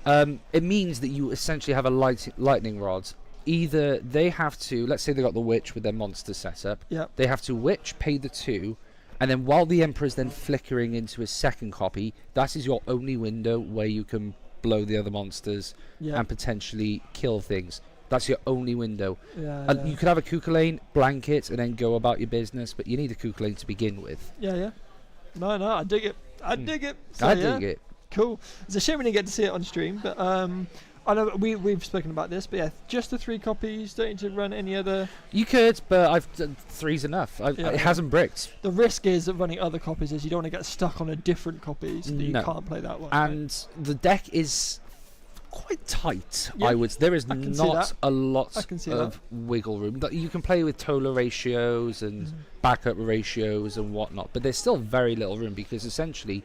It means that you essentially have a lightning rod. Either they have to, let's say they got the Witch with their monster setup. They have to Witch, pay the 2, and then while the Emperor's then flickering into a second copy, that is your only window where you can blow the other monsters and potentially kill things. That's your only window. You could have a Cuchulainn, blanket, and then go about your business, but you need a Cuchulainn to begin with. No, I dig it. I dig it. So, I dig it. Cool. It's a shame we didn't get to see it on stream, but I know we've spoken about this, but just the 3 copies. Don't need to run any other. You could, but I've done 3's enough. It hasn't bricked. The risk is of running other copies is you don't want to get stuck on a different copy, so that you can't play that one. And the deck is quite tight. There is not a lot of wiggle room. You can play with Tola ratios and backup ratios and whatnot, but there's still very little room because essentially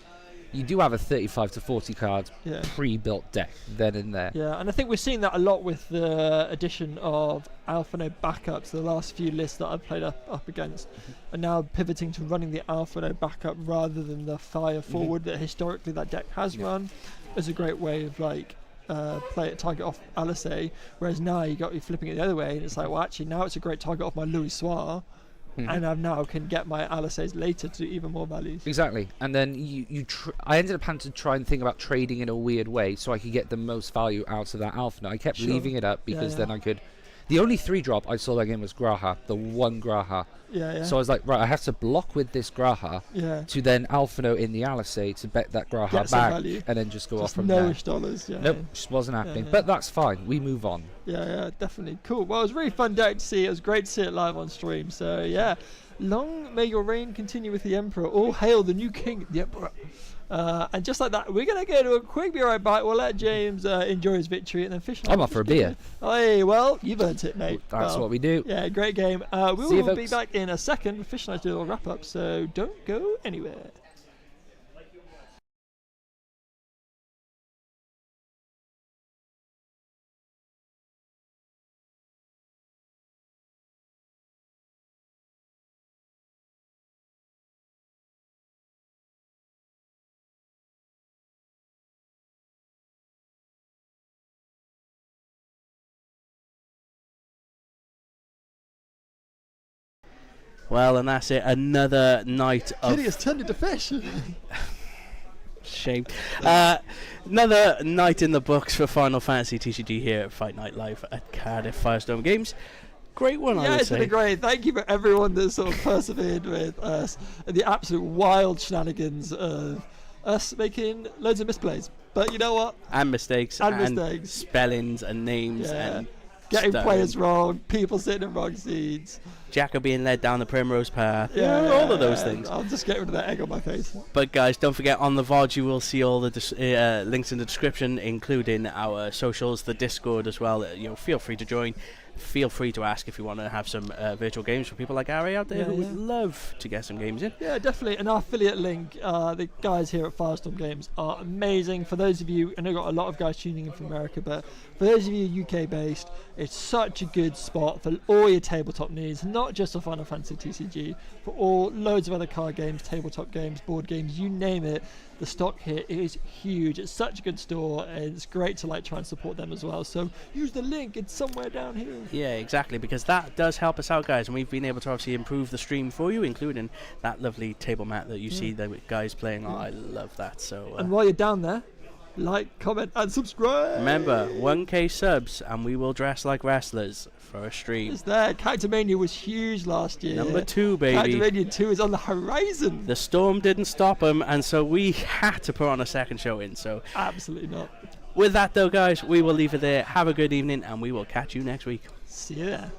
you do have a 35 to 40 card pre-built deck then and there. Yeah, and I think we're seeing that a lot with the addition of Alphano backups. The last few lists that I've played up against are now pivoting to running the Alphano backup rather than the fire forward that historically that deck has run. As a great way of target off Alisei, whereas now you flipping it the other way and it's like, well, actually now it's a great target off my Louis Soir. And I now can get my Alisays later to even more values. Exactly. And then I ended up having to try and think about trading in a weird way so I could get the most value out of that Alpha. I kept leaving it up because then I could. The only 3-drop I saw that game was Graha, the 1 Graha. So I was like, right, I have to block with this Graha to then Alphano in the Alisei to bet that Graha back and then just go off from there. Dollars. Nope, just wasn't happening. But that's fine. We move on. Yeah, definitely. Cool. Well, it was a really fun deck to see. It was great to see it live on stream. So, long may your reign continue with the Emperor. All hail the new king, the Emperor. And just like that, we're going to go to a quick be right back. We'll let James enjoy his victory, and then Fish. I'm off for a beer. Hey, well, you've earned it, mate. That's what we do. Yeah, great game. We See you, will be folks. back in a second. Fish and I do a little wrap up, so don't go anywhere. Well, and that's it. Another night of... Kitty has turned into fish. Shame. Another night in the books for Final Fantasy TCG here at Fight Night Live at Cardiff Firestorm Games. Great one, I would say. Yeah, it's been great. Thank you for everyone that sort of persevered with us and the absolute wild shenanigans of us making loads of misplays. But you know what? And mistakes. And mistakes. Spellings and names and... Getting players wrong, people sitting in wrong seats. Jacko being led down the primrose path. Yeah, all of those things. I'll just get rid of that egg on my face. But guys, don't forget, on the VOD you will see all the links in the description, including our socials, the Discord as well. Feel free to join. Feel free to ask if you want to have some virtual games for people like Ari out there who would love to get some games in. Yeah, definitely. And our affiliate link, the guys here at Firestorm Games are amazing. For those of you, I know we've got a lot of guys tuning in from America, but for those of you UK based, it's such a good spot for all your tabletop needs, not just for Final Fantasy TCG, for loads of other card games, tabletop games, board games, you name it. The stock here is huge. It's such a good store, and it's great to try and support them as well. So use the link. It's somewhere down here. Yeah, exactly, because that does help us out, guys, and we've been able to obviously improve the stream for you, including that lovely table mat that you see the guys playing on. I love that. So. And while you're down there, like, comment, and subscribe. Remember, 1K subs, and we will dress like wrestlers for a stream. It's there. Cactuars was huge last year. Number 2, baby. Cactuars 2 is on the horizon. The storm didn't stop him, and so we had to put on a second show in. So absolutely not. With that, though, guys, we will leave it there. Have a good evening, and we will catch you next week. See you there.